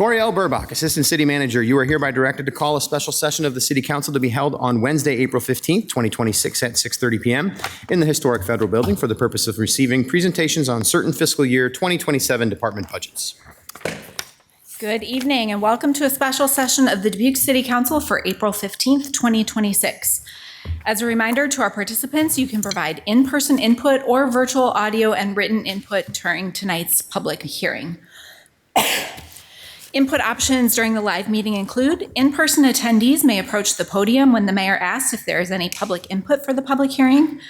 Corey L. Burbach, Assistant City Manager, you are hereby directed to call a special session of the City Council to be held on Wednesday, April 15th, 2026 at 6:30 p.m. in the Historic Federal Building for the purpose of receiving presentations on certain fiscal year 2027 department budgets. Good evening and welcome to a special session of the Dubuque City Council for April 15th, 2026. As a reminder to our participants, you can provide in-person input or virtual audio and written input during tonight's public hearing. Input options during the live meeting include in-person attendees may approach the podium when the mayor asks if there is any public input for the public hearing.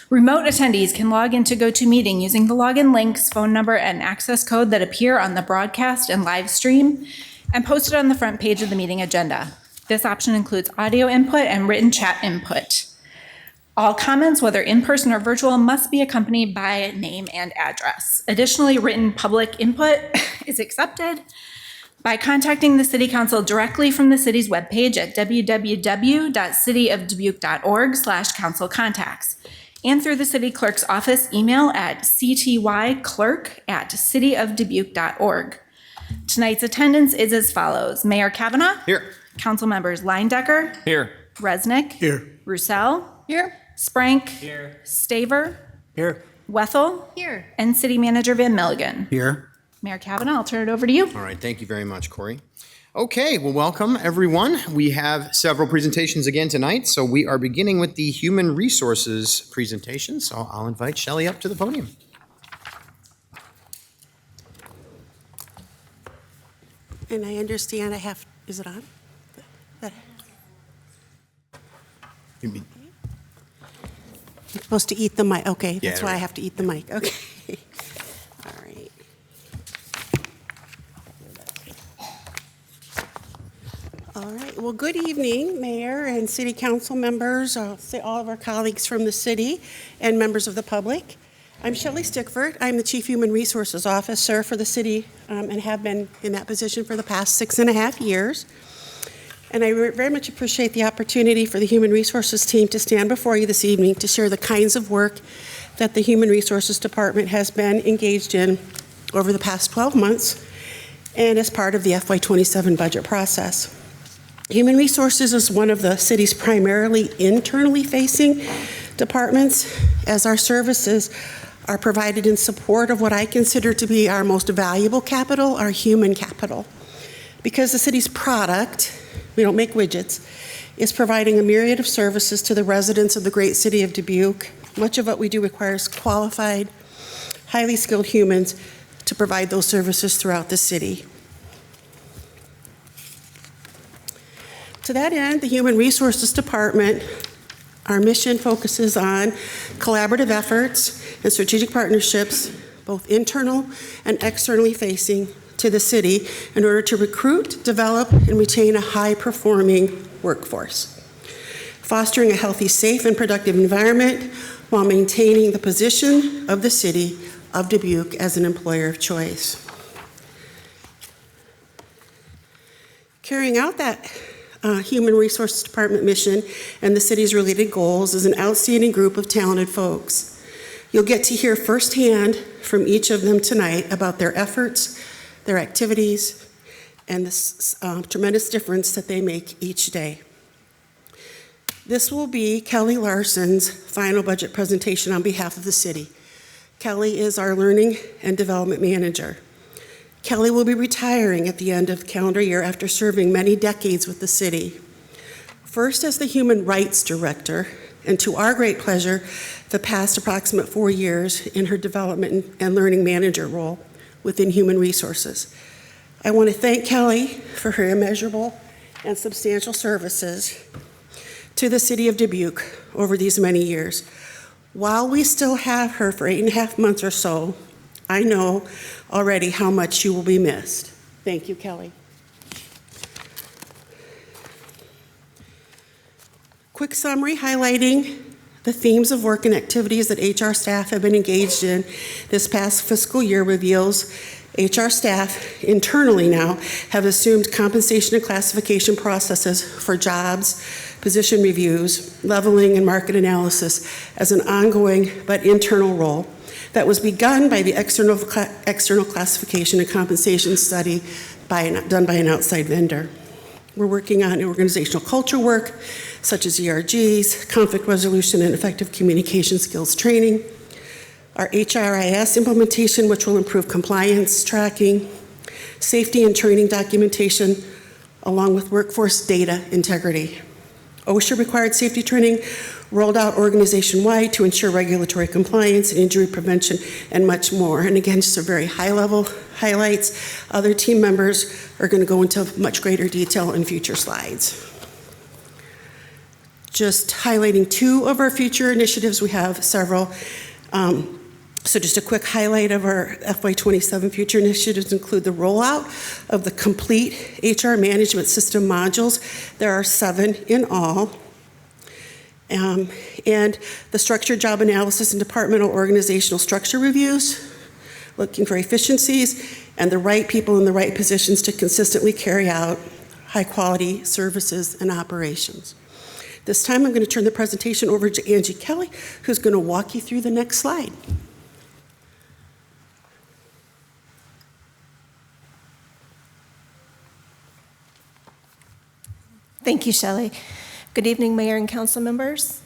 Remote attendees can log into GoToMeeting using the login links, phone number, and access code that appear on the broadcast and live stream and posted on the front page of the meeting agenda. This option includes audio input and written chat input. All comments, whether in-person or virtual, must be accompanied by name and address. Additionally, written public input is accepted by contacting the City Council directly from the city's webpage at www.cityofdubuque.org/council-contacts and through the city clerk's office email at ctyclerk@cityofdubuque.org. Tonight's attendance is as follows. Mayor Kavanaugh. Here. Council members Leindecker. Here. Resnick. Here. Roussel. Here. Sprank. Here. Staver. Here. Wethel. Here. And City Manager Van Milligan. Here. Mayor Kavanaugh, I'll turn it over to you. All right, thank you very much, Corey. Okay, well, welcome everyone. We have several presentations again tonight, so we are beginning with the Human Resources presentation, so I'll invite Shelley up to the podium. And I understand I have, is it on? You I'm supposed to eat the mic, okay, Yeah, that's why I right. have to eat the mic, okay. All right. All right, well, good evening, Mayor and City Council members, all of our colleagues from the city and members of the public. I'm Shelley Stickford. I'm the Chief Human Resources Officer for the city and have been in that position for the past 6.5 years. And I very much appreciate the opportunity for the Human Resources team to stand before you this evening to share the kinds of work that the Human Resources Department has been engaged in over the past 12 months and as part of the FY27 budget process. Human Resources is one of the city's primarily internally facing departments, as our services are provided in support of what I consider to be our most valuable capital, our human capital. Because the city's product, we don't make widgets, is providing a myriad of services to the residents of the great city of Dubuque. Much of what we do requires qualified, highly skilled humans to provide those services throughout the city. To that end, the Human Resources Department, our mission focuses on collaborative efforts and strategic partnerships, both internal and externally facing, to the city in order to recruit, develop, and retain a high-performing workforce, fostering a healthy, safe, and productive environment while maintaining the position of the city of Dubuque as an employer of choice. Carrying out that Human Resources Department mission and the city's related goals is an outstanding group of talented folks. You'll get to hear firsthand from each of them tonight about their efforts, their activities, and the tremendous difference that they make each day. This will be Kelly Larson's final budget presentation on behalf of the city. Kelly is our Learning and Development Manager. Kelly will be retiring at the end of the calendar year after serving many decades with the city. First as the Human Rights Director, and to our great pleasure, the past approximate 4 years in her Development and Learning Manager role within Human Resources. I want to thank Kelly for her immeasurable and substantial services to the city of Dubuque over these many years. While we still have her for 8.5 months or so, I know already how much she will be missed. Thank you, Kelly. Quick summary highlighting the themes of work and activities that HR staff have been engaged in this past fiscal year reveals HR staff internally now have assumed compensation and classification processes for jobs, position reviews, leveling, and market analysis as an ongoing but internal role that was begun by the external classification and compensation study done by an outside vendor. We're working on organizational culture work, such as ERGs, conflict resolution, and effective communication skills training. Our HRIS implementation, which will improve compliance tracking, safety and training documentation, along with workforce data integrity. OSHA required safety training rolled out organization-wide to ensure regulatory compliance and injury prevention and much more. And again, just a very high-level highlights. Other team members are going to go into much greater detail in future slides. Just highlighting two of our future initiatives. We have several. So just a quick highlight of our FY27 future initiatives include the rollout of the complete HR management system modules. There are 7 in all. And the structured job analysis and departmental organizational structure reviews, looking for efficiencies and the right people in the right positions to consistently carry out high-quality services and operations. This time, I'm going to turn the presentation over to Angie Kelly, who's going to walk you through the next slide. Thank you, Shelley. Good evening, Mayor and Council members.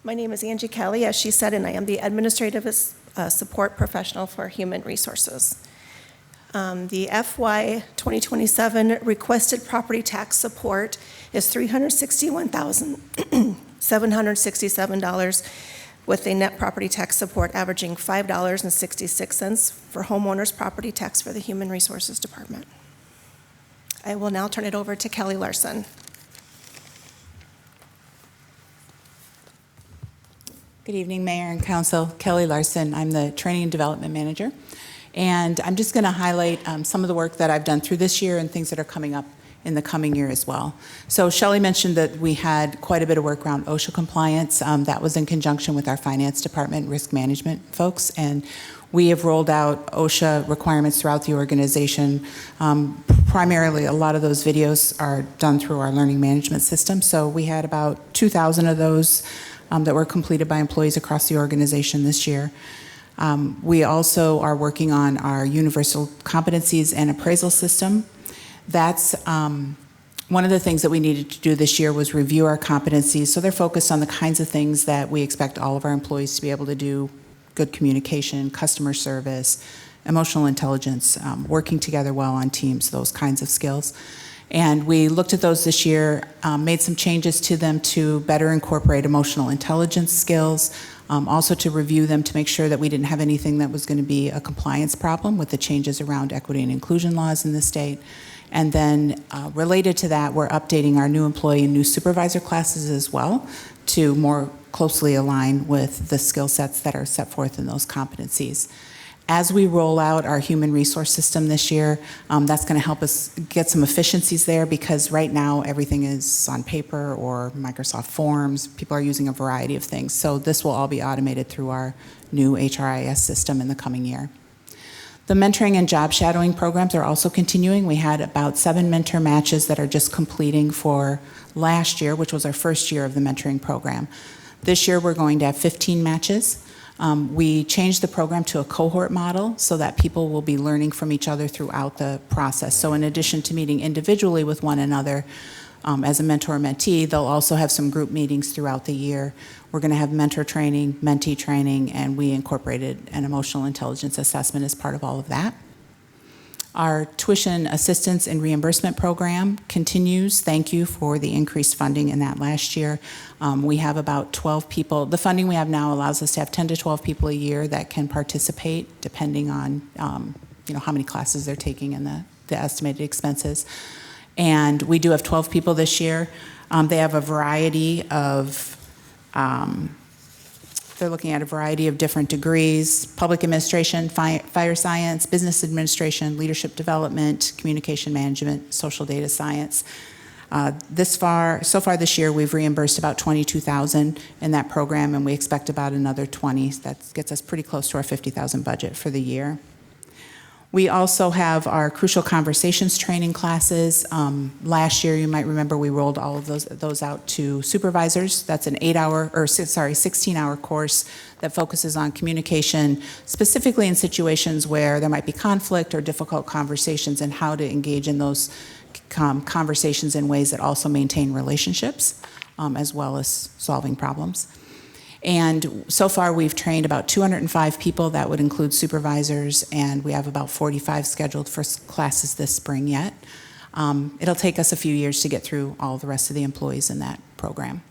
My name is Angie Kelly, as she said, and I am the Administrative Support Professional for Human Resources. The FY 2027 requested property tax support is $361,767, with a net property tax support averaging $5.66 for homeowners' property tax for the Human Resources Department. I will now turn it over to Kelly Larson. Good evening, Mayor and Council. Kelly Larson. I'm the Training and Development Manager. And I'm just going to highlight some of the work that I've done through this year and things that are coming up in the coming year as well. So Shelley mentioned that we had quite a bit of work around OSHA compliance. That was in conjunction with our finance department, risk management folks. And we have rolled out OSHA requirements throughout the organization. Primarily, a lot of those videos are done through our learning management system. So we had about 2,000 of those that were completed by employees across the organization this year. We also are working on our universal competencies and appraisal system. That's one of the things that we needed to do this year was review our competencies. So they're focused on the kinds of things that we expect all of our employees to be able to do: good communication, customer service, emotional intelligence, working together well on teams, those kinds of skills. And we looked at those this year, made some changes to them to better incorporate emotional intelligence skills, also to review them to make sure that we didn't have anything that was going to be a compliance problem with the changes around equity and inclusion laws in the state. And then related to that, we're updating our new employee and new supervisor classes as well to more closely align with the skill sets that are set forth in those competencies. As we roll out our human resource system this year, that's going to help us get some efficiencies there, because right now everything is on paper or Microsoft Forms. People are using a variety of things. So this will all be automated through our new HRIS system in the coming year. The mentoring and job shadowing programs are also continuing. We had about 7 mentor matches that are just completing for last year, which was our first year of the mentoring program. This year we're going to have 15 matches. We changed the program to a cohort model so that people will be learning from each other throughout the process. So in addition to meeting individually with one another as a mentor-mentee, they'll also have some group meetings throughout the year. We're going to have mentor training, mentee training, and we incorporated an emotional intelligence assessment as part of all of that. Our tuition assistance and reimbursement program continues. Thank you for the increased funding in that last year. We have about 12 people. The funding we have now allows us to have 10 to 12 people a year that can participate, depending on how many classes they're taking and the estimated expenses. And we do have 12 people this year. They have a variety of they're looking at a variety of different degrees: public administration, fire science, business administration, leadership development, communication management, social data science. So far this year, we've reimbursed about $22,000 in that program, and we expect about another 20. That gets us pretty close to our $50,000 budget for the year. We also have our Crucial Conversations training classes. Last year, you might remember, we rolled all of those out to supervisors. That's an 16-hour course that focuses on communication, specifically in situations where there might be conflict or difficult conversations, and how to engage in those conversations in ways that also maintain relationships, as well as solving problems. And so far, we've trained about 205 people. That would include supervisors, and we have about 45 scheduled for classes this spring yet. It'll take us a few years to get through all the rest of the employees in that program.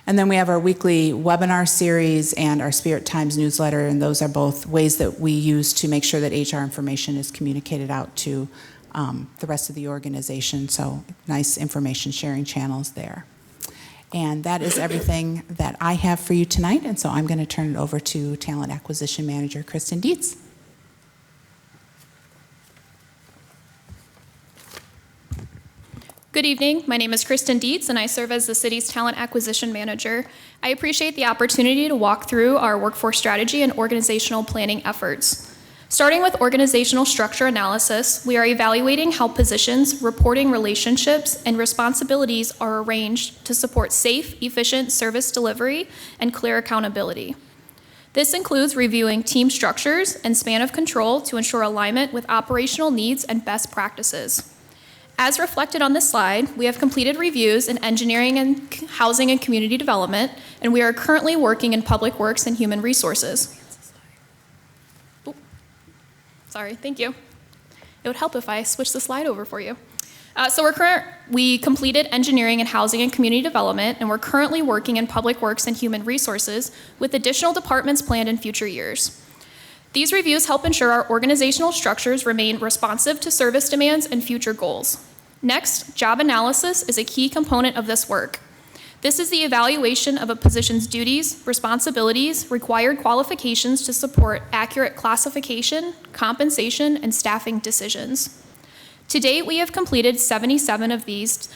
And then we have our weekly webinar series and our Spirit Times newsletter, and those are both ways that we use to make sure that HR information is communicated out to the rest of the organization. So nice information sharing channels there. And that is everything that I have for you tonight, and so I'm going to turn it over to Talent Acquisition Manager Kristen Dietz. Good evening. My name is Kristen Dietz, and I serve as the city's Talent Acquisition Manager. I appreciate the opportunity to walk through our workforce strategy and organizational planning efforts. Starting with organizational structure analysis, we are evaluating how positions, reporting relationships, and responsibilities are arranged to support safe, efficient service delivery and clear accountability. This includes reviewing team structures and span of control to ensure alignment with operational needs and best practices. As reflected on this slide, we have completed reviews in engineering and housing and community development, and we are currently working in public works and human resources. Sorry, thank you. It would help if I switched the slide over for you. We completed engineering and housing and community development, and we're currently working in public works and human resources with additional departments planned in future years. These reviews help ensure our organizational structures remain responsive to service demands and future goals. Next, job analysis is a key component of this work. This is the evaluation of a position's duties, responsibilities, required qualifications to support accurate classification, compensation, and staffing decisions. To date, we have completed 77 of these,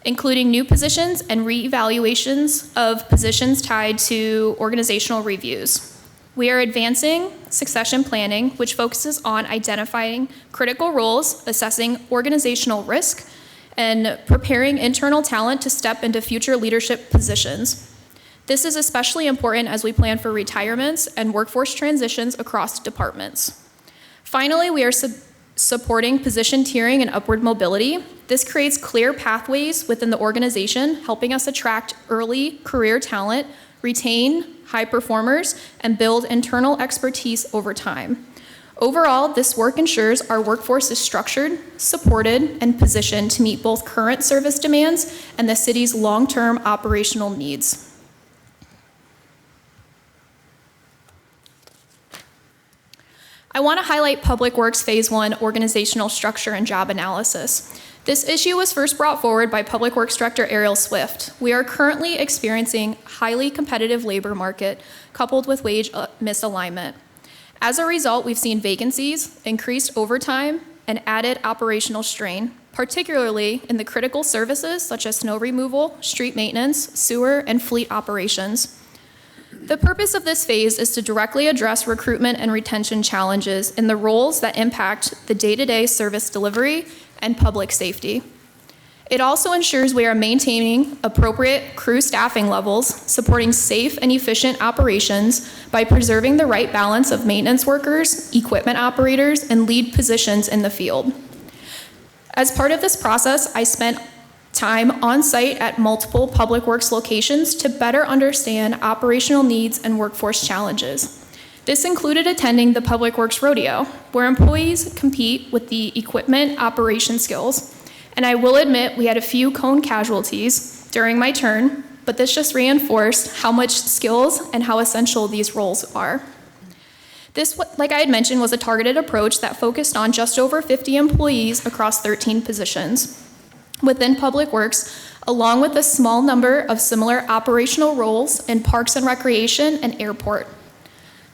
including new positions and reevaluations of positions tied to organizational reviews. We are advancing succession planning, which focuses on identifying critical roles, assessing organizational risk, and preparing internal talent to step into future leadership positions. This is especially important as we plan for retirements and workforce transitions across departments. Finally, we are supporting position tiering and upward mobility. This creates clear pathways within the organization, helping us attract early career talent, retain high performers, and build internal expertise over time. Overall, this work ensures our workforce is structured, supported, and positioned to meet both current service demands and the city's long-term operational needs. I want to highlight Public Works Phase 1 organizational structure and job analysis. This issue was first brought forward by Public Works Director Ariel Swift. We are currently experiencing highly competitive labor market coupled with wage misalignment. As a result, we've seen vacancies, increased overtime, and added operational strain, particularly in the critical services such as snow removal, street maintenance, sewer, and fleet operations. The purpose of this phase is to directly address recruitment and retention challenges in the roles that impact the day-to-day service delivery and public safety. It also ensures we are maintaining appropriate crew staffing levels, supporting safe and efficient operations by preserving the right balance of maintenance workers, equipment operators, and lead positions in the field. As part of this process, I spent time on site at multiple public works locations to better understand operational needs and workforce challenges. This included attending the Public Works Rodeo, where employees compete with the equipment operation skills. And I will admit we had a few cone casualties during my turn, but this just reinforced how much skills and how essential these roles are. This, like I had mentioned, was a targeted approach that focused on just over 50 employees across 13 positions within Public Works, along with a small number of similar operational roles in Parks and Recreation and Airport.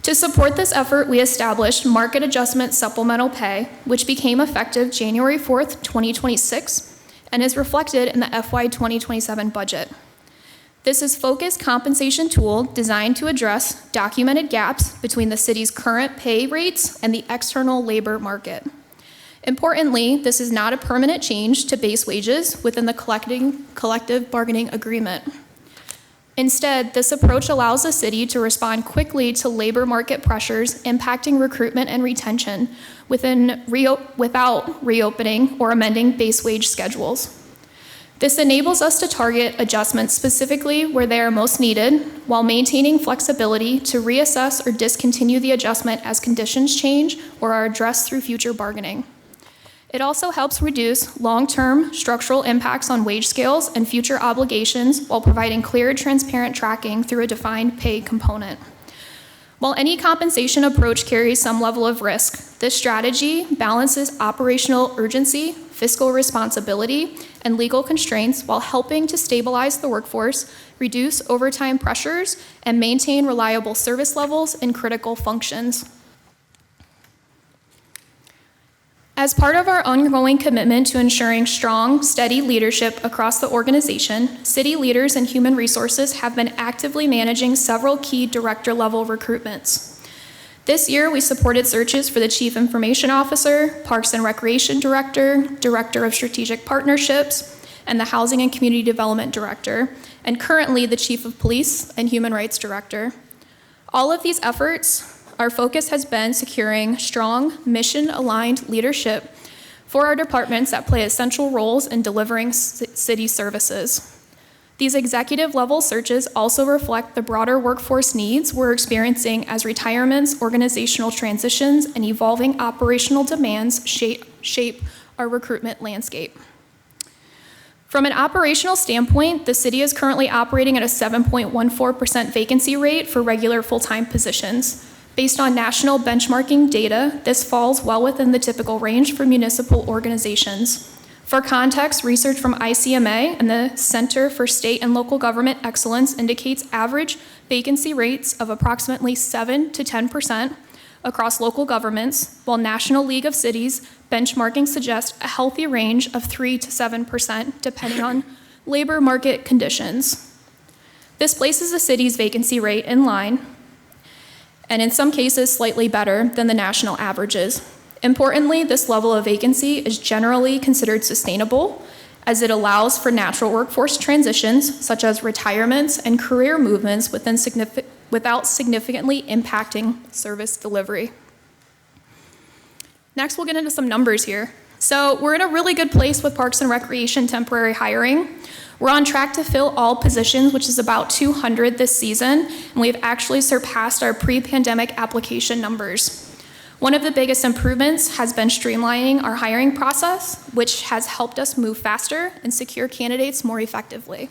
To support this effort, we established market adjustment supplemental pay, which became effective January 4th, 2026, and is reflected in the FY 2027 budget. This is a focused compensation tool designed to address documented gaps between the city's current pay rates and the external labor market. Importantly, this is not a permanent change to base wages within the collective bargaining agreement. Instead, this approach allows the city to respond quickly to labor market pressures impacting recruitment and retention without reopening or amending base wage schedules. This enables us to target adjustments specifically where they are most needed, while maintaining flexibility to reassess or discontinue the adjustment as conditions change or are addressed through future bargaining. It also helps reduce long-term structural impacts on wage scales and future obligations while providing clear, transparent tracking through a defined pay component. While any compensation approach carries some level of risk, this strategy balances operational urgency, fiscal responsibility, and legal constraints while helping to stabilize the workforce, reduce overtime pressures, and maintain reliable service levels in critical functions. As part of our ongoing commitment to ensuring strong, steady leadership across the organization, city leaders and human resources have been actively managing several key director-level recruitments. This year, we supported searches for the Chief Information Officer, Parks and Recreation Director, Director of Strategic Partnerships, and the Housing and Community Development Director, and currently the Chief of Police and Human Rights Director. All of these efforts, our focus has been securing strong, mission-aligned leadership for our departments that play essential roles in delivering city services. These executive-level searches also reflect the broader workforce needs we're experiencing as retirements, organizational transitions, and evolving operational demands shape our recruitment landscape. From an operational standpoint, the city is currently operating at a 7.14% vacancy rate for regular full-time positions. Based on national benchmarking data, this falls well within the typical range for municipal organizations. For context, research from ICMA and the Center for State and Local Government Excellence indicates average vacancy rates of approximately 7 to 10% across local governments, while National League of Cities benchmarking suggests a healthy range of 3 to 7% depending on labor market conditions. This places the city's vacancy rate in line, and in some cases slightly better than the national averages. Importantly, this level of vacancy is generally considered sustainable as it allows for natural workforce transitions such as retirements and career movements without significantly impacting service delivery. Next, we'll get into some numbers here. So we're in a really good place with Parks and Recreation temporary hiring. We're on track to fill all positions, which is about 200 this season, and we've actually surpassed our pre-pandemic application numbers. One of the biggest improvements has been streamlining our hiring process, which has helped us move faster and secure candidates more effectively.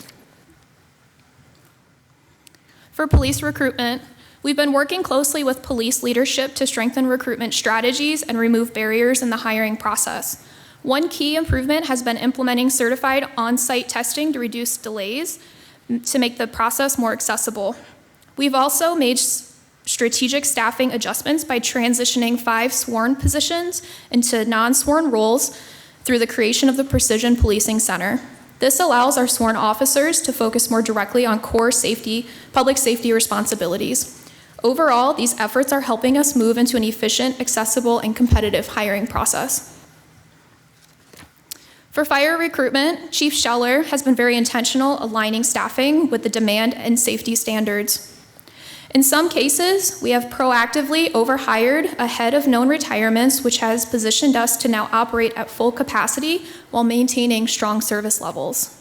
For police recruitment, we've been working closely with police leadership to strengthen recruitment strategies and remove barriers in the hiring process. One key improvement has been implementing certified on-site testing to reduce delays to make the process more accessible. We've also made strategic staffing adjustments by transitioning 5 sworn positions into non-sworn roles through the creation of the Precision Policing Center. This allows our sworn officers to focus more directly on core public safety responsibilities. Overall, these efforts are helping us move into an efficient, accessible, and competitive hiring process. For fire recruitment, Chief Scheller has been very intentional aligning staffing with the demand and safety standards. In some cases, we have proactively overhired ahead of known retirements, which has positioned us to now operate at full capacity while maintaining strong service levels.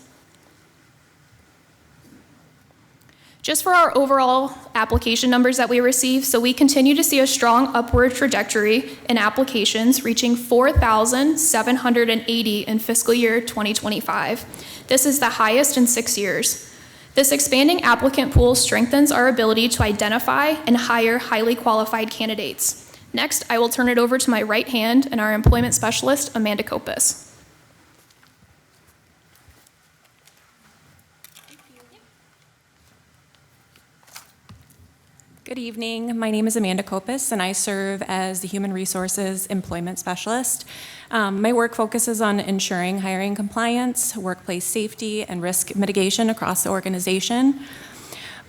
Just for our overall application numbers that we receive, so we continue to see a strong upward trajectory in applications, reaching 4,780 in fiscal year 2025. This is the highest in 6 years. This expanding applicant pool strengthens our ability to identify and hire highly qualified candidates. Next, I will turn it over to my right hand and our employment specialist, Amanda Kopis. Good evening. My name is Amanda Kopis, and I serve as the Human Resources Employment Specialist. My work focuses on ensuring hiring compliance, workplace safety, and risk mitigation across the organization.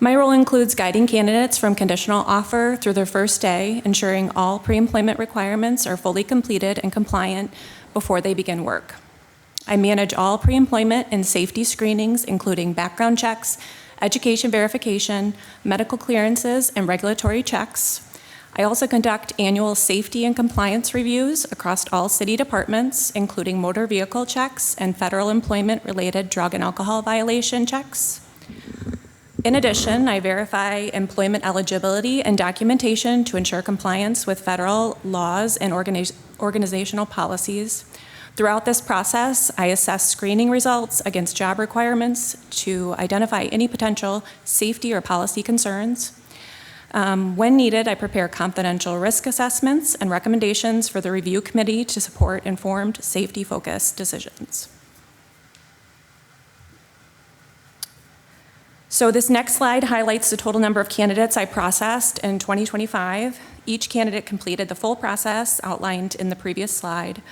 My role includes guiding candidates from conditional offer through their first day, ensuring all pre-employment requirements are fully completed and compliant before they begin work. I manage all pre-employment and safety screenings, including background checks, education verification, medical clearances, and regulatory checks. I also conduct annual safety and compliance reviews across all city departments, including motor vehicle checks and federal employment-related drug and alcohol violation checks. In addition, I verify employment eligibility and documentation to ensure compliance with federal laws and organizational policies. Throughout this process, I assess screening results against job requirements to identify any potential safety or policy concerns. When needed, I prepare confidential risk assessments and recommendations for the review committee to support informed, safety-focused decisions. So this next slide highlights the total number of candidates I processed in 2025. Each candidate completed the full process outlined in the previous slide,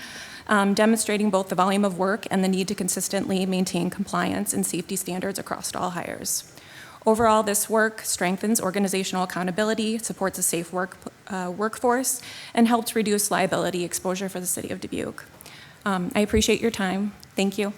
demonstrating both the volume of work and the need to consistently maintain compliance and safety standards across all hires. Overall, this work strengthens organizational accountability, supports a safe workforce, and helps reduce liability exposure for the City of Dubuque. I appreciate your time. Thank you.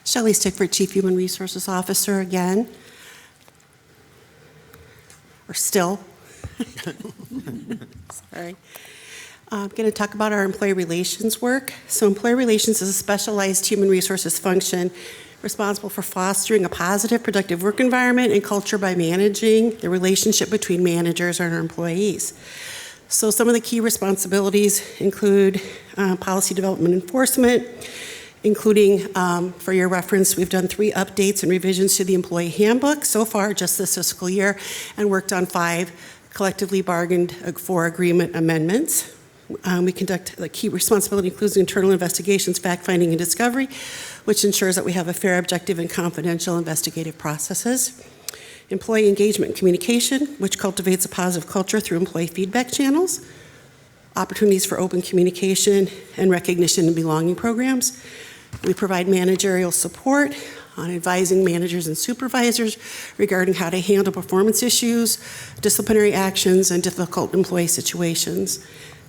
Shelley Stickford, Chief Human Resources Officer again. Or still. Sorry. I'm going to talk about our employee relations work. So employee relations is a specialized human resources function responsible for fostering a positive, productive work environment and culture by managing the relationship between managers and our employees. So some of the key responsibilities include policy development enforcement, including, for your reference, we've done 3 updates and revisions to the employee handbook so far just this fiscal year and worked on 5 collectively bargained for agreement amendments. We conduct the key responsibility includes internal investigations, fact-finding, and discovery, which ensures that we have a fair, objective, and confidential investigative processes. Employee engagement and communication, which cultivates a positive culture through employee feedback channels. Opportunities for open communication and recognition and belonging programs. We provide managerial support on advising managers and supervisors regarding how to handle performance issues, disciplinary actions, and difficult employee situations.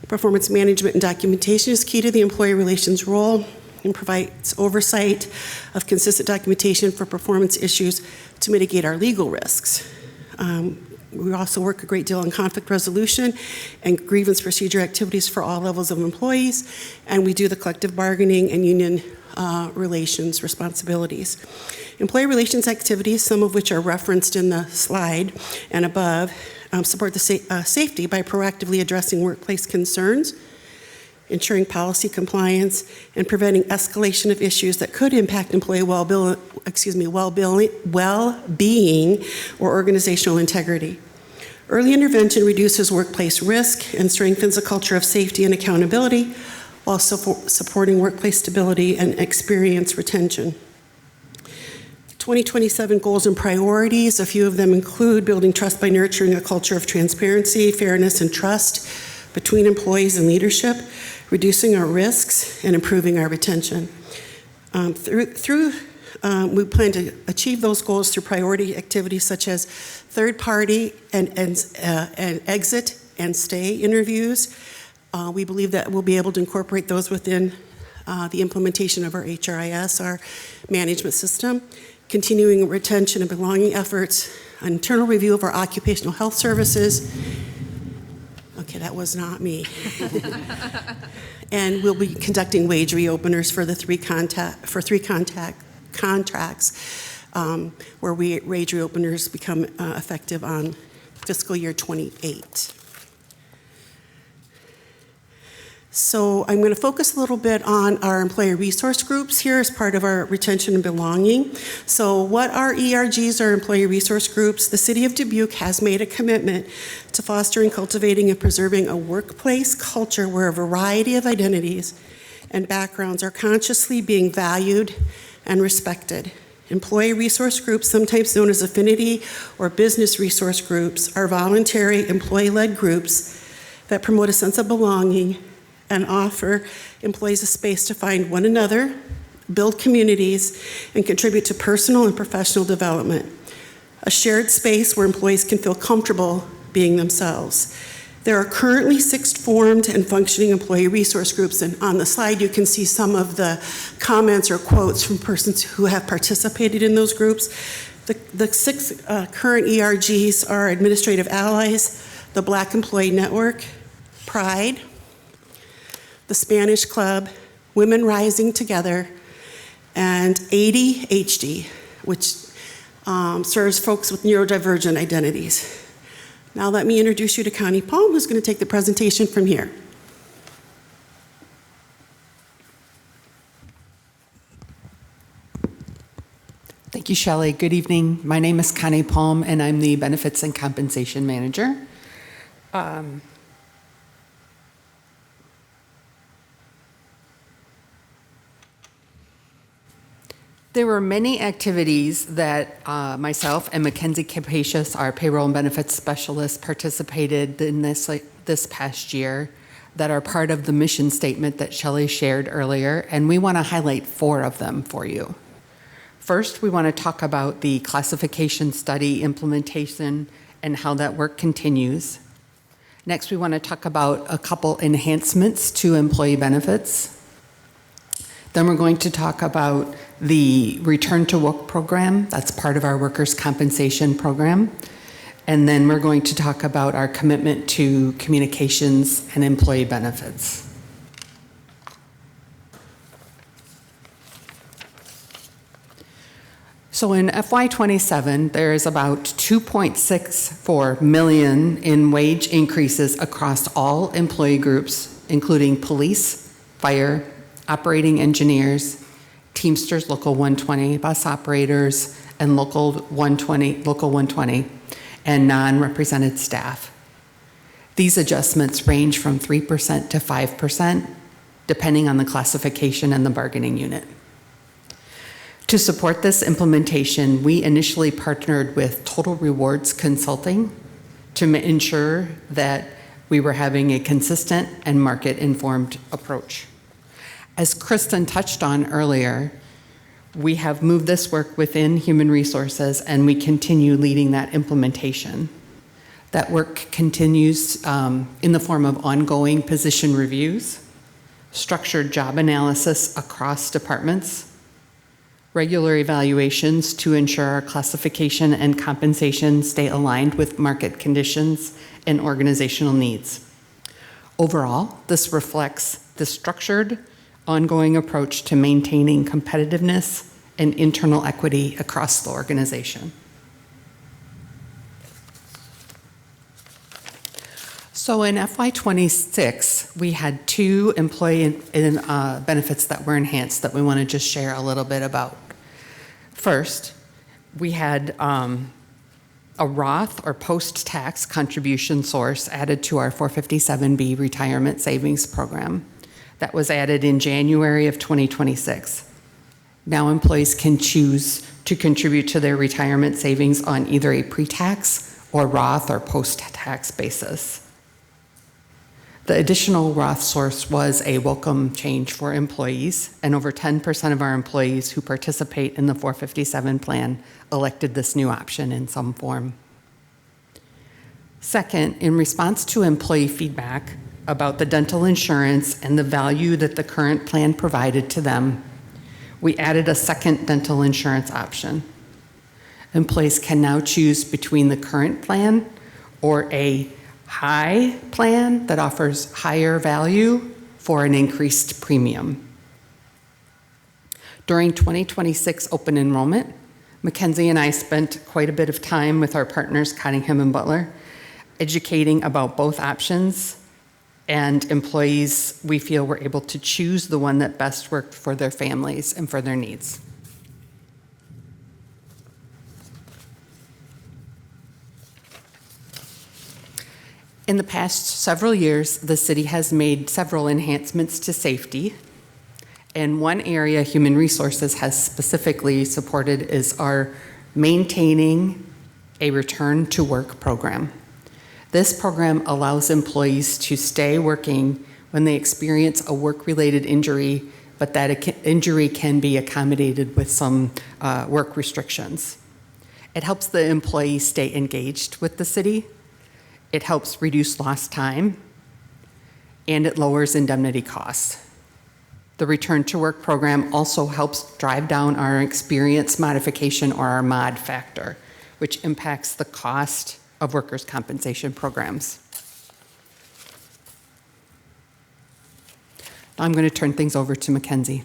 Performance management and documentation is key to the employee relations role and provides oversight of consistent documentation for performance issues to mitigate our legal risks. We also work a great deal on conflict resolution and grievance procedure activities for all levels of employees, and we do the collective bargaining and union relations responsibilities. Employee relations activities, some of which are referenced in the slide and above, support the safety by proactively addressing workplace concerns, ensuring policy compliance, and preventing escalation of issues that could impact employee well-being or organizational integrity. Early intervention reduces workplace risk and strengthens a culture of safety and accountability while supporting workplace stability and experience retention. 2027 goals and priorities, a few of them include building trust by nurturing a culture of transparency, fairness, and trust between employees and leadership, reducing our risks, and improving our retention. We plan to achieve those goals through priority activities such as third-party and exit and stay interviews. We believe that we'll be able to incorporate those within the implementation of our HRIS, our management system, continuing retention and belonging efforts, an internal review of our occupational health services. Okay, that was not me. And we'll be conducting wage reopeners for the three contracts where wage reopeners become effective on fiscal year 28. So I'm going to focus a little bit on our employee resource groups here as part of our retention and belonging. So what are ERGs, or employee resource groups? The City of Dubuque has made a commitment to fostering, cultivating, and preserving a workplace culture where a variety of identities and backgrounds are consciously being valued and respected. Employee resource groups, sometimes known as affinity or business resource groups, are voluntary employee-led groups that promote a sense of belonging and offer employees a space to find one another, build communities, and contribute to personal and professional development. A shared space where employees can feel comfortable being themselves. There are currently 6 formed and functioning employee resource groups, and on the slide you can see some of the comments or quotes from persons who have participated in those groups. The 6 current ERGs are Administrative Allies, the Black Employee Network, Pride, the Spanish Club, Women Rising Together, and ADHD, which serves folks with neurodivergent identities. Now let me introduce you to Connie Palm, who's going to take the presentation from here. Thank you, Shelley. Good evening. My name is Connie Palm, and I'm the Benefits and Compensation Manager. There were many activities that myself and Mackenzie Capacious, our payroll and benefits specialist, participated in this past year that are part of the mission statement that Shelley shared earlier, and we want to highlight 4 of them for you. First, we want to talk about the classification study implementation and how that work continues. Next, we want to talk about a couple enhancements to employee benefits. Then we're going to talk about the Return to Work program. That's part of our workers' compensation program. And then we're going to talk about our commitment to communications and employee benefits. So in FY27, there is about 2.64 million in wage increases across all employee groups, including police, fire, operating engineers, Teamsters Local 120, bus operators, and Local 120, and non-represented staff. These adjustments range from 3% to 5%, depending on the classification and the bargaining unit. To support this implementation, we initially partnered with Total Rewards Consulting to ensure that we were having a consistent and market-informed approach. As Kristen touched on earlier, we have moved this work within Human Resources, and we continue leading that implementation. That work continues in the form of ongoing position reviews, structured job analysis across departments, regular evaluations to ensure our classification and compensation stay aligned with market conditions and organizational needs. Overall, this reflects the structured, ongoing approach to maintaining competitiveness and internal equity across the organization. So in FY26, we had 2 employee benefits that were enhanced that we want to just share a little bit about. First, we had a Roth or post-tax contribution source added to our 457B retirement savings program. That was added in January of 2026. Now employees can choose to contribute to their retirement savings on either a pre-tax or Roth or post-tax basis. The additional Roth source was a welcome change for employees, and over 10% of our employees who participate in the 457 plan elected this new option in some form. Second, in response to employee feedback about the dental insurance and the value that the current plan provided to them, we added a second dental insurance option. Employees can now choose between the current plan or a high plan that offers higher value for an increased premium. During 2026 open enrollment, Mackenzie and I spent quite a bit of time with our partners, Cottingham and Butler, educating about both options And employees, we feel, were able to choose the one that best worked for their families and for their needs. In the past several years, the city has made several enhancements to safety. And one area Human Resources has specifically supported is our maintaining a return to work program. This program allows employees to stay working when they experience a work-related injury, but that injury can be accommodated with some work restrictions. It helps the employee stay engaged with the city. It helps reduce lost time, and it lowers indemnity costs. The Return to Work program also helps drive down our experience modification, or our MOD factor, which impacts the cost of workers' compensation programs. Now I'm going to turn things over to Mackenzie.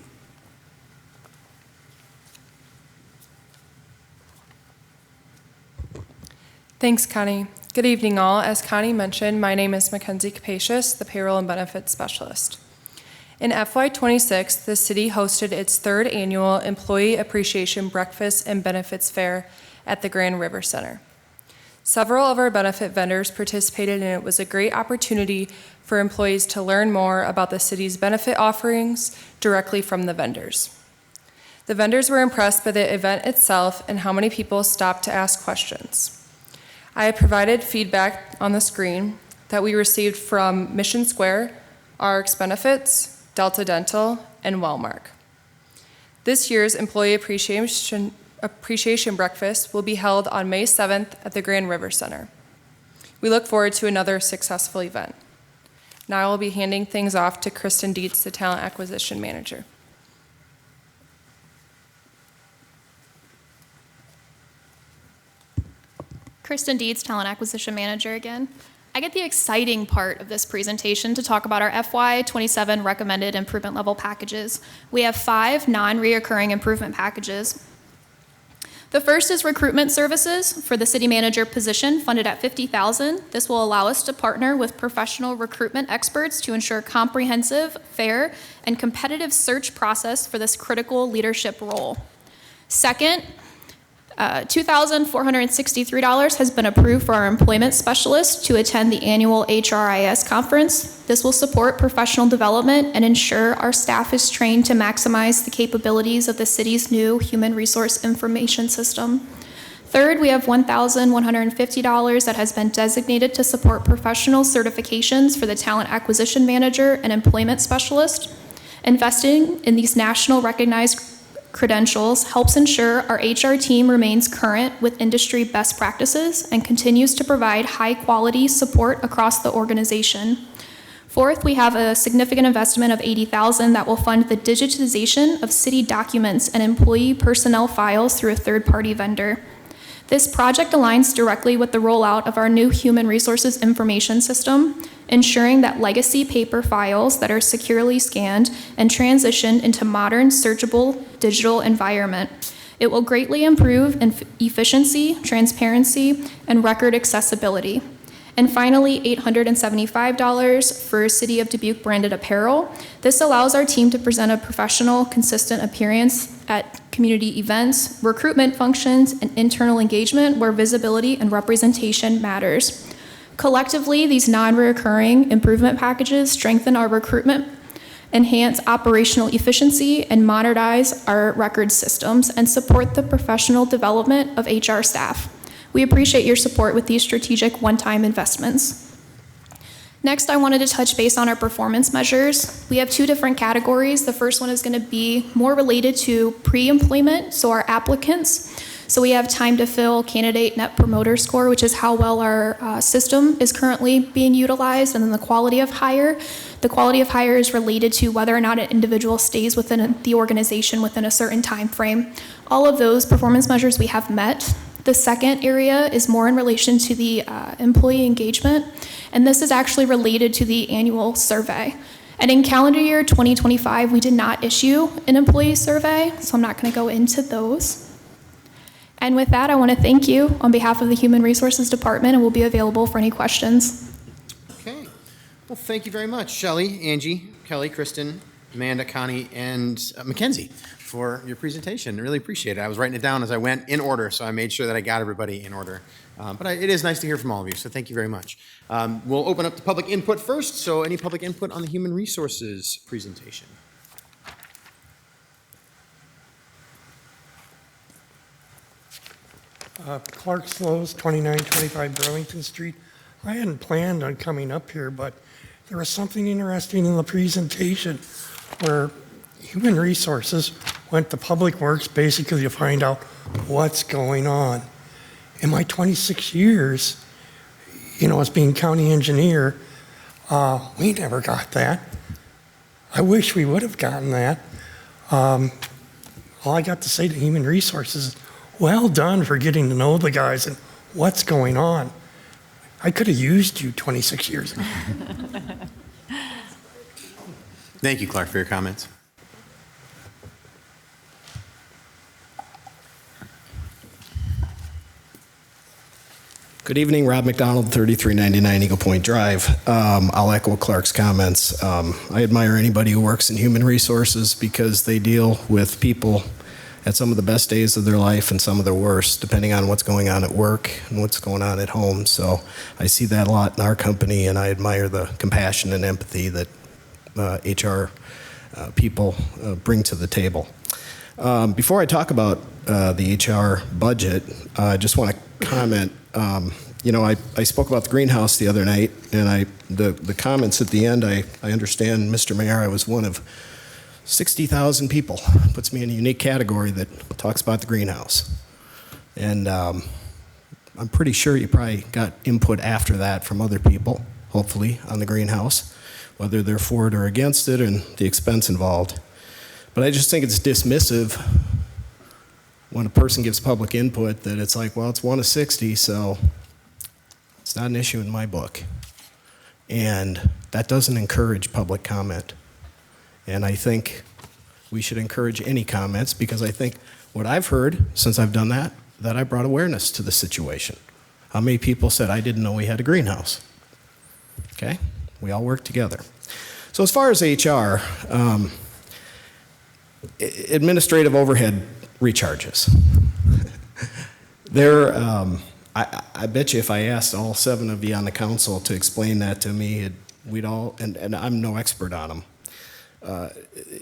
Thanks, Connie. Good evening, all. As Connie mentioned, my name is Mackenzie Capacious, the Payroll and Benefits Specialist. In FY26, the city hosted its third annual Employee Appreciation Breakfast and Benefits Fair at the Grand River Center. Several of our benefit vendors participated, and it was a great opportunity for employees to learn more about the city's benefit offerings directly from the vendors. The vendors were impressed by the event itself and how many people stopped to ask questions. I have provided feedback on the screen that we received from Mission Square, RX Benefits, Delta Dental, and Wellmark. This year's Employee Appreciation Breakfast will be held on May 7th at the Grand River Center. We look forward to another successful event. Now I will be handing things off to Kristen Dietz, the Talent Acquisition Manager. Kristen Dietz, Talent Acquisition Manager again. I get the exciting part of this presentation to talk about our FY27 recommended improvement level packages. We have 5 non-reoccurring improvement packages. The first is recruitment services for the city manager position, funded at $50,000. This will allow us to partner with professional recruitment experts to ensure comprehensive, fair, and competitive search process for this critical leadership role. Second, $2,463 has been approved for our employment specialist to attend the annual HRIS conference. This will support professional development and ensure our staff is trained to maximize the capabilities of the city's new human resource information system. Third, we have $1,150 that has been designated to support professional certifications for the talent acquisition manager and employment specialist. Investing in these national recognized credentials helps ensure our HR team remains current with industry best practices and continues to provide high-quality support across the organization. Fourth, we have a significant investment of $80,000 that will fund the digitization of city documents and employee personnel files through a third-party vendor. This project aligns directly with the rollout of our new human resources information system, ensuring that legacy paper files that are securely scanned and transitioned into modern, searchable digital environment. It will greatly improve efficiency, transparency, and record accessibility. And finally, $875 for City of Dubuque branded apparel. This allows our team to present a professional, consistent appearance at community events, recruitment functions, and internal engagement where visibility and representation matters. Collectively, these non-recurring improvement packages strengthen our recruitment, enhance operational efficiency, and modernize our record systems, and support the professional development of HR staff. We appreciate your support with these strategic one-time investments. Next, I wanted to touch base on our performance measures. We have 2 different categories. The first one is going to be more related to pre-employment, so our applicants. So we have time to fill, candidate net promoter score, which is how well our system is currently being utilized, and then the quality of hire. The quality of hire is related to whether or not an individual stays within the organization within a certain time frame. All of those performance measures we have met. The second area is more in relation to the employee engagement, and this is actually related to the annual survey. And in calendar year 2025, we did not issue an employee survey, so I'm not going to go into those. And with that, I want to thank you on behalf of the Human Resources Department, and we'll be available for any questions. Okay. Well, thank you very much, Shelley, Angie, Kelly, Kristen, Amanda, Connie, and Mackenzie for your presentation. I really appreciate it. I was writing it down as I went in order, so I made sure that I got everybody in order. It is nice to hear from all of you, so thank you very much. We'll open up to public input first, so any public input on the human resources presentation? Clark Slows, 2925 Burlington Street. I hadn't planned on coming up here, but there was something interesting in the presentation where Human Resources went to Public Works basically to find out what's going on. In my 26 years, as being county engineer, we never got that. I wish we would have gotten that. All I got to say to Human Resources is, well done for getting to know the guys and what's going on. I could have used you 26 years ago. Thank you, Clark, for your comments. Good evening, Rob McDonald, 3399 Eagle Point Drive. I'll echo Clark's comments. I admire anybody who works in human resources because they deal with people at some of the best days of their life and some of their worst, depending on what's going on at work and what's going on at home. So I see that a lot in our company, and I admire the compassion and empathy that HR people bring to the table. Before I talk about the HR budget, I just want to comment. I spoke about the greenhouse the other night, and the comments at the end, I understand, Mr. Mayor, I was one of 60,000 people. Puts me in a unique category that talks about the greenhouse. And I'm pretty sure you probably got input after that from other people, hopefully, on the greenhouse, whether they're for it or against it and the expense involved. But I just think it's dismissive when a person gives public input that it's like, well, it's 1 of 60, so it's not an issue in my book. And that doesn't encourage public comment. And I think we should encourage any comments, because I think what I've heard since I've done that I brought awareness to the situation. How many people said, I didn't know we had a greenhouse? Okay, we all work together. So as far as HR, administrative overhead recharges. I bet you if I asked all 7 of you on the council to explain that to me, we'd all, and I'm no expert on them,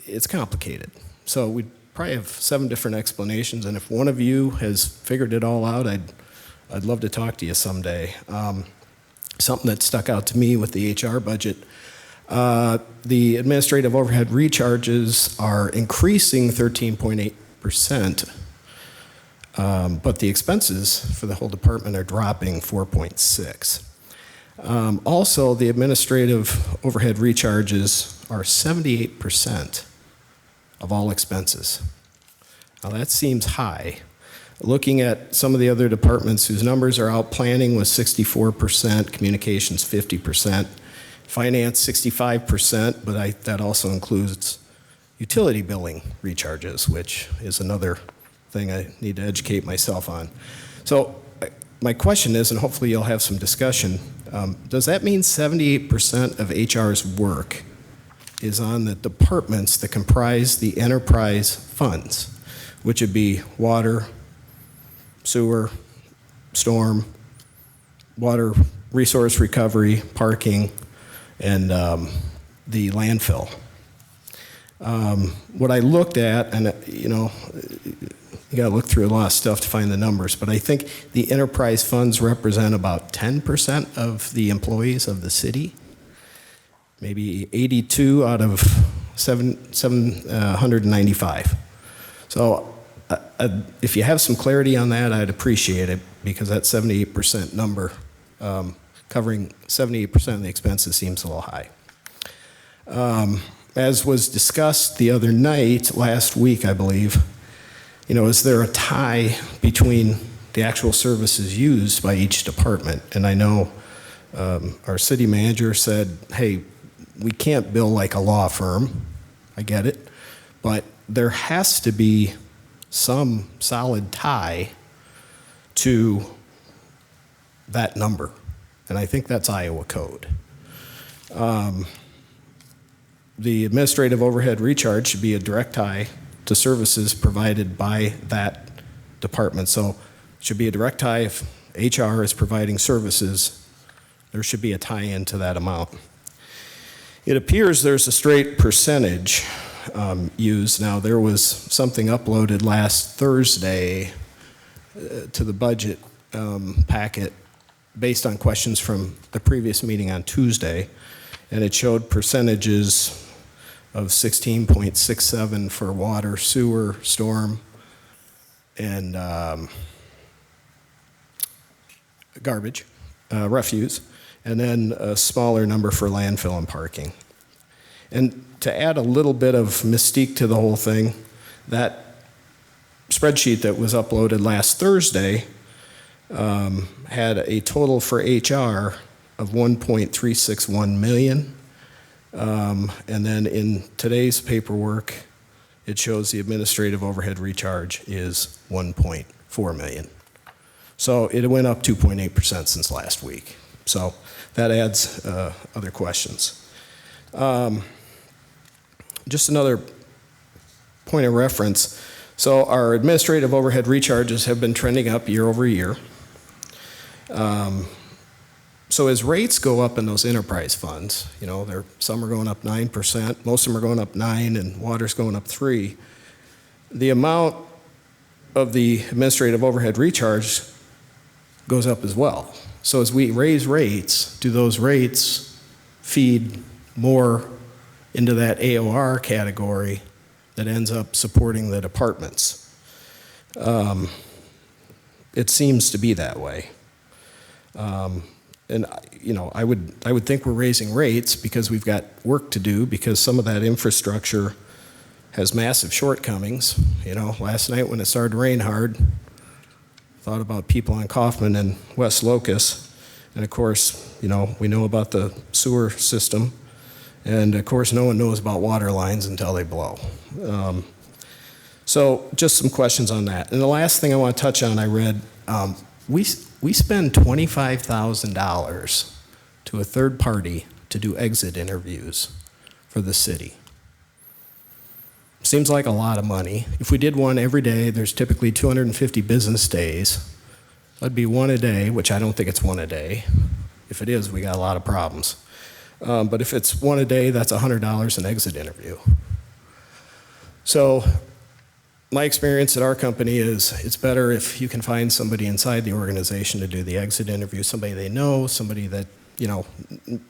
it's complicated. So we'd probably have 7 different explanations, and if one of you has figured it all out, I'd love to talk to you someday. Something that stuck out to me with the HR budget, the administrative overhead recharges are increasing 13.8%, but the expenses for the whole department are dropping 4.6%. Also, the administrative overhead recharges are 78% of all expenses. Now that seems high. Looking at some of the other departments whose numbers are out, planning was 64%, communications 50%, finance 65%, but that also includes utility billing recharges, which is another thing I need to educate myself on. So my question is, and hopefully you'll have some discussion, does that mean 78% of HR's work is on the departments that comprise the enterprise funds, which would be water, sewer, storm, water resource recovery, parking, and the landfill? What I looked at, and you got to look through a lot of stuff to find the numbers, but I think the enterprise funds represent about 10% of the employees of the city, maybe 82 out of 795. So if you have some clarity on that, I'd appreciate it, because that 78% number, covering 78% of the expenses, seems a little high. As was discussed the other night, last week, I believe, is there a tie between the actual services used by each department? And I know our city manager said, hey, we can't bill like a law firm. I get it. But there has to be some solid tie to that number. And I think that's Iowa code. The administrative overhead recharge should be a direct tie to services provided by that department. So it should be a direct tie if HR is providing services, there should be a tie-in to that amount. It appears there's a straight percentage used. Now, there was something uploaded last Thursday to the budget packet based on questions from the previous meeting on Tuesday, and it showed percentages of 16.67 for water, sewer, storm, and garbage, refuse, and then a smaller number for landfill and parking. And to add a little bit of mystique to the whole thing, that spreadsheet that was uploaded last Thursday had a total for HR of 1.361 million. And then in today's paperwork, it shows the administrative overhead recharge is 1.4 million. So it went up 2.8% since last week. So that adds other questions. Just another point of reference. So our administrative overhead recharges have been trending up year over year. So as rates go up in those enterprise funds, you know, some are going up 9%, most of them are going up 9%, and water's going up 3%. The amount of the administrative overhead recharge goes up as well. So as we raise rates, do those rates feed more into that AOR category that ends up supporting the departments? It seems to be that way. And you know, I would think we're raising rates because we've got work to do, because some of that infrastructure has massive shortcomings. You know, last night when it started to rain hard, thought about people on Kaufman and West Locust, and of course, you know, we know about the sewer system, and of course, no one knows about water lines until they blow. So just some questions on that. And the last thing I want to touch on, I read, we spend $25,000 to a third party to do exit interviews for the city. Seems like a lot of money. If we did one every day, there's typically 250 business days. That'd be one a day, which I don't think it's one a day. If it is, we got a lot of problems. But if it's one a day, that's $100 an exit interview. So my experience at our company is it's better if you can find somebody inside the organization to do the exit interview, somebody they know, somebody that, you know,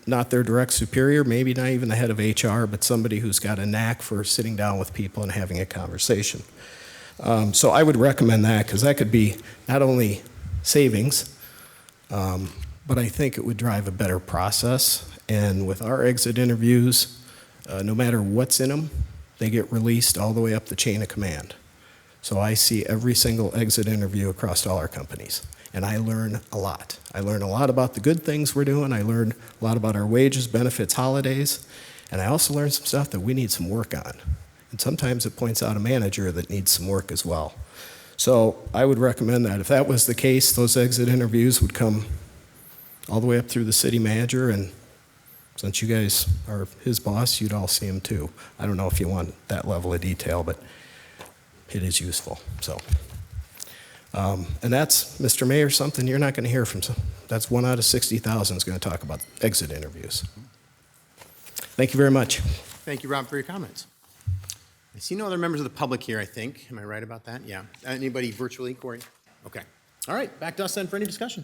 not their direct superior, maybe not even the head of HR, but somebody who's got a knack for sitting down with people and having a conversation. So I would recommend that, because that could be not only savings, but I think it would drive a better process. And with our exit interviews, no matter what's in them, they get released all the way up the chain of command. So I see every single exit interview across all our companies, and I learn a lot. I learn a lot about the good things we're doing. I learn a lot about our wages, benefits, holidays, and I also learn some stuff that we need some work on. And sometimes it points out a manager that needs some work as well. So I would recommend that. If that was the case, those exit interviews would come all the way up through the city manager, and since you guys are his boss, you'd all see him too. I don't know if you want that level of detail, but it is useful. So, and that's, Mr. Mayor, something you're not going to hear from. That's 1 out of 60,000 is going to talk about exit interviews. Thank you very much. Thank you, Rob, for your comments. I see no other members of the public here, I think. Am I right about that? Yeah. Anybody virtually, Corey? Okay. All right, back to us then for any discussion.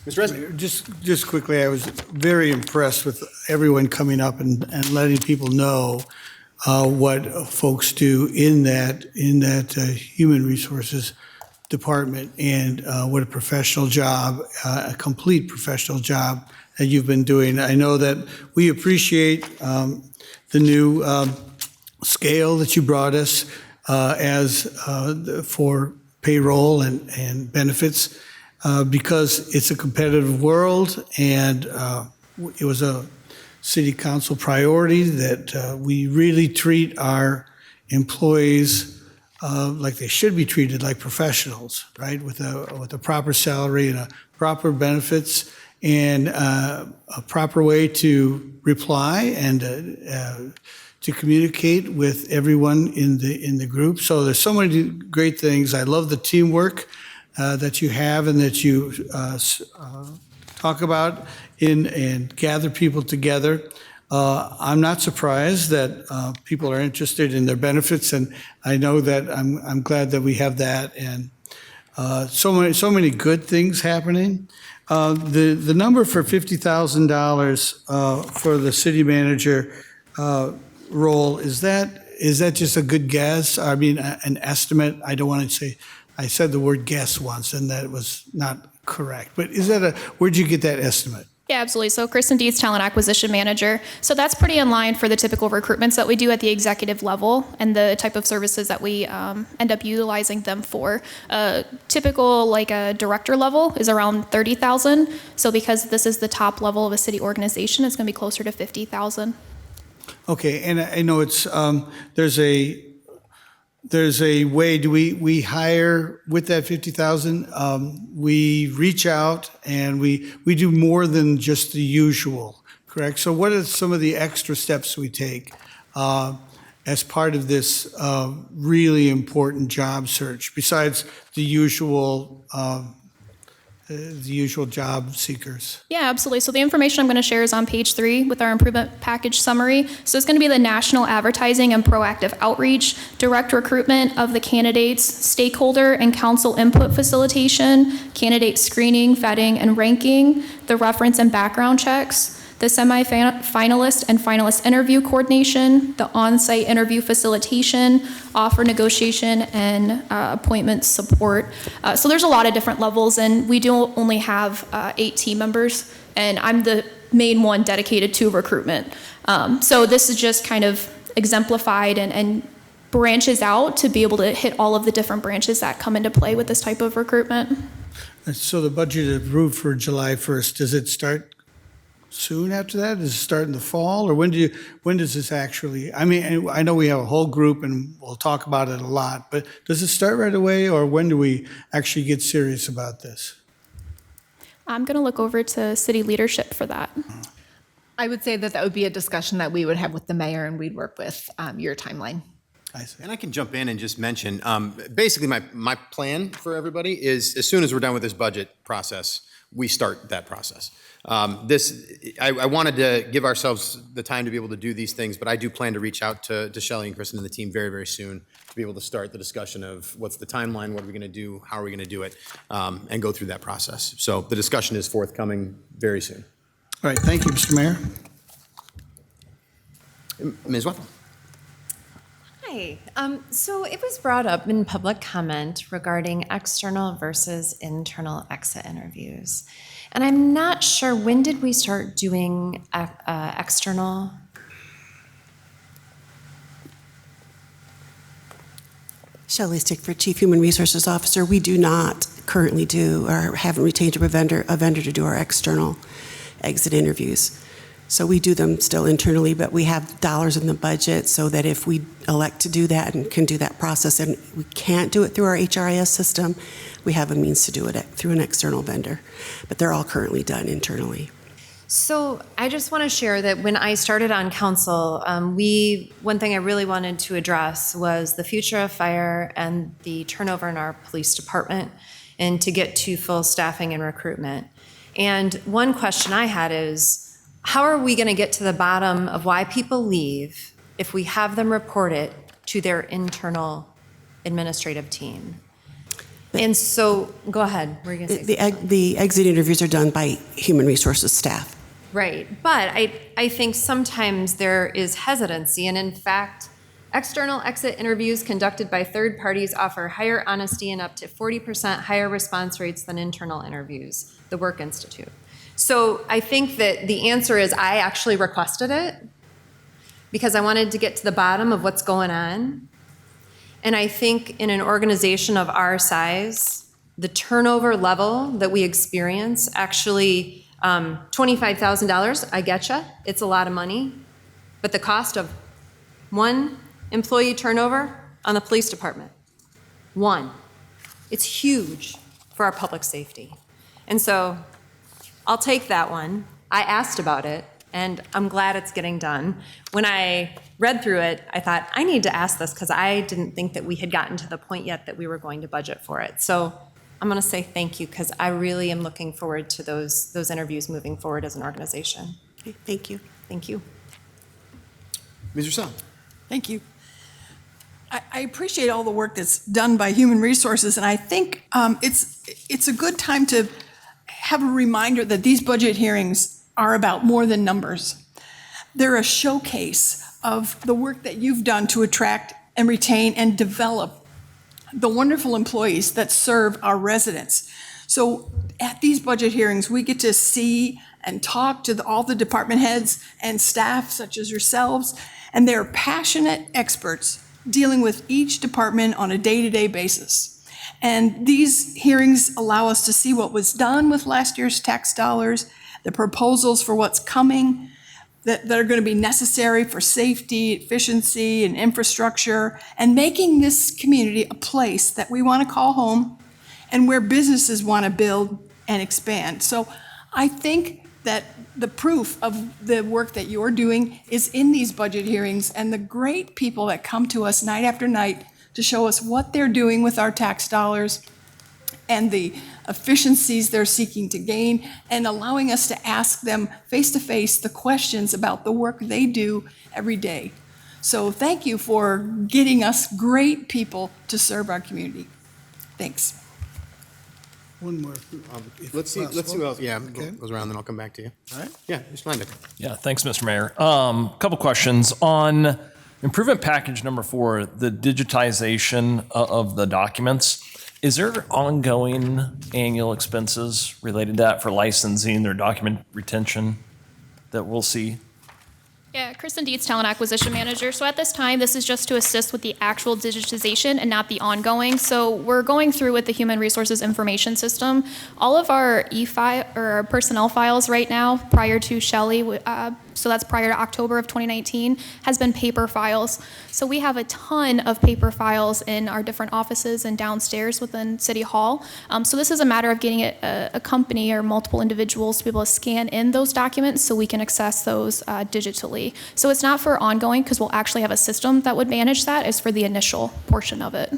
Mr. Resnick. Just quickly, I was very impressed with everyone coming up and letting people know what folks do in that human resources department, and what a professional job, a complete professional job that you've been doing. I know that we appreciate the new scale that you brought us for payroll and benefits, because it's a competitive world, and it was a city council priority that we really treat our employees like they should be treated, like professionals, right? With a proper salary and a proper benefits, and a proper way to reply and to communicate with everyone in the group. So there's so many great things. I love the teamwork that you have and that you talk about and gather people together. I'm not surprised that people are interested in their benefits, and I know that I'm glad that we have that, and so many good things happening. The number for $50,000 for the city manager role, is that just a good guess? I mean, an estimate? I don't want to say. I said the word guess once, and that was not correct. But is that where'd you get that estimate? Yeah, absolutely. So Kristen Deeds, Talent Acquisition Manager. So that's pretty in line for the typical recruitments that we do at the executive level and the type of services that we end up utilizing them for. Typical, like a director level, is around $30,000. So because this is the top level of a city organization, it's going to be closer to $50,000. Okay, and I know it's there's a way. Do we hire with that 50,000? We reach out and we do more than just the usual, correct? So what are some of the extra steps we take as part of this really important job search besides the usual job seekers? Yeah, absolutely. So the information I'm going to share is on page 3 with our improvement package summary. So it's going to be the national advertising and proactive outreach, direct recruitment of the candidates, stakeholder and council input facilitation, candidate screening, vetting, and ranking, the reference and background checks, the semi-finalist and finalist interview coordination, the on-site interview facilitation, offer negotiation, and appointment support. So there's a lot of different levels, and we do only have 8 team members, and I'm the main one dedicated to recruitment. So this is just kind of exemplified and branches out to be able to hit all of the different branches that come into play with this type of recruitment. So the budget is approved for July 1st. Does it start soon after that? Does it start in the fall, or when does this actually, I mean, I know we have a whole group and we'll talk about it a lot, but does it start right away, or when do we actually get serious about this? I'm going to look over to city leadership for that. I would say that would be a discussion that we would have with the mayor, and we'd work with your timeline. I see. And I can jump in and just mention, basically my plan for everybody is as soon as we're done with this budget process, we start that process. I wanted to give ourselves the time to be able to do these things, but I do plan to reach out to Shelley and Kristen and the team very, very soon to be able to start the discussion of what's the timeline, what are we going to do, how are we going to do it, and go through that process. So the discussion is forthcoming very soon. All right, thank you, Mr. Mayor. Ms. Wethel. Hi. So it was brought up in public comment regarding external versus internal exit interviews. And I'm not sure, when did we start doing external? Shelley Stickford, Chief Human Resources Officer. We do not currently do or haven't retained a vendor to do our external exit interviews. So we do them still internally, but we have dollars in the budget so that if we elect to do that and can do that process and we can't do it through our HRIS system, we have a means to do it through an external vendor. But they're all currently done internally. So I just want to share that when I started on council, one thing I really wanted to address was the future of fire and the turnover in our police department, and to get to full staffing and recruitment. And one question I had is, how are we going to get to the bottom of why people leave if we have them report it to their internal administrative team? And so, go ahead. Were you going to say the exit interviews are done by human resources staff. Right, but I think sometimes there is hesitancy, and in fact, external exit interviews conducted by third parties offer higher honesty and up to 40% higher response rates than internal interviews, the Work Institute. So I think that the answer is I actually requested it because I wanted to get to the bottom of what's going on. And I think in an organization of our size, the turnover level that we experience, actually $25,000, I getcha, it's a lot of money. But the cost of one employee turnover on the police department, it's huge for our public safety. And so I'll take that one. I asked about it, and I'm glad it's getting done. When I read through it, I thought, I need to ask this because I didn't think that we had gotten to the point yet that we were going to budget for it. So I'm going to say thank you because I really am looking forward to those interviews moving forward as an organization. Okay, thank you. Thank you. Ms. Russell? Thank you. I appreciate all the work that's done by Human Resources, and I think it's a good time to have a reminder that these budget hearings are about more than numbers. They're a showcase of the work that you've done to attract and retain and develop the wonderful employees that serve our residents. So at these budget hearings, we get to see and talk to all the department heads and staff, such as yourselves, and they're passionate experts dealing with each department on a day-to-day basis. And these hearings allow us to see what was done with last year's tax dollars, the proposals for what's coming that are going to be necessary for safety, efficiency, and infrastructure, and making this community a place that we want to call home and where businesses want to build and expand. So I think that the proof of the work that you're doing is in these budget hearings and the great people that come to us night after night to show us what they're doing with our tax dollars and the efficiencies they're seeking to gain, and allowing us to ask them face-to-face the questions about the work they do every day. So thank you for getting us great people to serve our community. Thanks. One more. Let's see who else. Yeah, Okay. goes around, then I'll come back to you. All right. Yeah, Mr. Landick. Yeah, thanks, Mr. Mayor. Couple questions on improvement package number 4, the digitization of the documents. Is there ongoing annual expenses related to that for licensing or document retention that we'll see? Yeah, Kristen Dietz, Talent Acquisition Manager. So at this time, this is just to assist with the actual digitization and not the ongoing. So we're going through with the Human Resources Information System. All of our e-file or our personnel files right now, prior to Shelley, so that's prior to October of 2019, has been paper files. So we have a ton of paper files in our different offices and downstairs within City Hall. So this is a matter of getting a company or multiple individuals to be able to scan in those documents so we can access those digitally. So it's not for ongoing because we'll actually have a system that would manage that. It's for the initial portion of it.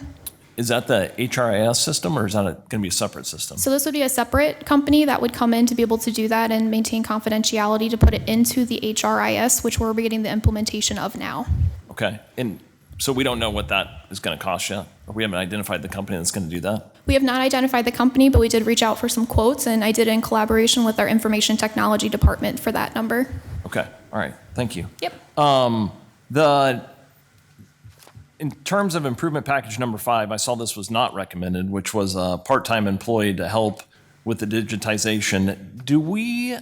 Is that the HRIS system or is that going to be a separate system? So this would be a separate company that would come in to be able to do that and maintain confidentiality to put it into the HRIS, which we're beginning the implementation of now. Okay. And so we don't know what that is going to cost yet? Or we haven't identified the company that's going to do that? We have not identified the company, but we did reach out for some quotes, and I did it in collaboration with our information technology department for that number. Okay. All right. Thank you. Yep. In terms of improvement package number 5, I saw this was not recommended, which was a part-time employee to help with the digitization. Do we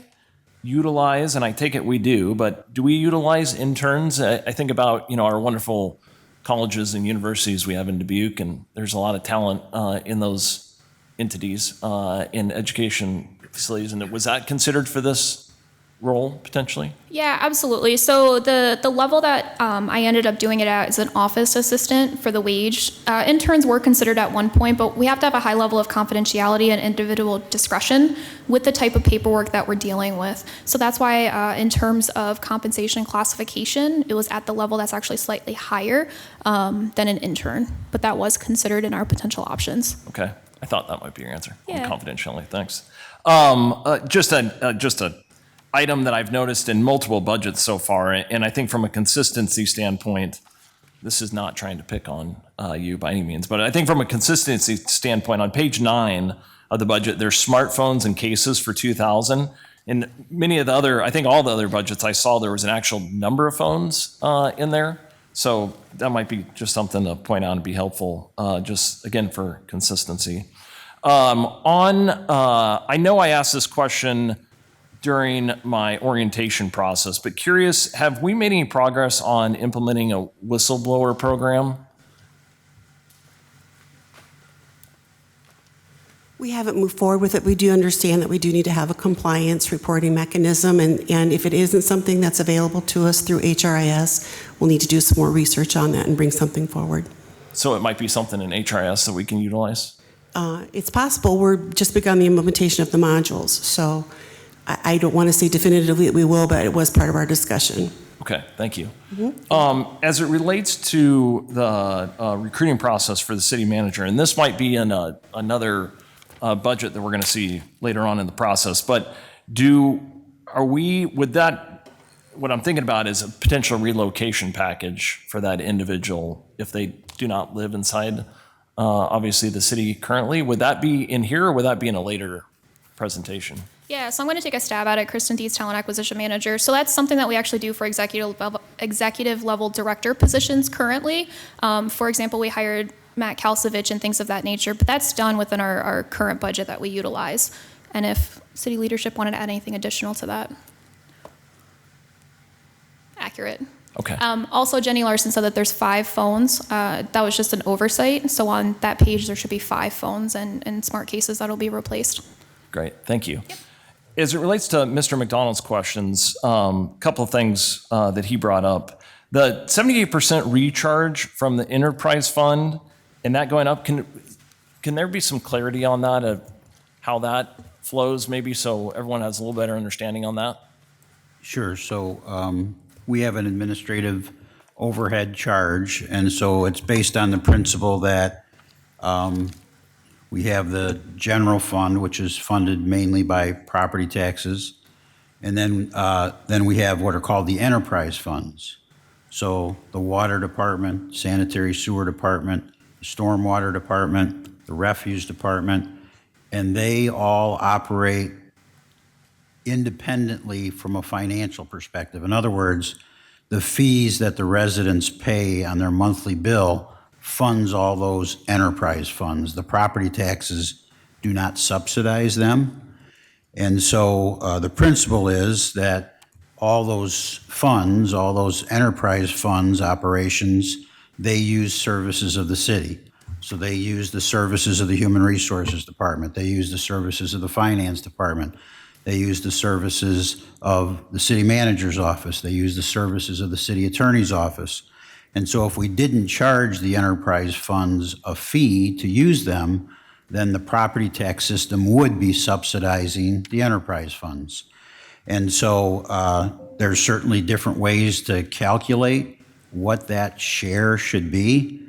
utilize, and I take it we do, but do we utilize interns? I think about, our wonderful colleges and universities we have in Dubuque, and there's a lot of talent in those entities, in education facilities. And was that considered for this role potentially? Yeah, absolutely. So the level that I ended up doing it at is an office assistant for the wage. Interns were considered at one point, but we have to have a high level of confidentiality and individual discretion with the type of paperwork that we're dealing with. So that's why in terms of compensation classification, it was at the level that's actually slightly higher than an intern, but that was considered in our potential options. Okay. I thought that might be your answer. Yeah. Confidentially. Thanks. Just a item that I've noticed in multiple budgets so far, and I think from a consistency standpoint, this is not trying to pick on you by any means, but I think from a consistency standpoint, on page 9 of the budget, there's smartphones and cases for 2,000. And many of the other, I think all the other budgets I saw, there was an actual number of phones in there. So that might be just something to point out and be helpful, just again for consistency. I know I asked this question during my orientation process, but curious, have we made any progress on implementing a whistleblower program? We haven't moved forward with it. We do understand that we do need to have a compliance reporting mechanism, and if it isn't something that's available to us through HRIS, we'll need to do some more research on that and bring something forward. So it might be something in HRIS that we can utilize? It's possible. We're just begun the implementation of the modules, so I don't want to say definitively that we will, but it was part of our discussion. Okay, thank you. As it relates to the recruiting process for the city manager, and this might be in another budget that we're going to see later on in the process, but what I'm thinking about is a potential relocation package for that individual if they do not live inside, obviously, the city currently. Would that be in here or would that be in a later presentation? Yeah, so I'm going to take a stab at it, Kristen Thies, Talent Acquisition Manager. So that's something that we actually do for executive level director positions currently. For example, we hired Matt Kalsevich and things of that nature, but that's done within our current budget that we utilize. And if city leadership wanted to add anything additional to that. Accurate. Okay. Also, Jenny Larson said that there's 5 phones. That was just an oversight. So on that page, there should be 5 phones and smart cases that'll be replaced. Great, thank you. Yep. As it relates to Mr. McDonald's questions, a couple of things that he brought up. The 78% recharge from the enterprise fund and that going up, can there be some clarity on that, of how that flows maybe, so everyone has a little better understanding on that? Sure. So we have an administrative overhead charge, and so it's based on the principle that we have the general fund, which is funded mainly by property taxes, and then we have what are called the enterprise funds. So the water department, sanitary sewer department, the stormwater department, the refuse department, and they all operate independently from a financial perspective. In other words, the fees that the residents pay on their monthly bill funds all those enterprise funds. The property taxes do not subsidize them. And so the principle is that all those funds, all those enterprise funds operations, they use services of the city. So they use the services of the Human Resources Department. They use the services of the Finance Department. They use the services of the city manager's office. They use the services of the city attorney's office. And so if we didn't charge the enterprise funds a fee to use them, then the property tax system would be subsidizing the enterprise funds. And so there's certainly different ways to calculate what that share should be.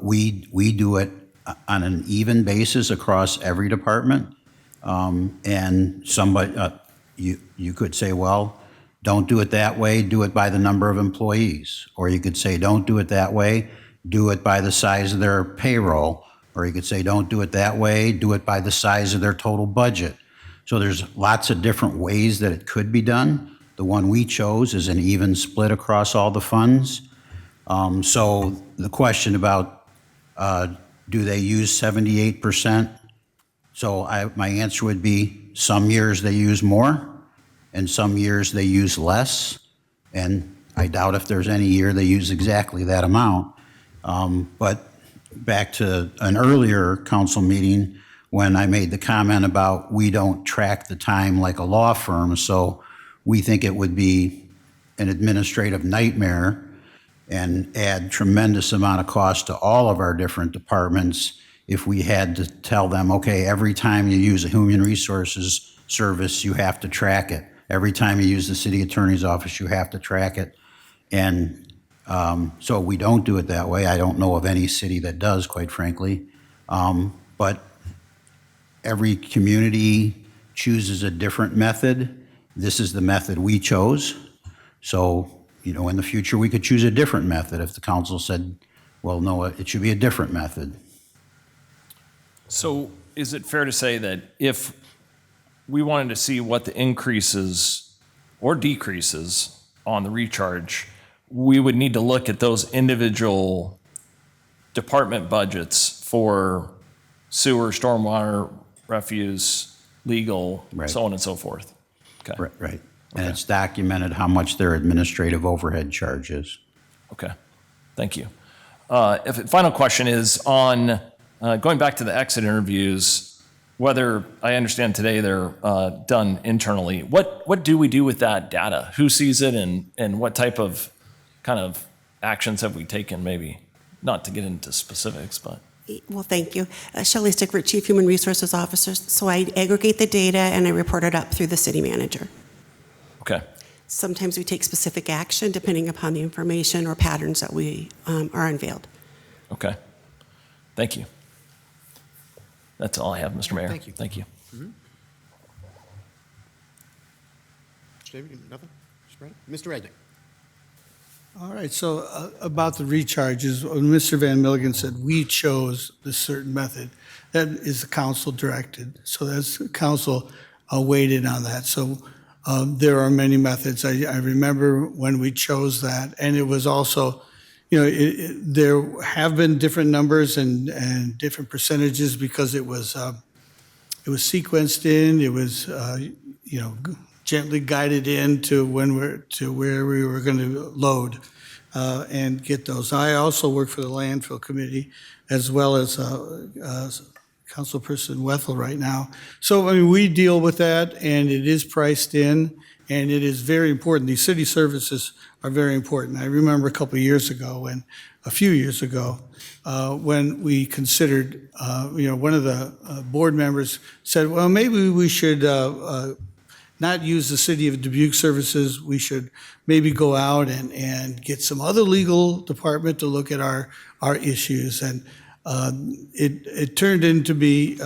We do it on an even basis across every department. And somebody, you could say, well, don't do it that way, do it by the number of employees. Or you could say, don't do it that way, do it by the size of their payroll. Or you could say, don't do it that way, do it by the size of their total budget. So there's lots of different ways that it could be done. The one we chose is an even split across all the funds. So the question about do they use 78%? So my answer would be some years they use more and some years they use less. And I doubt if there's any year they use exactly that amount. But back to an earlier council meeting when I made the comment about we don't track the time like a law firm, so we think it would be an administrative nightmare and add tremendous amount of cost to all of our different departments if we had to tell them, okay, every time you use a human resources service, you have to track it. Every time you use the city attorney's office, you have to track it. And so we don't do it that way. I don't know of any city that does, quite frankly. But every community chooses a different method. This is the method we chose. So, in the future, we could choose a different method if the council said, well, no, it should be a different method. So is it fair to say that if we wanted to see what the increases or decreases on the recharge, we would need to look at those individual department budgets for sewer, stormwater, refuse, legal, Right. so on and so forth? Okay. Right. And it's documented how much their administrative overhead charge is. Okay, thank you. Final question is on going back to the exit interviews, whether I understand today they're done internally. What do we do with that data? Who sees it and what type of kind of actions have we taken maybe? Not to get into specifics, but. Well, thank you. Shelley Stickford, Chief Human Resources Officer. So I aggregate the data and I report it up through the city manager. Okay. Sometimes we take specific action depending upon the information or patterns that we are unveiled. Okay. Thank you. That's all I have, Mr. Mayor. Thank you. Thank you. Mr. David, nothing? Mr. Reddick. All right, so about the recharges, when Mr. Van Milligan said we chose this certain method, that is the council directed. So that's council weighed in on that. So there are many methods. I remember when we chose that, and it was also, there have been different numbers and different percentages because it was sequenced in. It was gently guided in to where we were going to load and get those. I also work for the landfill committee as well as Councilperson Wethel right now. So I mean, we deal with that, and it is priced in, and it is very important. These city services are very important. I remember a few years ago, when we considered, one of the board members said, well, maybe we should not use the City of Dubuque services. We should maybe go out and get some other legal department to look at our issues. And it turned into be,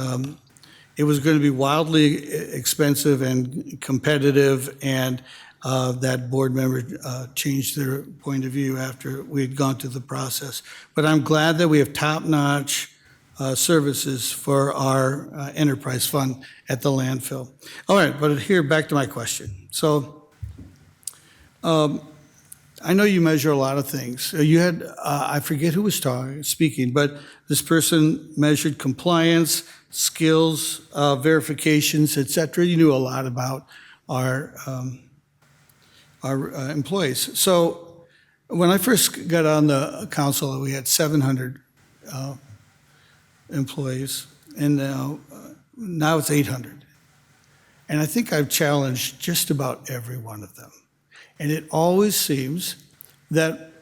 it was going to be wildly expensive and competitive, and that board member changed their point of view after we had gone through the process. But I'm glad that we have top-notch services for our enterprise fund at the landfill. All right, but here, back to my question. So I know you measure a lot of things. You had, I forget who was speaking, but this person measured compliance, skills, verifications, et cetera. You knew a lot about our employees. So when I first got on the council, we had 700 employees, and now it's 800. And I think I've challenged just about every one of them. And it always seems that,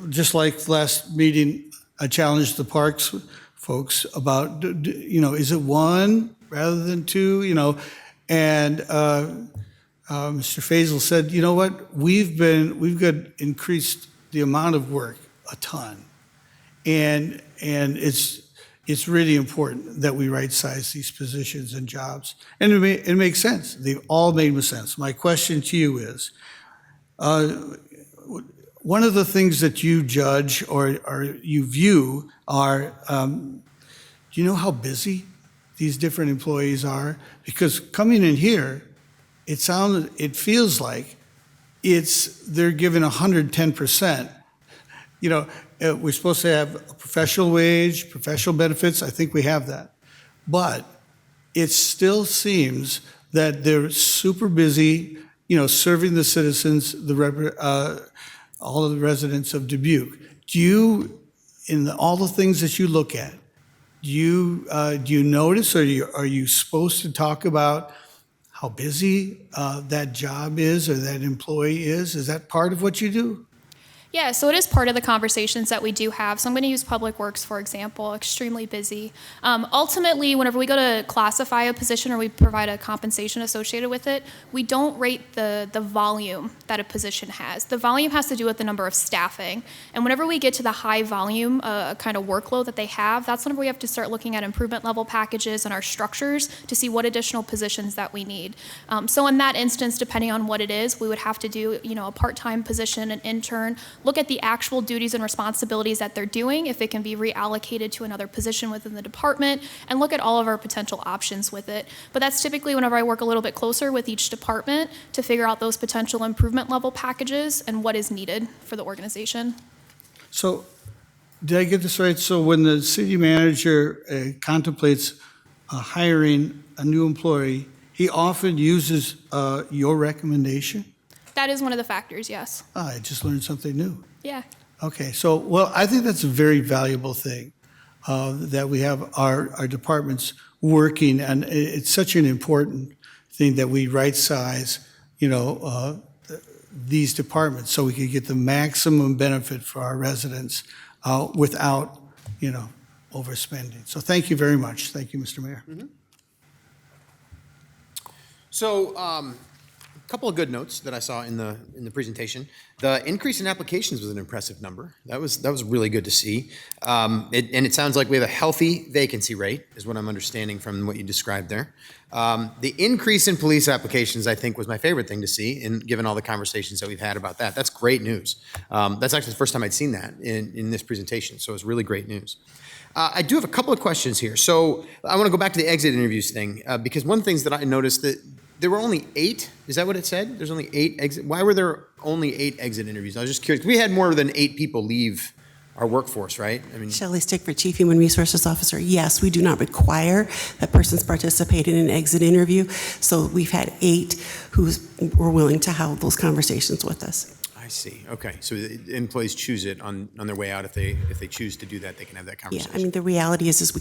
just like last meeting, I challenged the parks folks about, is it one rather than two, and Mr. Faisal said, you know what, we've got increased the amount of work a ton. And it's really important that we right-size these positions and jobs. And it makes sense. They've all made sense. My question to you is, one of the things that you judge or you view are, do you know how busy these different employees are? Because coming in here, it feels like they're given 110%. We're supposed to have a professional wage, professional benefits. I think we have that. But it still seems that they're super busy, serving the citizens, all of the residents of Dubuque. Do you, all the things that you look at, do you notice, or are you supposed to talk about how busy that job is or that employee is? Is that part of what you do? Yeah, so it is part of the conversations that we do have. So I'm going to use Public Works, for example, extremely busy. Ultimately, whenever we go to classify a position or we provide a compensation associated with it, we don't rate the volume that a position has. The volume has to do with the number of staffing. And whenever we get to the high volume kind of workload that they have, that's whenever we have to start looking at improvement level packages and our structures to see what additional positions that we need. So in that instance, depending on what it is, we would have to do a part-time position, an intern, look at the actual duties and responsibilities that they're doing, if it can be reallocated to another position within the department, and look at all of our potential options with it. But that's typically whenever I work a little bit closer with each department to figure out those potential improvement level packages and what is needed for the organization. So did I get this right? So when the city manager contemplates hiring a new employee, he often uses your recommendation? That is one of the factors, yes. I just learned something new. Yeah. Okay, so, well, I think that's a very valuable thing, that we have our departments working, and it's such an important thing that we right-size, these departments so we can get the maximum benefit for our residents without, overspending. So thank you very much. Thank you, Mr. Mayor. So, a couple of good notes that I saw in the presentation. The increase in applications was an impressive number. That was really good to see. And it sounds like we have a healthy vacancy rate, is what I'm understanding from what you described there. The increase in police applications, I think, was my favorite thing to see, and given all the conversations that we've had about that. That's great news. That's actually the first time I'd seen that in this presentation, so it's really great news. I do have a couple of questions here. So I want to go back to the exit interviews thing, because one of the things that I noticed that there were only 8. Is that what it said? There's only 8 exit. Why were there only 8 exit interviews? I was just curious. We had more than 8 people leave our workforce, right? I mean, Shelley Stickford, Chief Human Resources Officer. Yes, we do not require that persons participate in an exit interview. So we've had 8 who were willing to have those conversations with us. I see. Okay. So the employees choose it on their way out. If they choose to do that, they can have that conversation. Yeah, I mean, the reality is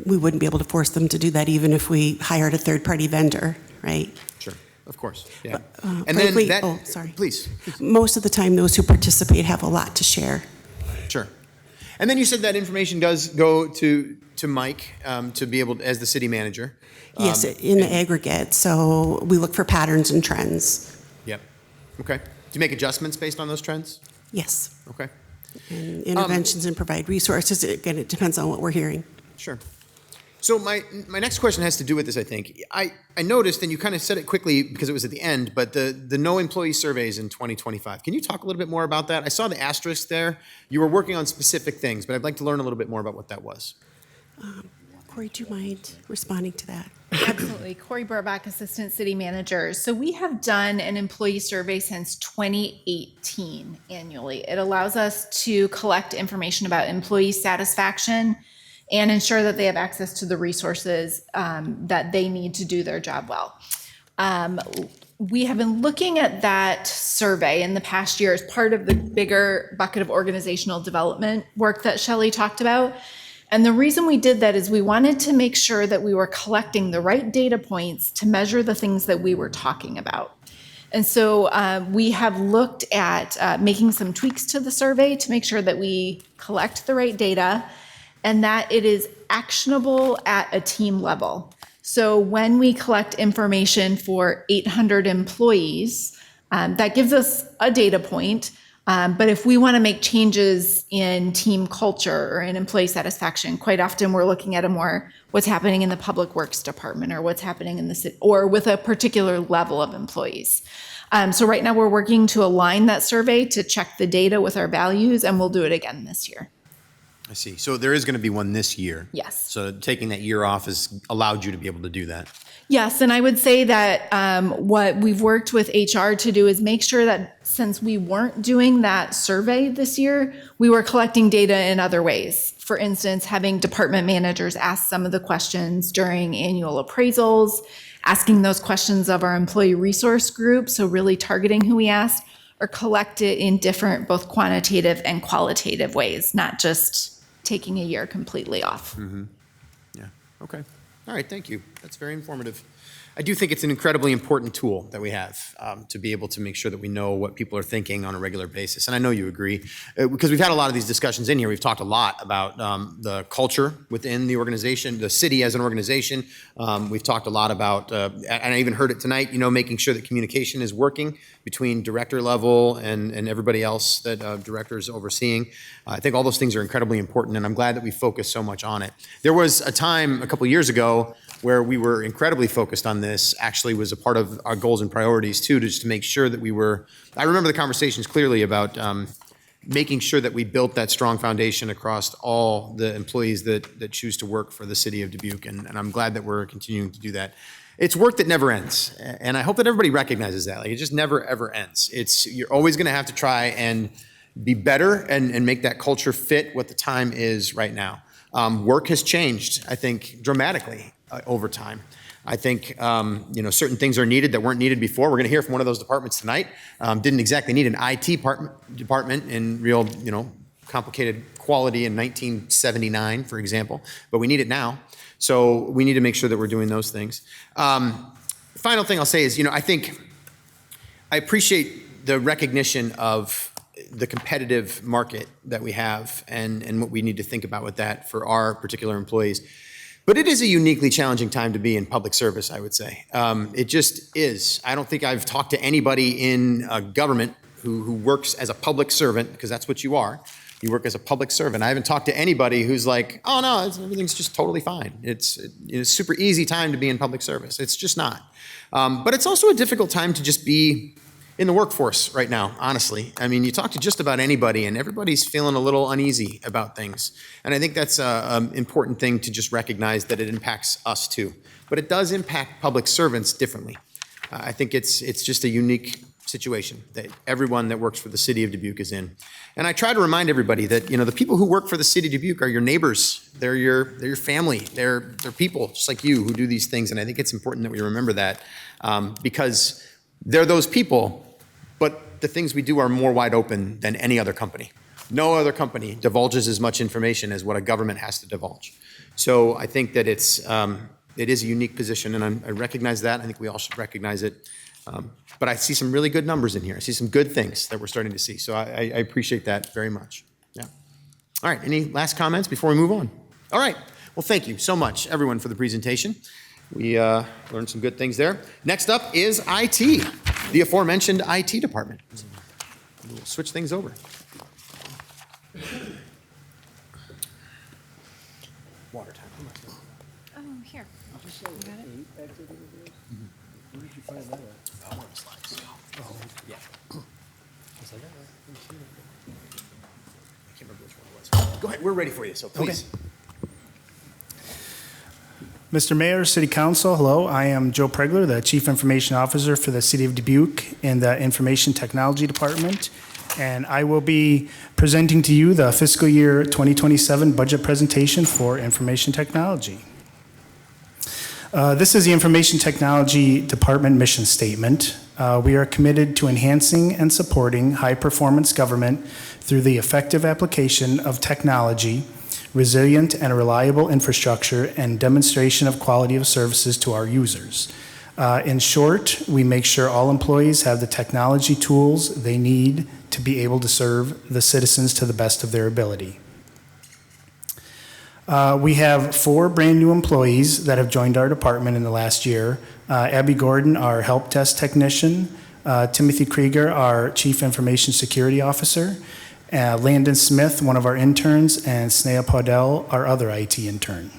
we wouldn't be able to force them to do that even if we hired a third-party vendor, right? Sure. Of course. Yeah. And frankly, sorry. Please. Most of the time, those who participate have a lot to share. Sure. And then you said that information does go to Mike to be able to, as the city manager. Yes, in the aggregate. So we look for patterns and trends. Yep. Okay. Do you make adjustments based on those trends? Yes. Okay. And interventions and provide resources. Again, it depends on what we're hearing. Sure. So my next question has to do with this, I think. I noticed, and you kind of said it quickly because it was at the end, but the no employee surveys in 2025. Can you talk a little bit more about that? I saw the asterisk there. You were working on specific things, but I'd like to learn a little bit more about what that was. Corey, do you mind responding to that? Absolutely. Corey Burbach, Assistant City Manager. So we have done an employee survey since 2018 annually. It allows us to collect information about employee satisfaction and ensure that they have access to the resources that they need to do their job well. We have been looking at that survey in the past year as part of the bigger bucket of organizational development work that Shelley talked about. And the reason we did that is we wanted to make sure that we were collecting the right data points to measure the things that we were talking about. And so we have looked at making some tweaks to the survey to make sure that we collect the right data and that it is actionable at a team level. So when we collect information for 800 employees, that gives us a data point. But if we want to make changes in team culture or in employee satisfaction, quite often we're looking at what's happening in the public works department or what's happening in the city or with a particular level of employees. So right now we're working to align that survey to check the data with our values, and we'll do it again this year. I see. So there is going to be one this year. Yes. So taking that year off has allowed you to be able to do that. Yes, and I would say that what we've worked with HR to do is make sure that since we weren't doing that survey this year, we were collecting data in other ways. For instance, having department managers ask some of the questions during annual appraisals, asking those questions of our employee resource group, so really targeting who we asked, or collect it in different both quantitative and qualitative ways, not just taking a year completely off. Mm-hmm. Yeah. Okay. All right, thank you. That's very informative. I do think it's an incredibly important tool that we have to be able to make sure that we know what people are thinking on a regular basis. And I know you agree, because we've had a lot of these discussions in here. We've talked a lot about the culture within the organization, the city as an organization. We've talked a lot about, and I even heard it tonight, making sure that communication is working between director level and everybody else that directors overseeing. I think all those things are incredibly important, and I'm glad that we focus so much on it. There was a time a couple years ago where we were incredibly focused on this, actually was a part of our goals and priorities too, just to make sure that I remember the conversations clearly about making sure that we built that strong foundation across all the employees that choose to work for the city of Dubuque, and I'm glad that we're continuing to do that. It's work that never ends, and I hope that everybody recognizes that. Like, it just never, ever ends. You're always gonna have to try and be better and make that culture fit what the time is right now. Work has changed, I think, dramatically over time. I think, certain things are needed that weren't needed before. We're going to hear from one of those departments tonight. Didn't exactly need an IT department in real, complicated quality in 1979, for example, but we need it now. So we need to make sure that we're doing those things. Final thing I'll say is, I think I appreciate the recognition of the competitive market that we have and what we need to think about with that for our particular employees. But it is a uniquely challenging time to be in public service, I would say. It just is. I don't think I've talked to anybody in government who works as a public servant, because that's what you are. You work as a public servant. I haven't talked to anybody who's like, oh no, everything's just totally fine. It's a super easy time to be in public service. It's just not. But it's also a difficult time to just be in the workforce right now, honestly. I mean, you talk to just about anybody and everybody's feeling a little uneasy about things. And I think that's an important thing to just recognize, that it impacts us too. But it does impact public servants differently. I think it's just a unique situation that everyone that works for the city of Dubuque is in. And I try to remind everybody that, the people who work for the city of Dubuque are your neighbors. They're your family. They're people just like you who do these things. And I think it's important that we remember that because they're those people, but the things we do are more wide open than any other company. No other company divulges as much information as what a government has to divulge. So I think that it is a unique position, and I recognize that. I think we all should recognize it. But I see some really good numbers in here. I see some good things that we're starting to see. So I appreciate that very much. Yeah. All right. Any last comments before we move on? All right. Well, thank you so much, everyone, for the presentation. We learned some good things there. Next up is IT, the aforementioned IT department. We'll switch things over. Water time. Oh, here. You got it? Where did you find that at? One of the slides. Oh, yeah. Was I there? I can't remember which one it was. Go ahead. We're ready for you, so please. Okay. Mr. Mayor, City Council, hello. I am Joe Pregler, the Chief Information Officer for the City of Dubuque in the Information Technology Department. And I will be presenting to you the fiscal year 2027 budget presentation for information technology. This is the Information Technology Department mission statement. We are committed to enhancing and supporting high-performance government through the effective application of technology, resilient and reliable infrastructure, and demonstration of quality of services to our users. In short, we make sure all employees have the technology tools they need to be able to serve the citizens to the best of their ability. We have 4 brand new employees that have joined our department in the last year. Abby Gordon, our help desk technician, Timothy Krieger, our Chief Information Security Officer, Landon Smith, one of our interns, and Snea Podell, our other IT intern.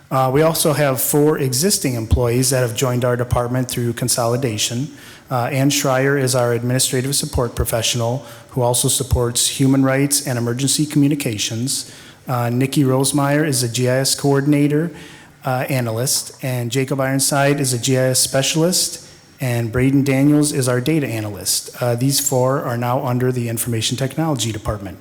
We also have 4 existing employees that have joined our department through consolidation. Ann Schreier is our administrative support professional who also supports human rights and emergency communications. Nikki Rosemeyer is a GIS coordinator analyst, and Jacob Ironside is a GIS specialist, and Braden Daniels is our data analyst. These 4 are now under the Information Technology Department.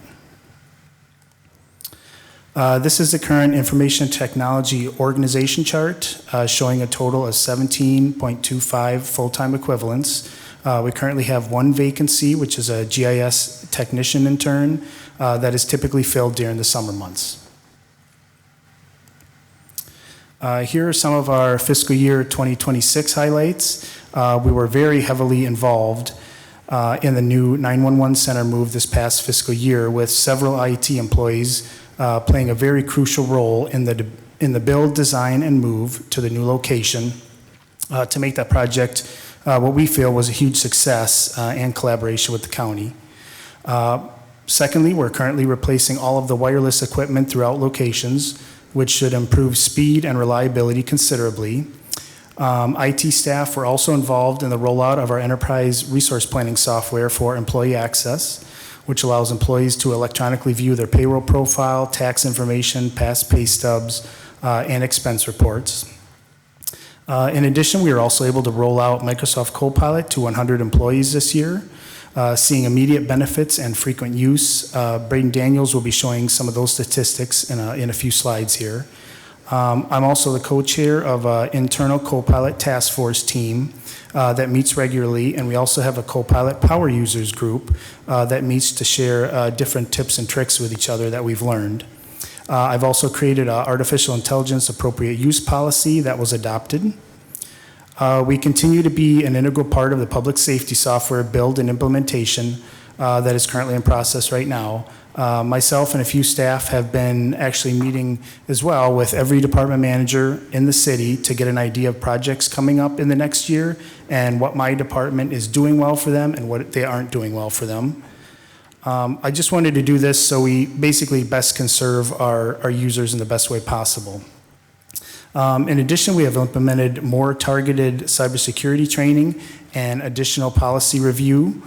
This is the current Information Technology organization chart showing a total of 17.25 full-time equivalents. We currently have 1 vacancy, which is a GIS technician intern that is typically filled during the summer months. Here are some of our fiscal year 2026 highlights. We were very heavily involved in the new 911 center move this past fiscal year, with several IT employees playing a very crucial role in the build, design, and move to the new location to make that project what we feel was a huge success and collaboration with the county. Secondly, we're currently replacing all of the wireless equipment throughout locations, which should improve speed and reliability considerably. IT staff were also involved in the rollout of our enterprise resource planning software for employee access, which allows employees to electronically view their payroll profile, tax information, past pay stubs, and expense reports. In addition, we were also able to roll out Microsoft Copilot to 100 employees this year, seeing immediate benefits and frequent use. Braden Daniels will be showing some of those statistics in a few slides here. I'm also the co-chair of an internal Copilot task force team that meets regularly, and we also have a Copilot power users group that meets to share different tips and tricks with each other that we've learned. I've also created an artificial intelligence appropriate use policy that was adopted. We continue to be an integral part of the public safety software build and implementation that is currently in process right now. Myself and a few staff have been actually meeting as well with every department manager in the city to get an idea of projects coming up in the next year and what my department is doing well for them and what they aren't doing well for them. I just wanted to do this so we basically best can serve our users in the best way possible. In addition, we have implemented more targeted cybersecurity training and additional policy review,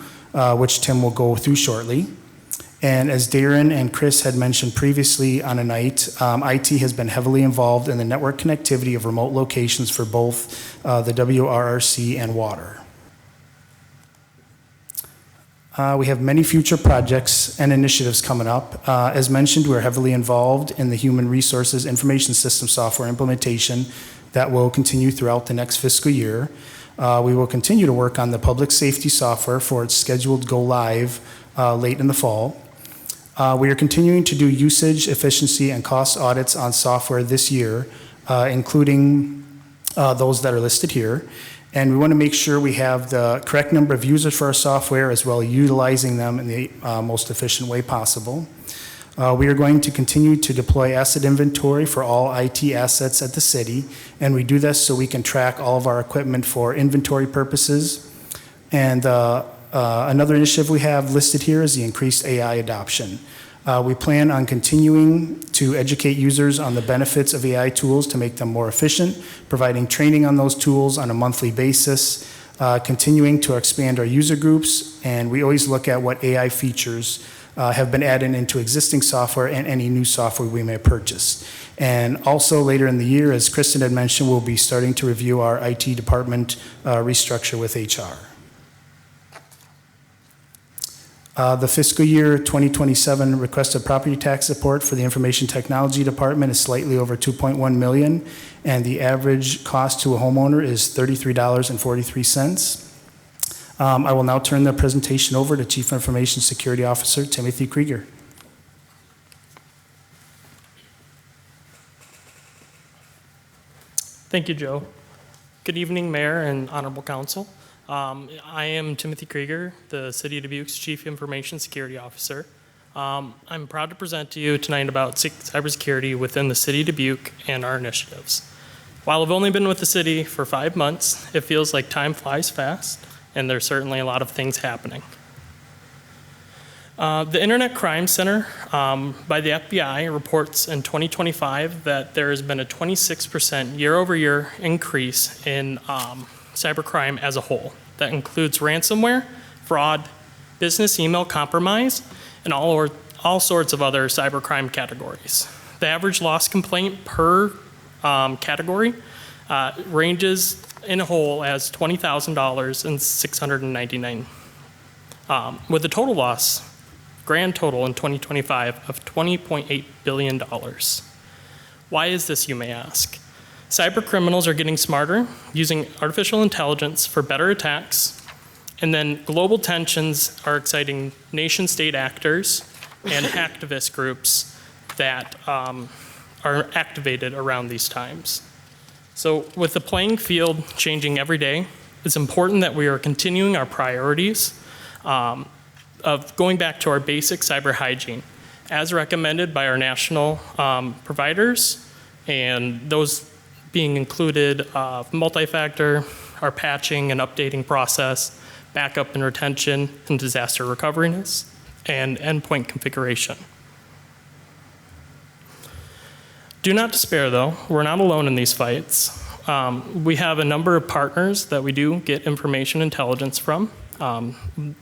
which Tim will go through shortly. And as Darren and Chris had mentioned previously on a night, IT has been heavily involved in the network connectivity of remote locations for both the WRRC and water. We have many future projects and initiatives coming up. As mentioned, we're heavily involved in the Human Resources Information System software implementation that will continue throughout the next fiscal year. We will continue to work on the public safety software for its scheduled go live late in the fall. We are continuing to do usage, efficiency, and cost audits on software this year, including those that are listed here. And we want to make sure we have the correct number of users for our software as well as utilizing them in the most efficient way possible. We are going to continue to deploy asset inventory for all IT assets at the city, and we do this so we can track all of our equipment for inventory purposes. And another initiative we have listed here is the increased AI adoption. We plan on continuing to educate users on the benefits of AI tools to make them more efficient, providing training on those tools on a monthly basis, continuing to expand our user groups, and we always look at what AI features have been added into existing software and any new software we may purchase. And also later in the year, as Kristen had mentioned, we'll be starting to review our IT department restructure with HR. The fiscal year 2027 requested property tax support for the Information Technology Department is slightly over $2.1 million, and the average cost to a homeowner is $33.43. I will now turn the presentation over to Chief Information Security Officer Timothy Krieger. Thank you, Joe. Good evening, Mayor and Honorable Council. I am Timothy Krieger, the City of Dubuque's Chief Information Security Officer. I'm proud to present to you tonight about cybersecurity within the City of Dubuque and our initiatives. While I've only been with the city for 5 months, it feels like time flies fast, and there's certainly a lot of things happening. The Internet Crime Center by the FBI reports in 2025 that there has been a 26% year-over-year increase in cybercrime as a whole. That includes ransomware, fraud, business email compromise, and all sorts of other cybercrime categories. The average loss complaint per category ranges in a whole as $20,000 and $699, with a total loss, grand total in 2025 of $20.8 billion. Why is this, you may ask? Cyber criminals are getting smarter, using artificial intelligence for better attacks, and then global tensions are exciting nation-state actors and hacktivist groups that are activated around these times. So with the playing field changing every day, it's important that we are continuing our priorities of going back to our basic cyber hygiene, as recommended by our national providers, and those being included multi-factor, our patching and updating process, backup and retention, and disaster recoveryness, and endpoint configuration. Do not despair, though. We're not alone in these fights. We have a number of partners that we do get information intelligence from,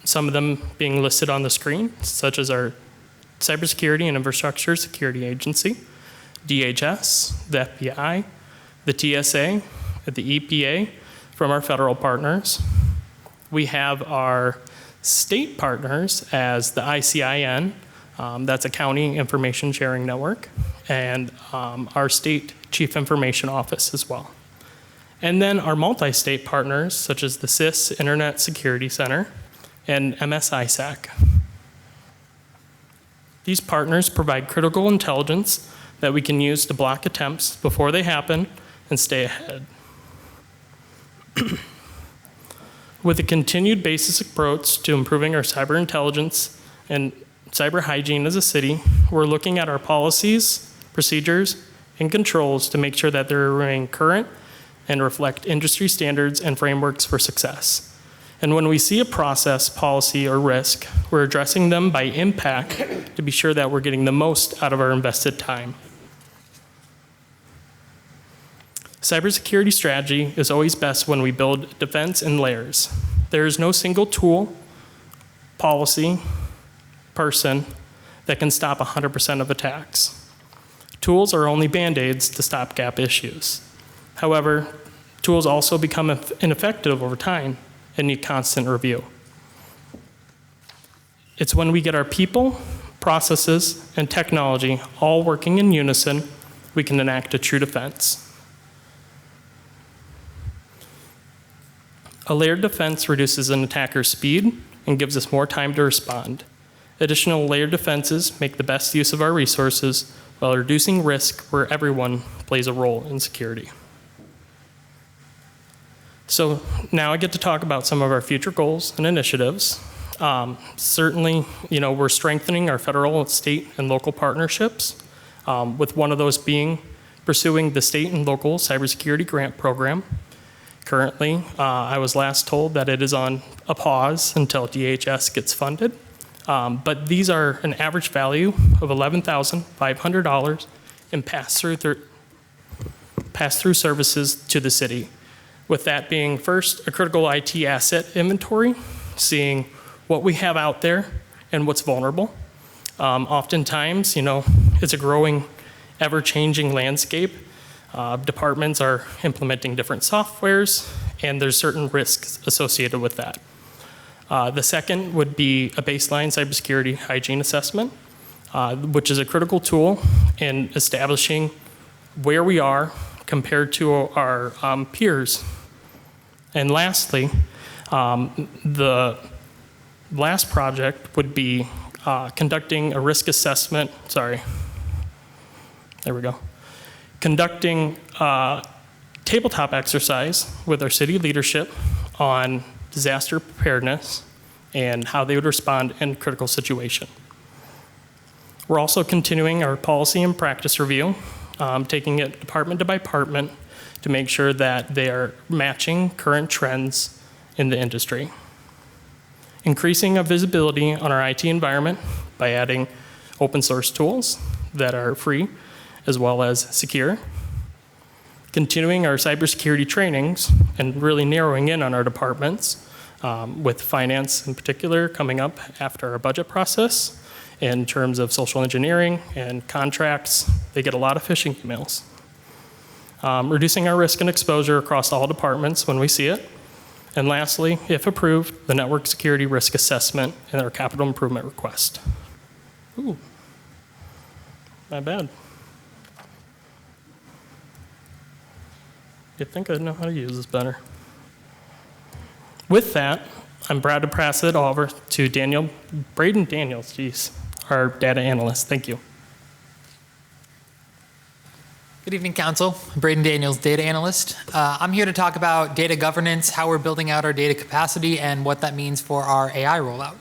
some of them being listed on the screen, such as our Cybersecurity and Infrastructure Security Agency, DHS, the FBI, the TSA, the EPA, from our federal partners. We have our state partners as the ICIN, that's a county information sharing network, and our state chief information office as well. And then our multi-state partners, such as the CIS Internet Security Center and MSISAC. These partners provide critical intelligence that we can use to block attempts before they happen and stay ahead. With a continued basic approach to improving our cyber intelligence and cyber hygiene as a city, we're looking at our policies, procedures, and controls to make sure that they remain current and reflect industry standards and frameworks for success. And when we see a process, policy, or risk, we're addressing them by impact to be sure that we're getting the most out of our invested time. Cybersecurity strategy is always best when we build defense in layers. There is no single tool, policy, person that can stop 100% of attacks. Tools are only band-aids to stopgap issues. However, tools also become ineffective over time and need constant review. It's when we get our people, processes, and technology all working in unison, we can enact a true defense. A layered defense reduces an attacker's speed and gives us more time to respond. Additional layered defenses make the best use of our resources while reducing risk where everyone plays a role in security. So now I get to talk about some of our future goals and initiatives. Certainly, we're strengthening our federal, state, and local partnerships, with one of those being pursuing the state and local cybersecurity grant program. Currently, I was last told that it is on a pause until DHS gets funded. But these are an average value of $11,500 in pass-through services to the city. With that being first, a critical IT asset inventory, seeing what we have out there and what's vulnerable. Oftentimes, it's a growing, ever-changing landscape. Departments are implementing different softwares, and there's certain risks associated with that. The second would be a baseline cybersecurity hygiene assessment, which is a critical tool in establishing where we are compared to our peers. And lastly, the last project would be conducting a risk assessment, conducting a tabletop exercise with our city leadership on disaster preparedness and how they would respond in critical situation. We're also continuing our policy and practice review, taking it department to department to make sure that they are matching current trends in the industry. Increasing our visibility on our IT environment by adding open source tools that are free as well as secure. Continuing our cybersecurity trainings and really narrowing in on our departments, with finance in particular coming up after our budget process. In terms of social engineering and contracts, they get a lot of phishing emails. Reducing our risk and exposure across all departments when we see it. And lastly, if approved, the network security risk assessment and our capital improvement request. Ooh, my bad. You'd think I'd know how to use this better. With that, I'm proud to pass it over to Braden Daniels, our data analyst. Thank you. Good evening, Council. I'm Braden Daniels, data analyst. I'm here to talk about data governance, how we're building out our data capacity, and what that means for our AI rollout.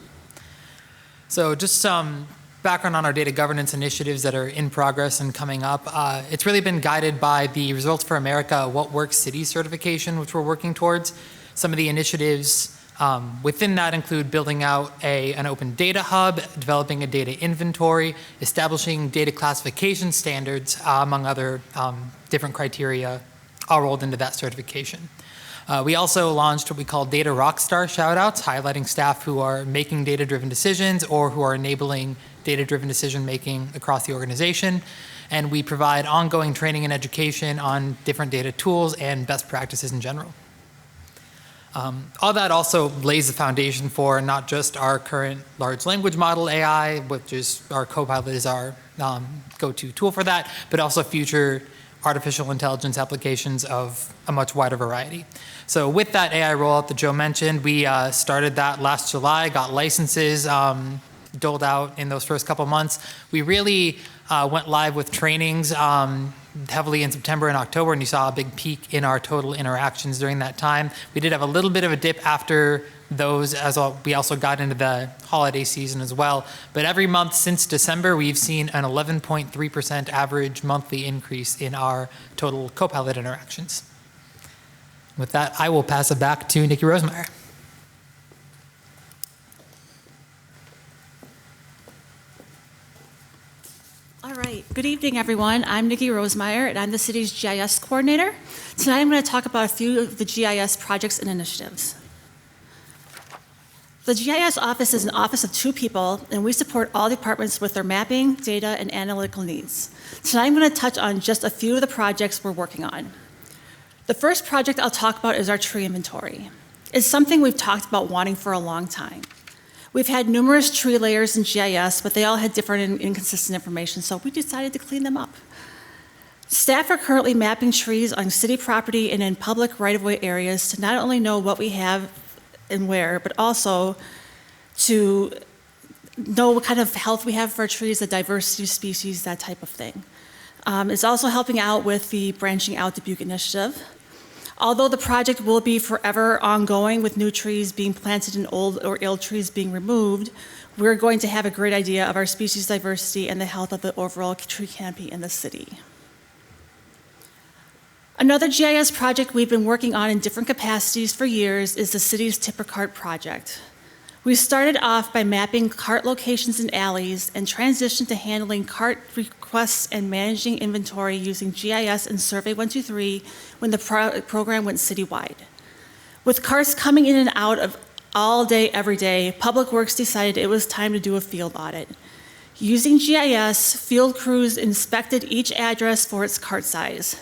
So just some background on our data governance initiatives that are in progress and coming up. It's really been guided by the Results for America What Works City certification, which we're working towards. Some of the initiatives within that include building out an open data hub, developing a data inventory, establishing data classification standards, among other different criteria all rolled into that certification. We also launched what we call Data Rockstar shoutouts, highlighting staff who are making data-driven decisions or who are enabling data-driven decision-making across the organization. And we provide ongoing training and education on different data tools and best practices in general. All that also lays the foundation for not just our current large language model AI, which is our Copilot is our go-to tool for that, but also future artificial intelligence applications of a much wider variety. So with that AI rollout that Joe mentioned, we started that last July, got licenses doled out in those first couple months. We really went live with trainings heavily in September and October, and you saw a big peak in our total interactions during that time. We did have a little bit of a dip after those, as well. We also got into the holiday season as well. But every month since December, we've seen an 11.3% average monthly increase in our total Copilot interactions. With that, I will pass it back to Nikki Rosemeyer. All right. Good evening, everyone. I'm Nikki Rosemeyer, and I'm the city's GIS coordinator. Tonight, I'm going to talk about a few of the GIS projects and initiatives. The GIS office is an office of 2 people, and we support all departments with their mapping, data, and analytical needs. Tonight, I'm going to touch on just a few of the projects we're working on. The first project I'll talk about is our tree inventory. It's something we've talked about wanting for a long time. We've had numerous tree layers in GIS, but they all had different and inconsistent information, so we decided to clean them up. Staff are currently mapping trees on city property and in public right-of-way areas to not only know what we have and where, but also to know what kind of health we have for our trees, the diversity of species, that type of thing. It's also helping out with the Branching Out Dubuque initiative. Although the project will be forever ongoing with new trees being planted and old or ill trees being removed, we're going to have a great idea of our species diversity and the health of the overall tree canopy in the city. Another GIS project we've been working on in different capacities for years is the city's tipper cart project. We started off by mapping cart locations in alleys and transitioned to handling cart requests and managing inventory using GIS and Survey 123 when the program went citywide. With carts coming in and out of all day, every day, Public Works decided it was time to do a field audit. Using GIS, field crews inspected each address for its cart size.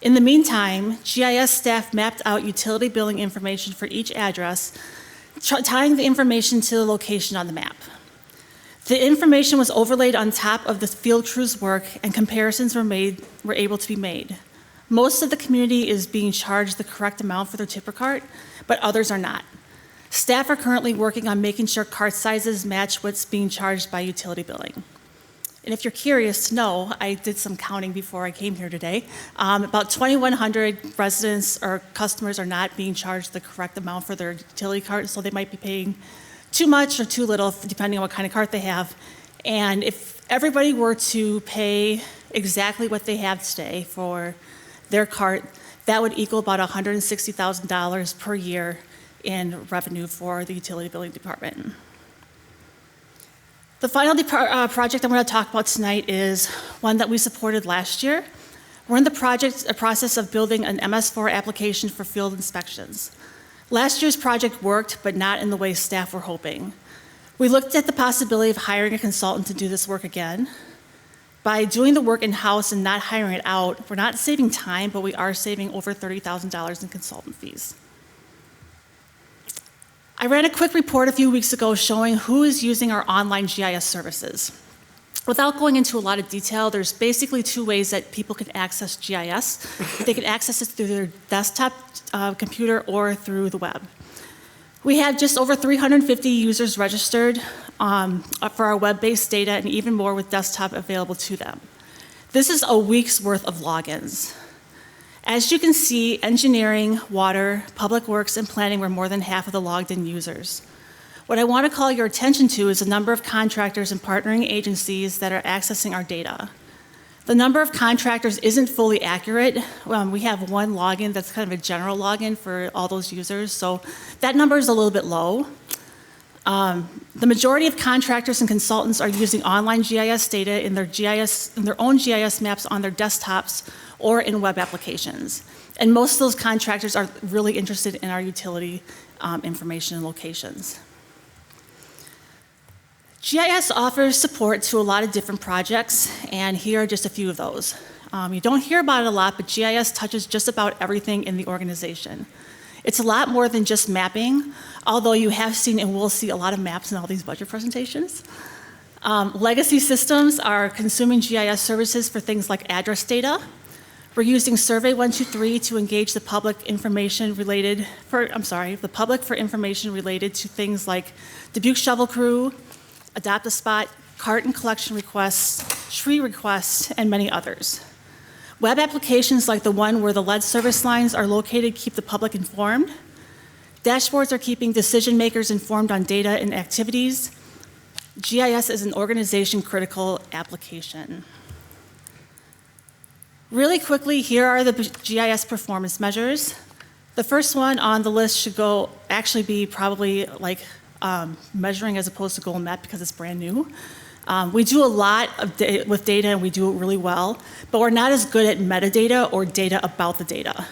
In the meantime, GIS staff mapped out utility billing information for each address, tying the information to the location on the map. The information was overlaid on top of the field crew's work, and comparisons were able to be made. Most of the community is being charged the correct amount for their tipper cart, but others are not. Staff are currently working on making sure cart sizes match what's being charged by utility billing. And if you're curious to know, I did some counting before I came here today. About 2,100 residents or customers are not being charged the correct amount for their utility cart, so they might be paying too much or too little, depending on what kind of cart they have. And if everybody were to pay exactly what they have today for their cart, that would equal about $160,000 per year in revenue for the utility billing department. The final project I'm going to talk about tonight is one that we supported last year. We're in the process of building an MS4 application for field inspections. Last year's project worked, but not in the way staff were hoping. We looked at the possibility of hiring a consultant to do this work again. By doing the work in-house and not hiring it out, we're not saving time, but we are saving over $30,000 in consultant fees. I ran a quick report a few weeks ago showing who is using our online GIS services. Without going into a lot of detail, there's basically 2 ways that people can access GIS. They can access it through their desktop computer or through the web. We have just over 350 users registered for our web-based data, and even more with desktop available to them. This is a week's worth of logins. As you can see, engineering, water, public works, and planning were more than half of the logged-in users. What I want to call your attention to is the number of contractors and partnering agencies that are accessing our data. The number of contractors isn't fully accurate. We have one login that's kind of a general login for all those users, so that number is a little bit low. The majority of contractors and consultants are using online GIS data in their own GIS maps on their desktops or in web applications. And most of those contractors are really interested in our utility information and locations. GIS offers support to a lot of different projects, and here are just a few of those. You don't hear about it a lot, but GIS touches just about everything in the organization. It's a lot more than just mapping, although you have seen and will see a lot of maps in all these budget presentations. Legacy systems are consuming GIS services for things like address data. We're using Survey 123 to engage the public for information related to things like Dubuque Shovel Crew, Adopt a Spot, cart and collection requests, tree requests, and many others. Web applications like the one where the lead service lines are located keep the public informed. Dashboards are keeping decision makers informed on data and activities. GIS is an organization-critical application. Really quickly, here are the GIS performance measures. The first one on the list should actually be probably like measuring as opposed to Google Map because it's brand new. We do a lot with data and we do it really well, but we're not as good at metadata or data about the data.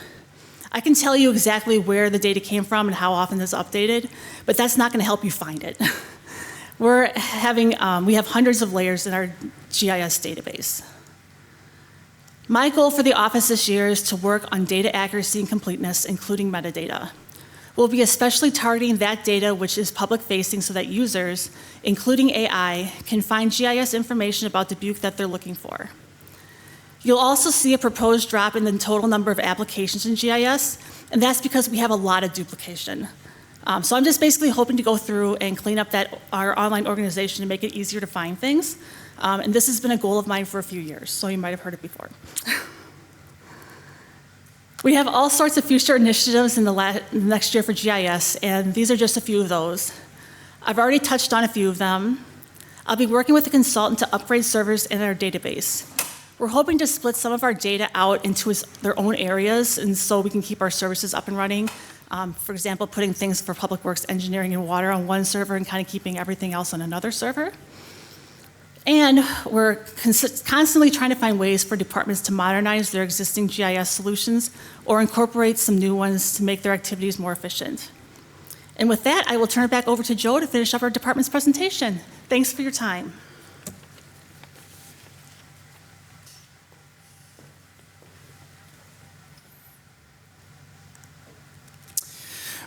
I can tell you exactly where the data came from and how often it's updated, but that's not going to help you find it. We have hundreds of layers in our GIS database. My goal for the office this year is to work on data accuracy and completeness, including metadata. We'll be especially targeting that data which is public-facing so that users, including AI, can find GIS information about Dubuque that they're looking for. You'll also see a proposed drop in the total number of applications in GIS, and that's because we have a lot of duplication. So I'm just basically hoping to go through and clean up our online organization and make it easier to find things. And this has been a goal of mine for a few years, so you might have heard it before. We have all sorts of future initiatives in the next year for GIS, and these are just a few of those. I've already touched on a few of them. I'll be working with a consultant to upgrade servers in our database. We're hoping to split some of our data out into their own areas, and so we can keep our services up and running. For example, putting things for Public Works, Engineering, and Water on one server and kind of keeping everything else on another server. And we're constantly trying to find ways for departments to modernize their existing GIS solutions or incorporate some new ones to make their activities more efficient. And with that, I will turn it back over to Joe to finish up our department's presentation. Thanks for your time.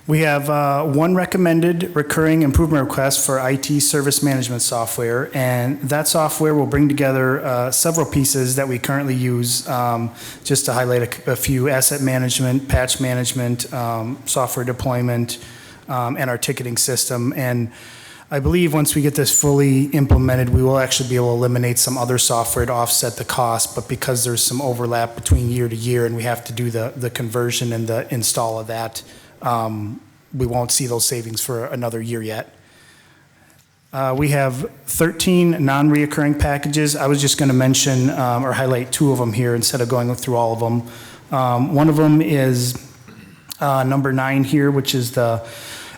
We have one recommended recurring improvement request for IT service management software, and that software will bring together several pieces that we currently use, just to highlight a few: asset management, patch management, software deployment, and our ticketing system. And I believe once we get this fully implemented, we will actually be able to eliminate some other software to offset the cost, but because there's some overlap between year to year and we have to do the conversion and the install of that, we won't see those savings for another year yet. We have 13 non-reoccurring packages. I was just going to mention or highlight two of them here instead of going through all of them. One of them is number 9 here, which is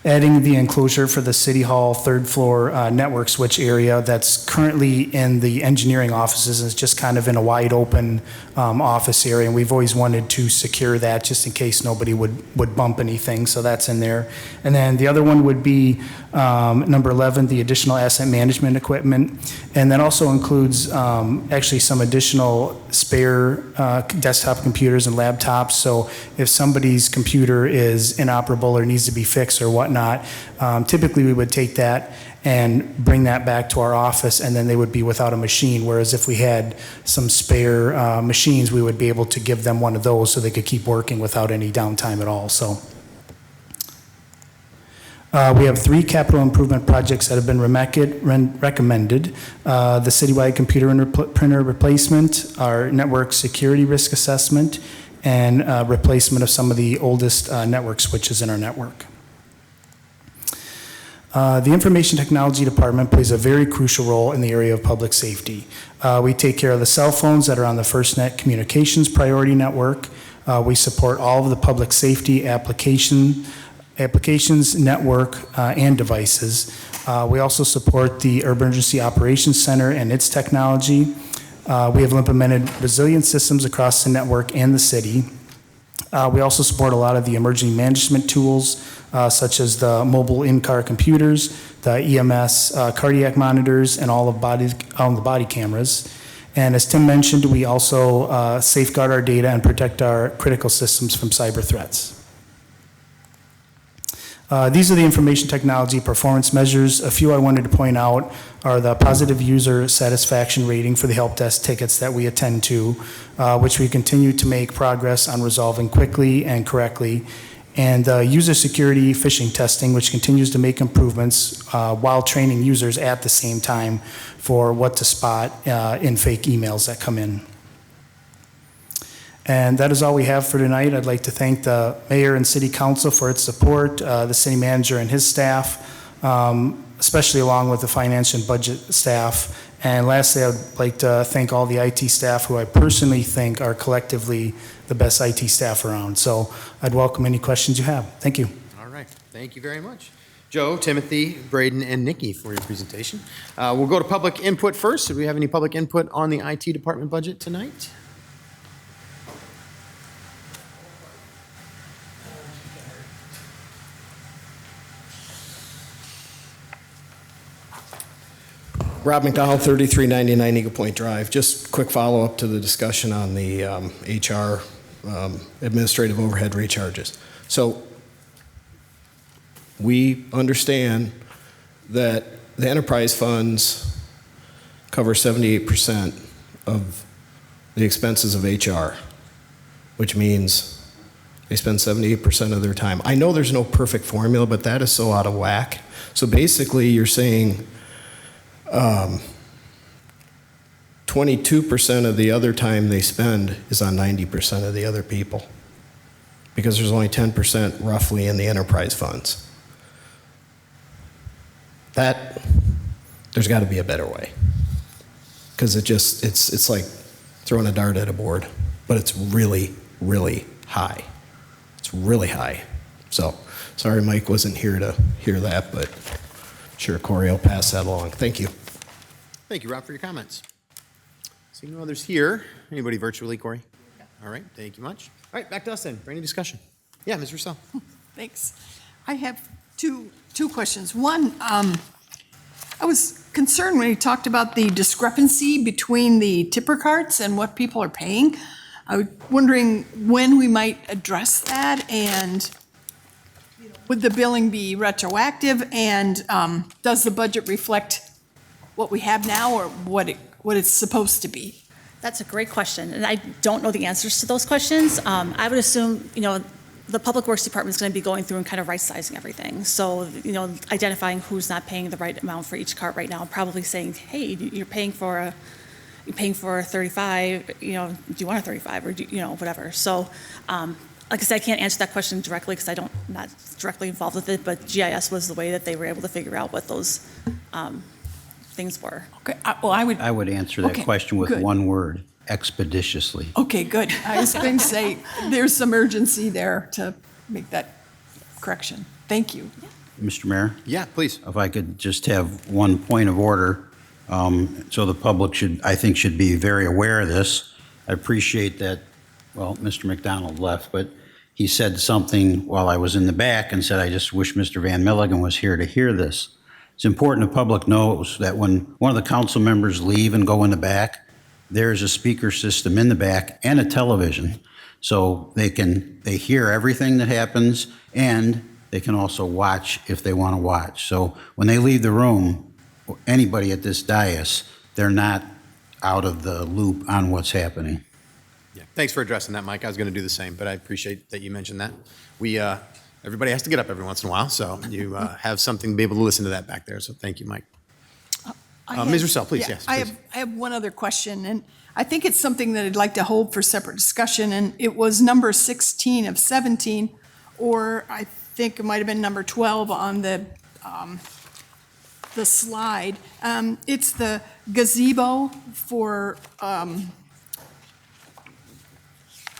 adding the enclosure for the City Hall third floor network switch area that's currently in the engineering offices, and it's just kind of in a wide open office area, and we've always wanted to secure that just in case nobody would bump anything, so that's in there. And then the other one would be number 11, the additional asset management equipment, and that also includes actually some additional spare desktop computers and laptops, so if somebody's computer is inoperable or needs to be fixed or whatnot, typically we would take that and bring that back to our office, and then they would be without a machine, whereas if we had some spare machines, we would be able to give them one of those so they could keep working without any downtime at all. So we have 3 capital improvement projects that have been recommended. The citywide computer and printer replacement, our network security risk assessment, and replacement of some of the oldest network switches in our network. The Information Technology Department plays a very crucial role in the area of public safety. We take care of the cell phones that are on the FirstNet Communications Priority Network. We support all of the public safety applications, network, and devices. We also support the Emergency Operations Center and its technology. We have implemented resilient systems across the network and the city. We also support a lot of the emergency management tools, such as the mobile in-car computers, the EMS cardiac monitors, and all of the body cameras. And as Tim mentioned, we also safeguard our data and protect our critical systems from cyber threats. These are the information technology performance measures. A few I wanted to point out are the positive user satisfaction rating for the help desk tickets that we attend to, which we continue to make progress on resolving quickly and correctly, and user security phishing testing, which continues to make improvements while training users at the same time for what to spot in fake emails that come in. And that is all we have for tonight. I'd like to thank the mayor and city council for its support, the city manager and his staff, especially along with the finance and budget staff. And lastly, I'd like to thank all the IT staff who I personally think are collectively the best IT staff around. So I'd welcome any questions you have. Thank you. All right. Thank you very much. Joe, Timothy, Braden, and Nikki for your presentation. We'll go to public input first. Do we have any public input on the IT department budget tonight? Rob McDonald, 3399 Eagle Point Drive. Just quick follow-up to the discussion on the HR administrative overhead rate charges. So we understand that the enterprise funds cover 78% of the expenses of HR, which means they spend 78% of their time. I know there's no perfect formula, but that is so out of whack. So basically, you're saying 22% of the other time they spend is on 90% of the other people, because there's only 10% roughly in the enterprise funds. There's got to be a better way, because it's like throwing a dart at a board, but it's really, really high. It's really high. So sorry Mike wasn't here to hear that, but I'm sure Corey will pass that along. Thank you. Thank you, Rob, for your comments. Seeing no others here. Anybody virtually, Corey? All right, thank you much. All right, back to us then for any discussion. Yeah, Ms. Russell. Thanks. I have two questions. One, I was concerned when you talked about the discrepancy between the tipper carts and what people are paying. I was wondering when we might address that, and would the billing be retroactive, and does the budget reflect what we have now or what it's supposed to be? That's a great question, and I don't know the answers to those questions. I would assume, the Public Works Department is going to be going through and kind of right-sizing everything. So, identifying who's not paying the right amount for each cart right now, and probably saying, hey, you're paying for a 35, do you want a 35 or whatever. So, like I said, I can't answer that question directly because I'm not directly involved with it, but GIS was the way that they were able to figure out what those things were. Okay, I would answer that question with one word: expeditiously. Okay, good. I was going to say there's some urgency there to make that correction. Thank you. Mr. Mayor? Yeah, please. If I could just have one point of order. So the public should be very aware of this. I appreciate that, well, Mr. McDonald left, but he said something while I was in the back and said, I just wish Mr. Van Milligan was here to hear this. It's important the public knows that when one of the council members leave and go in the back, there's a speaker system in the back and a television. So they hear everything that happens, and they can also watch if they want to watch. So when they leave the room, anybody at this dais, they're not out of the loop on what's happening. Yeah, thanks for addressing that, Mike. I was going to do the same, but I appreciate that you mentioned that. Everybody has to get up every once in a while, so you have something to be able to listen to that back there. So thank you, Mike. Ms. Russell, please. Yes. Please. I have one other question, and I think it's something that I'd like to hold for separate discussion, and it was number 16 of 17, or I think it might have been number 12 on the slide. It's the gazebo for, I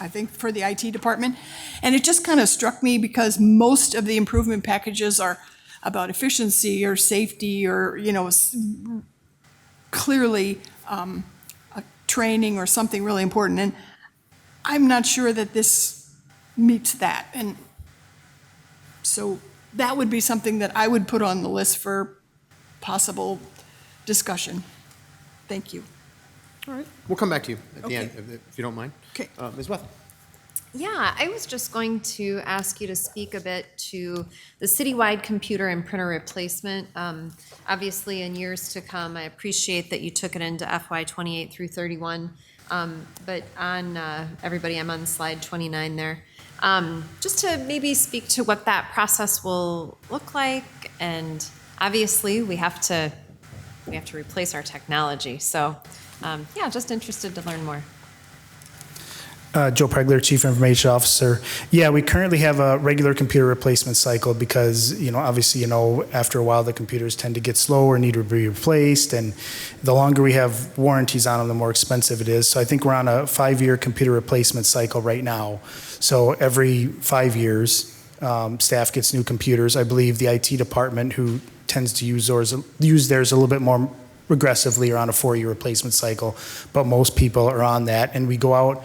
think, for the IT department. And it just kind of struck me because most of the improvement packages are about efficiency or safety or, clearly a training or something really important. And I'm not sure that this meets that. And so that would be something that I would put on the list for possible discussion. Thank you. All right. We'll come back to you at the end, if you don't mind. Okay. Ms. Weth. Yeah, I was just going to ask you to speak a bit to the citywide computer and printer replacement. Obviously, in years to come, I appreciate that you took it into FY 28 through 31. But on, everybody, I'm on slide 29 there. Just to maybe speak to what that process will look like. And obviously, we have to replace our technology. So, yeah, just interested to learn more. Joe Pregler, Chief Information Officer. Yeah, we currently have a regular computer replacement cycle because, obviously, after a while the computers tend to get slower, need to be replaced, and the longer we have warranties on them, the more expensive it is. So I think we're on a 5-year computer replacement cycle right now. So every 5 years, staff gets new computers. I believe the IT department, who tends to use theirs a little bit more aggressively, are on a 4-year replacement cycle, but most people are on that, and we go out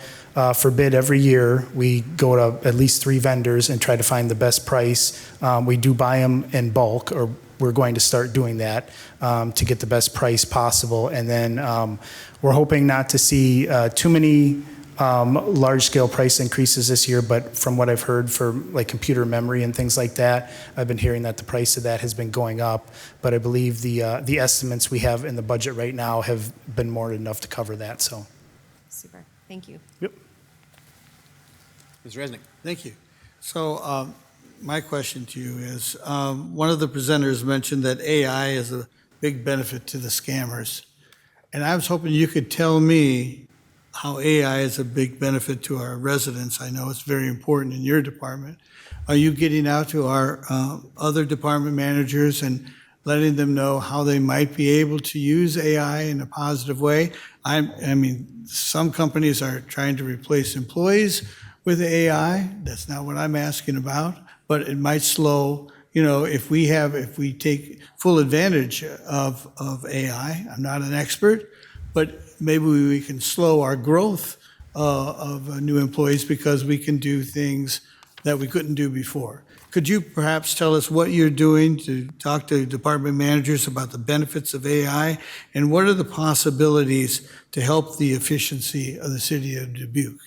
for bid every year. We go to at least 3 vendors and try to find the best price. We do buy them in bulk, or we're going to start doing that to get the best price possible. And then we're hoping not to see too many large-scale price increases this year, but from what I've heard for like computer memory and things like that, I've been hearing that the price of that has been going up. But I believe the estimates we have in the budget right now have been more than enough to cover that. So. Super. Thank you. Yep. Mr. Resnick. Thank you. So my question to you is, one of the presenters mentioned that AI is a big benefit to the scammers. And I was hoping you could tell me how AI is a big benefit to our residents. I know it's very important in your department. Are you getting out to our other department managers and letting them know how they might be able to use AI in a positive way? I mean, some companies are trying to replace employees with AI. That's not what I'm asking about, but it might slow, if we take full advantage of AI. I'm not an expert, but maybe we can slow our growth of new employees because we can do things that we couldn't do before. Could you perhaps tell us what you're doing to talk to department managers about the benefits of AI, and what are the possibilities to help the efficiency of the city of Dubuque?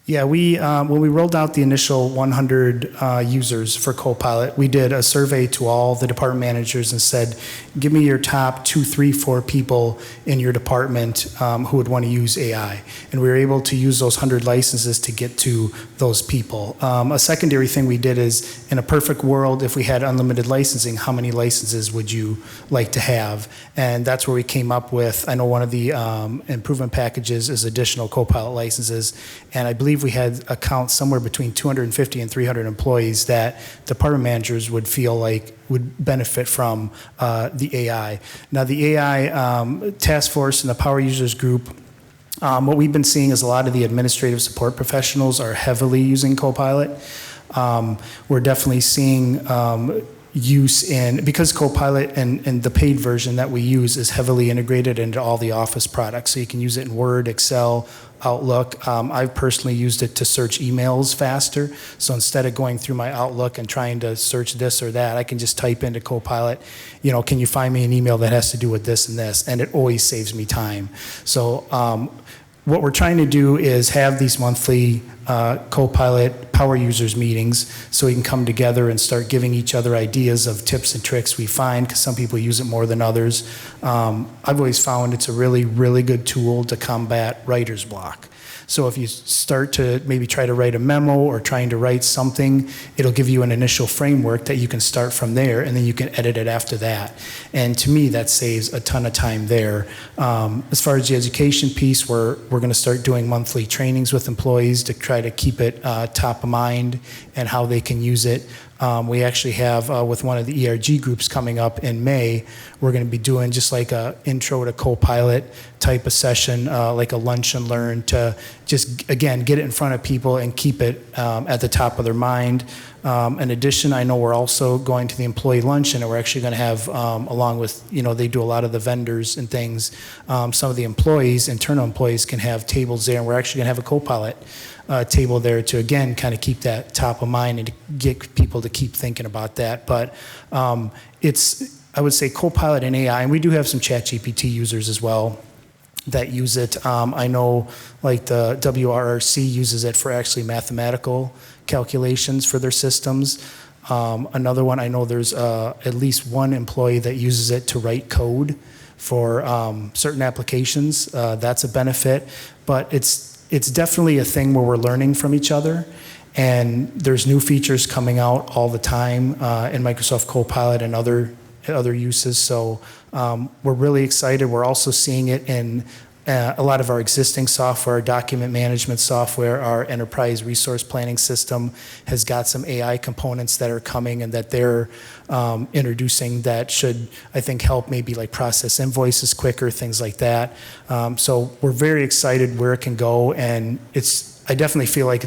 Yeah, when we rolled out the initial 100 users for Copilot, we did a survey to all the department managers and said, give me your top 2, 3, 4 people in your department who would want to use AI. And we were able to use those 100 licenses to get to those people. A secondary thing we did is, in a perfect world, if we had unlimited licensing, how many licenses would you like to have? And that's where we came up with, I know one of the improvement packages is additional Copilot licenses, and I believe we had a count somewhere between 250 and 300 employees that department managers would feel like would benefit from the AI. Now, the AI task force and the power users group, what we've been seeing is a lot of the administrative support professionals are heavily using Copilot. We're definitely seeing use in, because Copilot and the paid version that we use is heavily integrated into all the Office products. So you can use it in Word, Excel, Outlook. I've personally used it to search emails faster. So instead of going through my Outlook and trying to search this or that, I can just type into Copilot, can you find me an email that has to do with this and this? And it always saves me time. So what we're trying to do is have these monthly Copilot power users meetings so we can come together and start giving each other ideas of tips and tricks we find, because some people use it more than others. I've always found it's a really, really good tool to combat writer's block. So if you start to maybe try to write a memo or trying to write something, it'll give you an initial framework that you can start from there, and then you can edit it after that. And to me, that saves a ton of time there. As far as the education piece, we're going to start doing monthly trainings with employees to try to keep it top of mind and how they can use it. We actually have, with one of the ERG groups coming up in May, we're going to be doing just like a intro to Copilot type of session, like a lunch and learn, to just, again, get it in front of people and keep it at the top of their mind. In addition, I know we're also going to the employee luncheon, and we're actually going to have, along with, they do a lot of the vendors and things, some of the employees, internal employees, can have tables there, and we're actually going to have a Copilot table there to, again, kind of keep that top of mind and to get people to keep thinking about that. But I would say Copilot and AI, and we do have some ChatGPT users as well that use it. I know like the WRRC uses it for actually mathematical calculations for their systems. Another one, I know there's at least one employee that uses it to write code for certain applications. That's a benefit, but it's definitely a thing where we're learning from each other, and there's new features coming out all the time in Microsoft Copilot and other uses. So we're really excited. We're also seeing it in a lot of our existing software, our document management software, our enterprise resource planning system has got some AI components that are coming and that they're introducing that should, I think, help maybe like process invoices quicker, things like that. So we're very excited where it can go, and I definitely feel like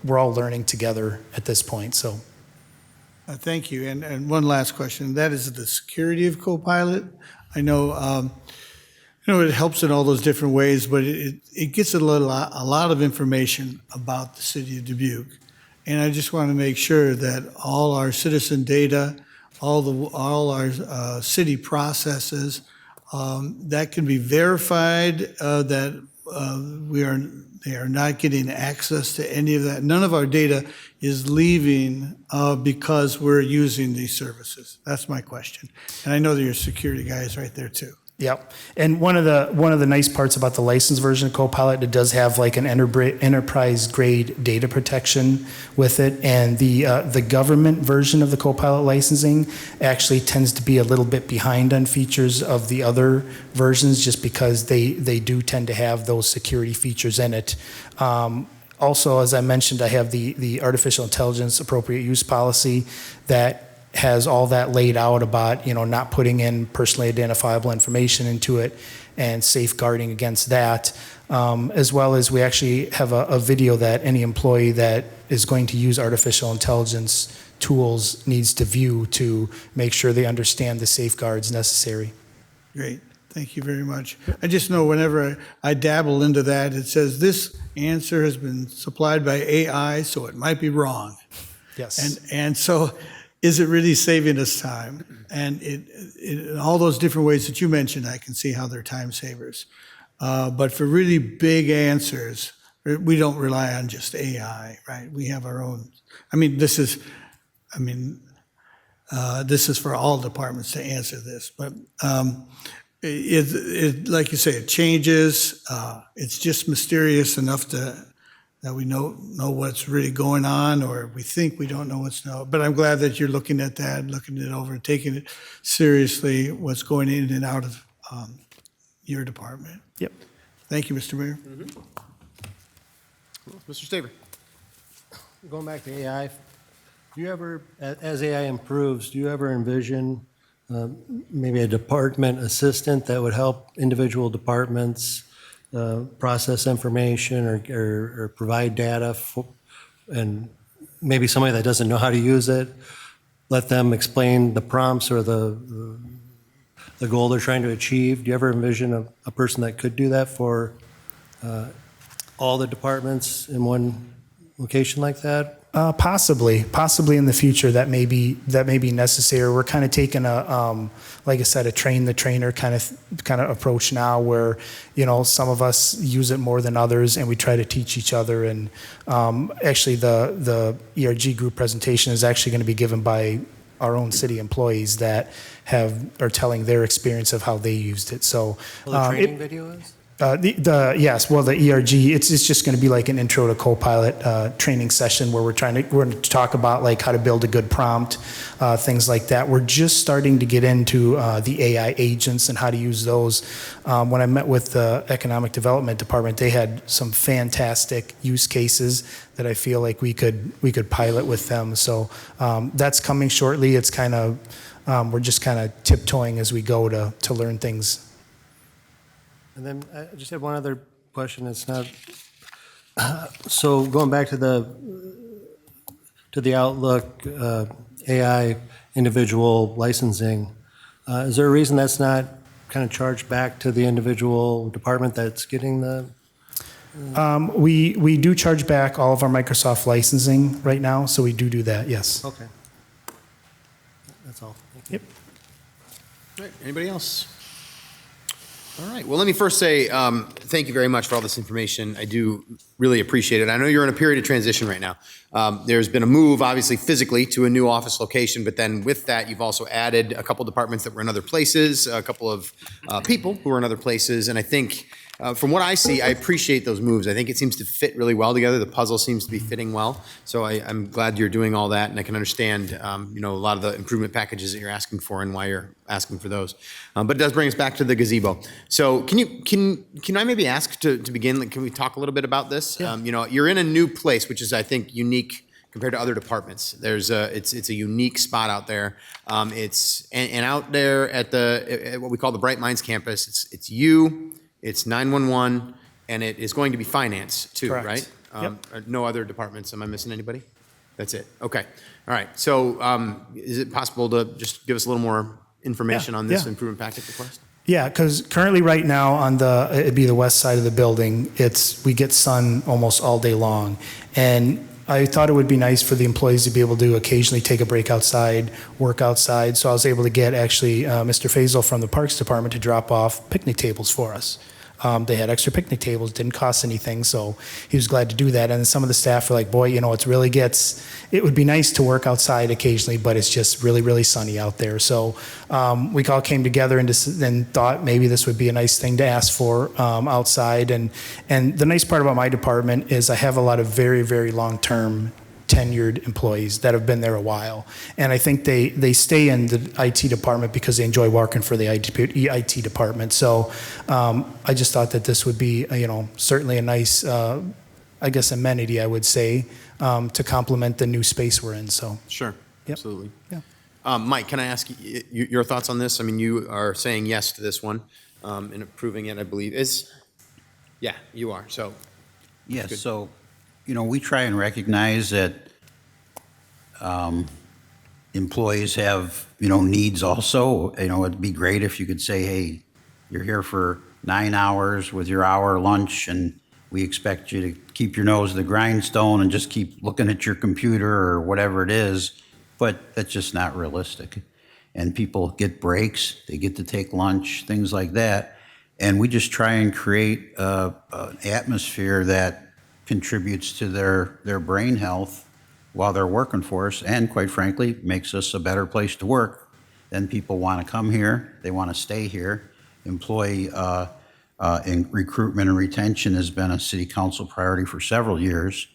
we're all learning together at this point. So. Thank you. And one last question. That is the security of Copilot. I know, it helps in all those different ways, but it gets a lot of information about the city of Dubuque. And I just want to make sure that all our citizen data, all our city processes, that can be verified, that they are not getting access to any of that. None of our data is leaving because we're using these services. That's my question. And I know that your security guy is right there too. Yep. And one of the nice parts about the licensed version of Copilot, it does have like an enterprise grade data protection with it. And the government version of the Copilot licensing actually tends to be a little bit behind on features of the other versions, just because they do tend to have those security features in it. Also, as I mentioned, I have the artificial intelligence appropriate use policy that has all that laid out about, not putting in personally identifiable information into it and safeguarding against that, as well as we actually have a video that any employee that is going to use artificial intelligence tools needs to view to make sure they understand the safeguards necessary. Great. Thank you very much. I just know whenever I dabble into that, it says this answer has been supplied by AI, so it might be wrong. Yes. And so is it really saving us time? And in all those different ways that you mentioned, I can see how they're time savers. But for really big answers, we don't rely on just AI, right? We have our own. This is for all departments to answer this, but like you say, it changes. It's just mysterious enough that we know what's really going on, or we think we don't know what's no. But I'm glad that you're looking at that, looking it over, taking it seriously, what's going in and out of your department. Yep. Thank you, Mr. Mayor. Mr. Staver. Going back to AI, do you ever, as AI improves, do you ever envision maybe a department assistant that would help individual departments process information or provide data and maybe somebody that doesn't know how to use it, let them explain the prompts or the goal they're trying to achieve? Do you ever envision a person that could do that for all the departments in one location like that? Possibly in the future that may be necessary. We're kind of taking like I said, a train the trainer kind of approach now, where some of us use it more than others, and we try to teach each other. And actually, the ERG group presentation is actually going to be given by our own city employees that are telling their experience of how they used it. So the training video is? Yes, well, the ERG, it's just going to be like an intro to Copilot training session where we're going to talk about like how to build a good prompt, things like that. We're just starting to get into the AI agents and how to use those. When I met with the Economic Development Department, they had some fantastic use cases that I feel like we could pilot with them. So that's coming shortly. It's kind of we're just kind of tiptoeing as we go to learn things. And then I just had one other question. It's not, so going back to the Outlook AI individual licensing, is there a reason that's not kind of charged back to the individual department that's getting the? We do charge back all of our Microsoft licensing right now, so we do that, yes. Okay. That's all. Thank you. Yep. All right, anybody else? All right, well, let me first say thank you very much for all this information. I do really appreciate it. I know you're in a period of transition right now. There's been a move, obviously, physically to a new office location, but then with that, you've also added a couple departments that were in other places, a couple of people who were in other places, and I think from what I see, I appreciate those moves. I think it seems to fit really well together. The puzzle seems to be fitting well. So I'm glad you're doing all that, and I can understand, a lot of the improvement packages that you're asking for and why you're asking for those. But it does bring us back to the gazebo. So can I maybe ask to begin? Like, can we talk a little bit about this? Yeah. You're in a new place, which is, I think, unique compared to other departments. It's a unique spot out there. And out there at what we call the Bright Minds campus, it's you, it's 911, and it is going to be finance too, Correct. right? Yep. No other departments. Am I missing anybody? That's it. Okay. All right. So is it possible to just give us a little more information on this improvement package request? Yeah, because currently right now on it'd be the west side of the building, we get sun almost all day long. And I thought it would be nice for the employees to be able to occasionally take a break outside, work outside. So I was able to get actually Mr. Faisal from the Parks Department to drop off picnic tables for us. They had extra picnic tables, didn't cost anything, so he was glad to do that. And some of the staff were like, boy, it would be nice to work outside occasionally, but it's just really, really sunny out there. So we all came together and thought maybe this would be a nice thing to ask for outside. And the nice part about my department is I have a lot of very, very long-term tenured employees that have been there a while. And I think they stay in the IT department because they enjoy working for the IT department. So I just thought that this would be, certainly a nice, amenity, I would say, to complement the new space we're in. So Sure. Yep. Absolutely. Yeah. Mike, can I ask your thoughts on this? I mean, you are saying yes to this one and approving it, I believe. Yeah, you are. So. Yes, good. so, we try and recognize that employees have, needs also. It'd be great if you could say, hey, you're here for 9 hours with your hour lunch, and we expect you to keep your nose to the grindstone and just keep looking at your computer or whatever it is, but that's just not realistic. And people get breaks, they get to take lunch, things like that, and we just try and create an atmosphere that contributes to their brain health while they're working for us, and quite frankly, makes us a better place to work. Then people want to come here, they want to stay here. Employee recruitment and retention has been a city council priority for several years.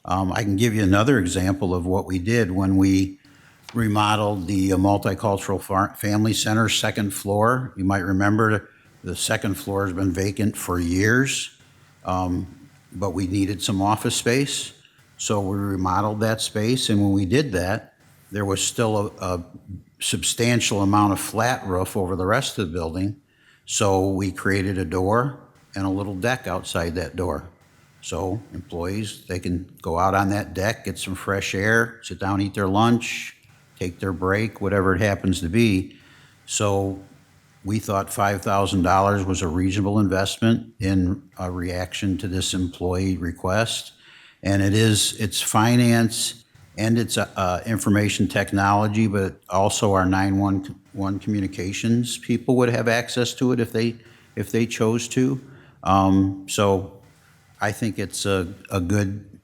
I can give you another example of what we did when we remodeled the Multicultural Family Center second floor. You might remember the second floor has been vacant for years. But we needed some office space, so we remodeled that space, and when we did that, there was still a substantial amount of flat roof over the rest of the building, so we created a door and a little deck outside that door. So employees, they can go out on that deck, get some fresh air, sit down, eat their lunch, take their break, whatever it happens to be. So we thought $5,000 was a reasonable investment in a reaction to this employee request. And it's finance and it's information technology, but also our 911 communications people would have access to it if they chose to. So I think it's a good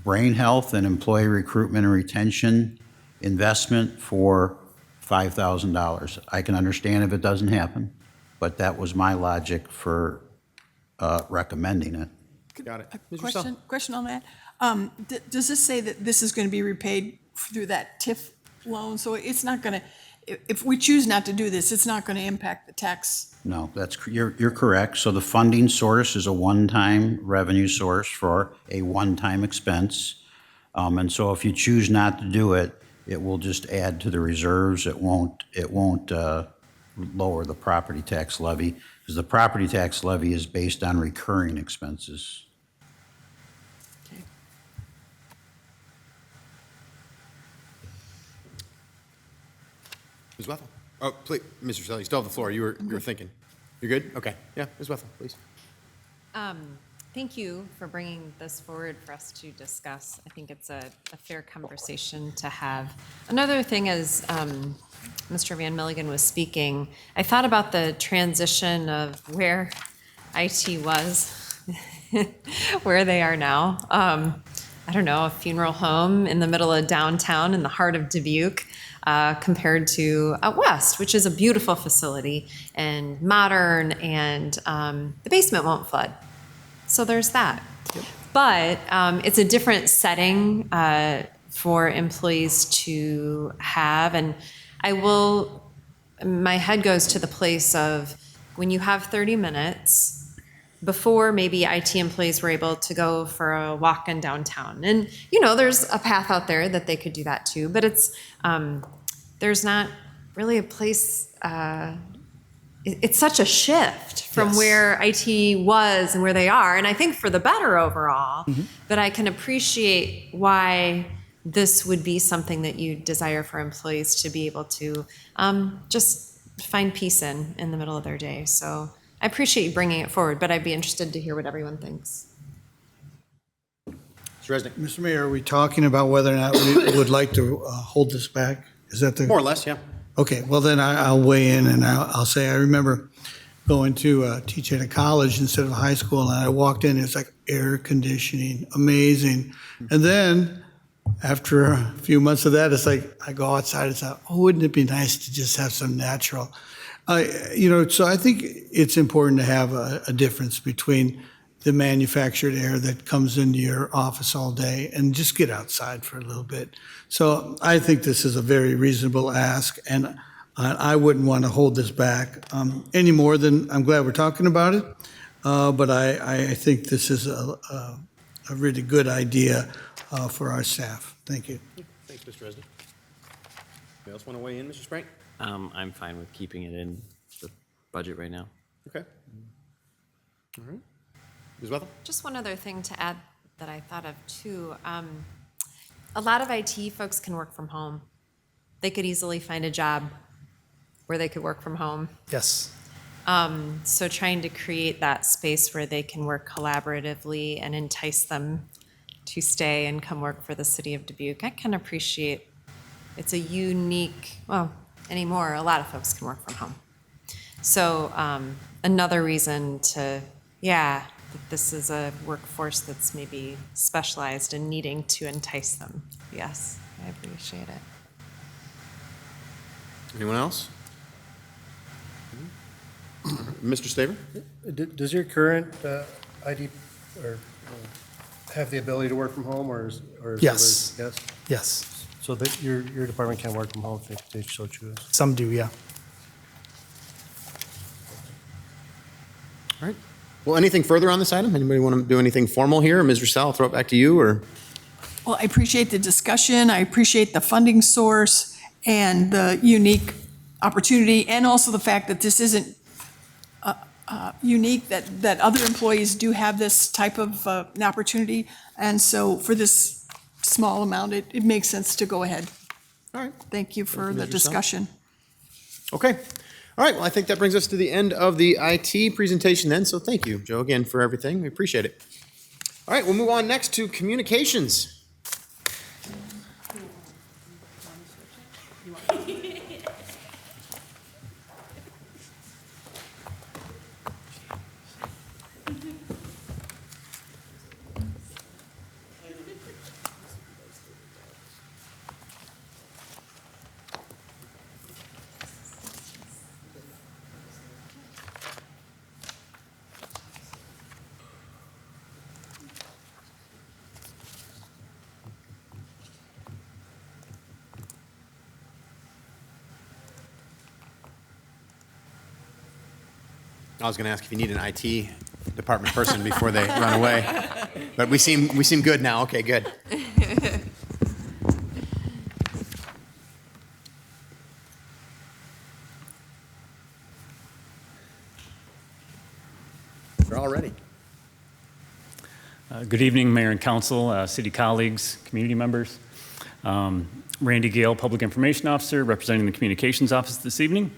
brain health and employee recruitment and retention investment for $5,000. I can understand if it doesn't happen, but that was my logic for recommending it. Got it. Question on that. Does this say that this is going to be repaid through that TIF loan? So it's not going to, if we choose not to do this, it's not going to impact the tax. No, you're correct. So the funding source is a one-time revenue source for a one-time expense. And so if you choose not to do it, it will just add to the reserves. It won't lower the property tax levy, because the property tax levy is based on recurring expenses. Ms. Wethel. Oh, please, Mr. Selly, you still have the floor. You were thinking. You're good? Okay. Yeah, Ms. Wethel, please. Thank you for bringing this forward for us to discuss. I think it's a fair conversation to have. Another thing is, Mr. Van Milligan was speaking, I thought about the transition of where IT was, where they are now. I don't know, a funeral home in the middle of downtown in the heart of Dubuque, compared to out west, which is a beautiful facility and modern, and the basement won't flood. So there's that. But it's a different setting for employees to have. And my head goes to the place of when you have 30 minutes, before maybe IT employees were able to go for a walk in downtown. And, there's a path out there that they could do that too, but it's, there's not really a place, it's such a shift from where IT was and where they are. And I think for the better overall, but I can appreciate why this would be something that you desire for employees to be able to just find peace in the middle of their day. So I appreciate you bringing it forward, but I'd be interested to hear what everyone thinks. Mr. Resnick. Mr. Mayor, are we talking about whether or not we would like to hold this back? Is that the? More or less, yeah. Okay, well then I'll weigh in and I'll say I remember going to teach at a college instead of high school, and I walked in, it's like air conditioning, amazing. And then after a few months of that, it's like I go outside and say, oh, wouldn't it be nice to just have some natural? So I think it's important to have a difference between the manufactured air that comes into your office all day and just get outside for a little bit. So I think this is a very reasonable ask, and I wouldn't want to hold this back any more than I'm glad we're talking about it. But I think this is a really good idea for our staff. Thank you. Thanks, Mr. Resnick. Anybody else want to weigh in, Mr. Sprank? I'm fine with keeping it in the budget right now. Okay. All right. Ms. Wethel? Just one other thing to add that I thought of too. A lot of IT folks can work from home. They could easily find a job where they could work from home. Yes. So trying to create that space where they can work collaboratively and entice them to stay and come work for the city of Dubuque. I can appreciate it's a unique, well, anymore, a lot of folks can work from home. So another reason to, that this is a workforce that's maybe specialized in needing to entice them. Yes, I appreciate it. Anyone else? Mr. Staver? Does your current ID or have the ability to work from home, or is Yes. Yes. Yes. So that your department can work from home if they so choose. Some do, yeah. All right. Well, anything further on this item? Anybody want to do anything formal here? Ms. Roussel, I'll throw it back to you, or? Well, I appreciate the discussion. I appreciate the funding source and the unique opportunity, and also the fact that this isn't unique, that other employees do have this type of an opportunity. And so for this small amount, it makes sense to go ahead. All right. Thank you for the Ms. Roussel. discussion. Okay. All right. Well, I think that brings us to the end of the IT presentation then. So thank you, Joe, again, for everything. We appreciate it. All right. We'll move on next to communications. I was going to ask if you need an IT department person before they run away, but we seem good now. Okay, good. They're all ready. Good evening, Mayor and Council, city colleagues, community members. Randy Gale, Public Information Officer, representing the Communications Office this evening.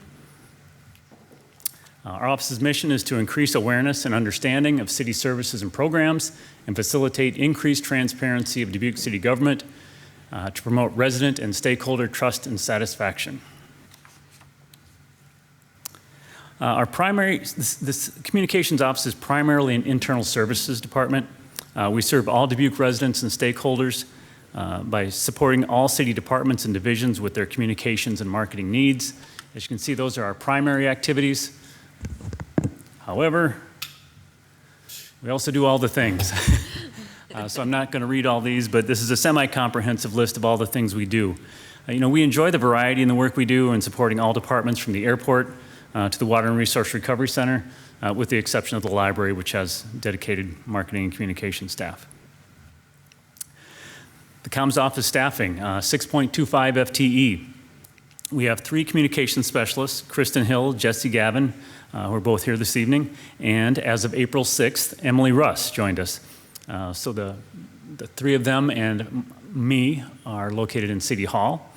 Our office's mission is to increase awareness and understanding of city services and programs and facilitate increased transparency of Dubuque City government to promote resident and stakeholder trust and satisfaction. This communications office is primarily an internal services department. We serve all Dubuque residents and stakeholders by supporting all city departments and divisions with their communications and marketing needs. As you can see, those are our primary activities. However, we also do all the things. So I'm not going to read all these, but this is a semi-comprehensive list of all the things we do. We enjoy the variety in the work we do in supporting all departments from the airport to the Water and Resource Recovery Center, with the exception of the library, which has dedicated marketing and communication staff. The comms office staffing, 6.25 FTE. We have 3 communication specialists, Kristen Hill, Jesse Gavin, who are both here this evening, and as of April 6th, Emily Russ joined us. So the 3 of them and me are located in City Hall.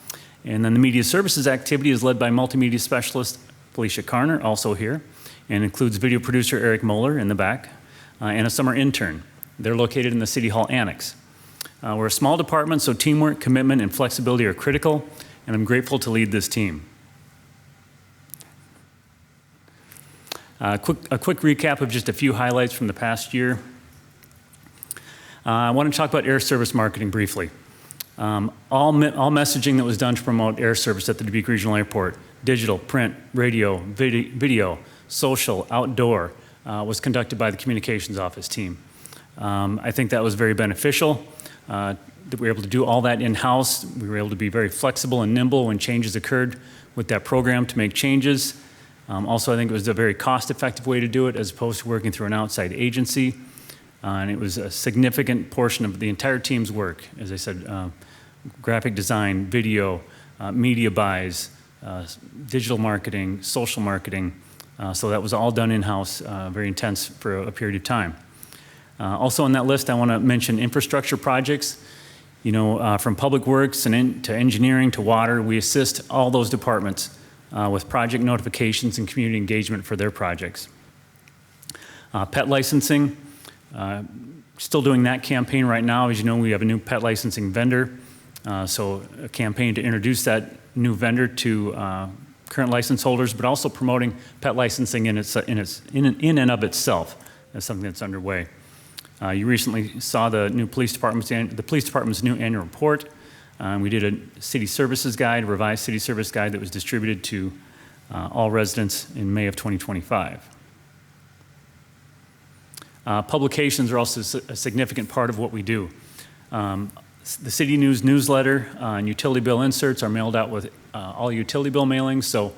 And then the media services activity is led by multimedia specialist Felicia Carner, also here, and includes video producer Eric Moeller in the back, and a summer intern. They're located in the City Hall Annex. We're a small department, so teamwork, commitment, and flexibility are critical, and I'm grateful to lead this team. A quick recap of just a few highlights from the past year. I want to talk about air service marketing briefly. All messaging that was done to promote air service at the Dubuque Regional Airport, digital, print, radio, video, social, outdoor, was conducted by the communications office team. I think that was very beneficial, that we were able to do all that in-house. We were able to be very flexible and nimble when changes occurred with that program to make changes. Also, I think it was a very cost-effective way to do it as opposed to working through an outside agency. And it was a significant portion of the entire team's work. As I said, graphic design, video, media buys, digital marketing, social marketing. So that was all done in-house, very intense for a period of time. Also on that list, I want to mention infrastructure projects. From public works and to engineering to water, we assist all those departments with project notifications and community engagement for their projects. Pet licensing. Still doing that campaign right now. As you know, we have a new pet licensing vendor. So a campaign to introduce that new vendor to current license holders, but also promoting pet licensing in and of itself as something that's underway. You recently saw the police department's new annual report. We did a city services guide, revised city service guide that was distributed to all residents in May of 2025. Publications are also a significant part of what we do. The City News newsletter and utility bill inserts are mailed out with all utility bill mailings. So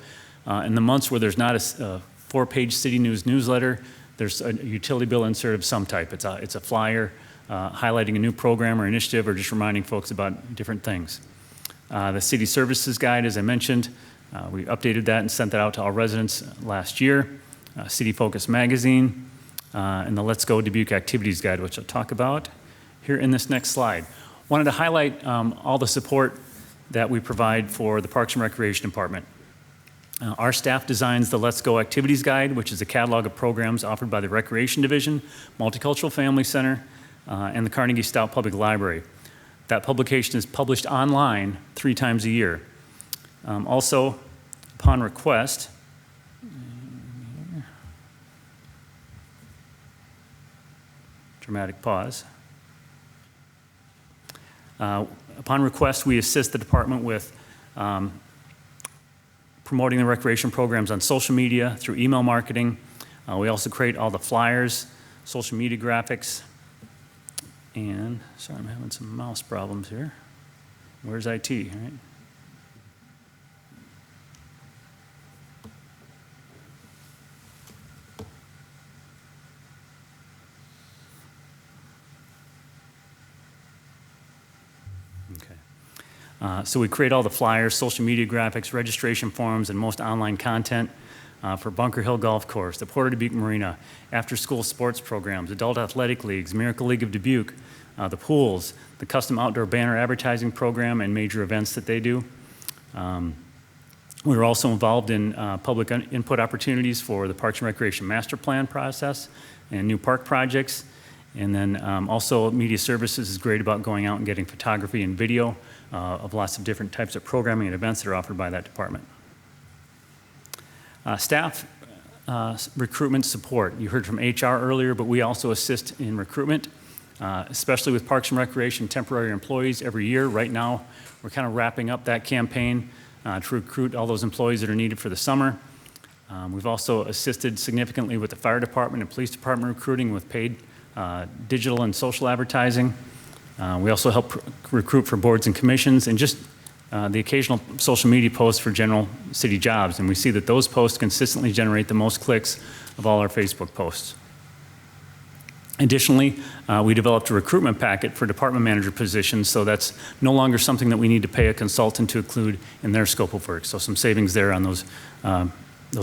in the months where there's not a 4-page City News newsletter, there's a utility bill insert of some type. It's a flyer highlighting a new program or initiative or just reminding folks about different things. The City Services Guide, as I mentioned, we updated that and sent that out to all residents last year. City Focus Magazine, and the Let's Go Dubuque Activities Guide, which I'll talk about here in this next slide. Wanted to highlight all the support that we provide for the Parks and Recreation Department. Our staff designs the Let's Go Activities Guide, which is a catalog of programs offered by the Recreation Division, Multicultural Family Center, and the Carnegie Stout Public Library. That publication is published online 3 times a year. Also, upon request, dramatic pause. Upon request, we assist the department with promoting the recreation programs on social media through email marketing. We also create all the flyers, social media graphics, and, sorry, I'm having some mouse problems here. Where's IT, right? So we create all the flyers, social media graphics, registration forms, and most online content for Bunker Hill Golf Course, the Port of Dubuque Marina, after-school sports programs, adult athletic leagues, Miracle League of Dubuque, the pools, the custom outdoor banner advertising program, and major events that they do. We were also involved in public input opportunities for the Parks and Recreation Master Plan process and new park projects. And then also media services is great about going out and getting photography and video of lots of different types of programming and events that are offered by that department. Staff recruitment support. You heard from HR earlier, but we also assist in recruitment. especially with Parks and Recreation temporary employees every year. Right now, we're kind of wrapping up that campaign to recruit all those employees that are needed for the summer. We've also assisted significantly with the fire department and police department recruiting with paid digital and social advertising. We also help recruit for boards and commissions and just the occasional social media posts for general city jobs. And we see that those posts consistently generate the most clicks of all our Facebook posts. Additionally, we developed a recruitment packet for department manager positions, so that's no longer something that we need to pay a consultant to include in their scope of work. So some savings there on those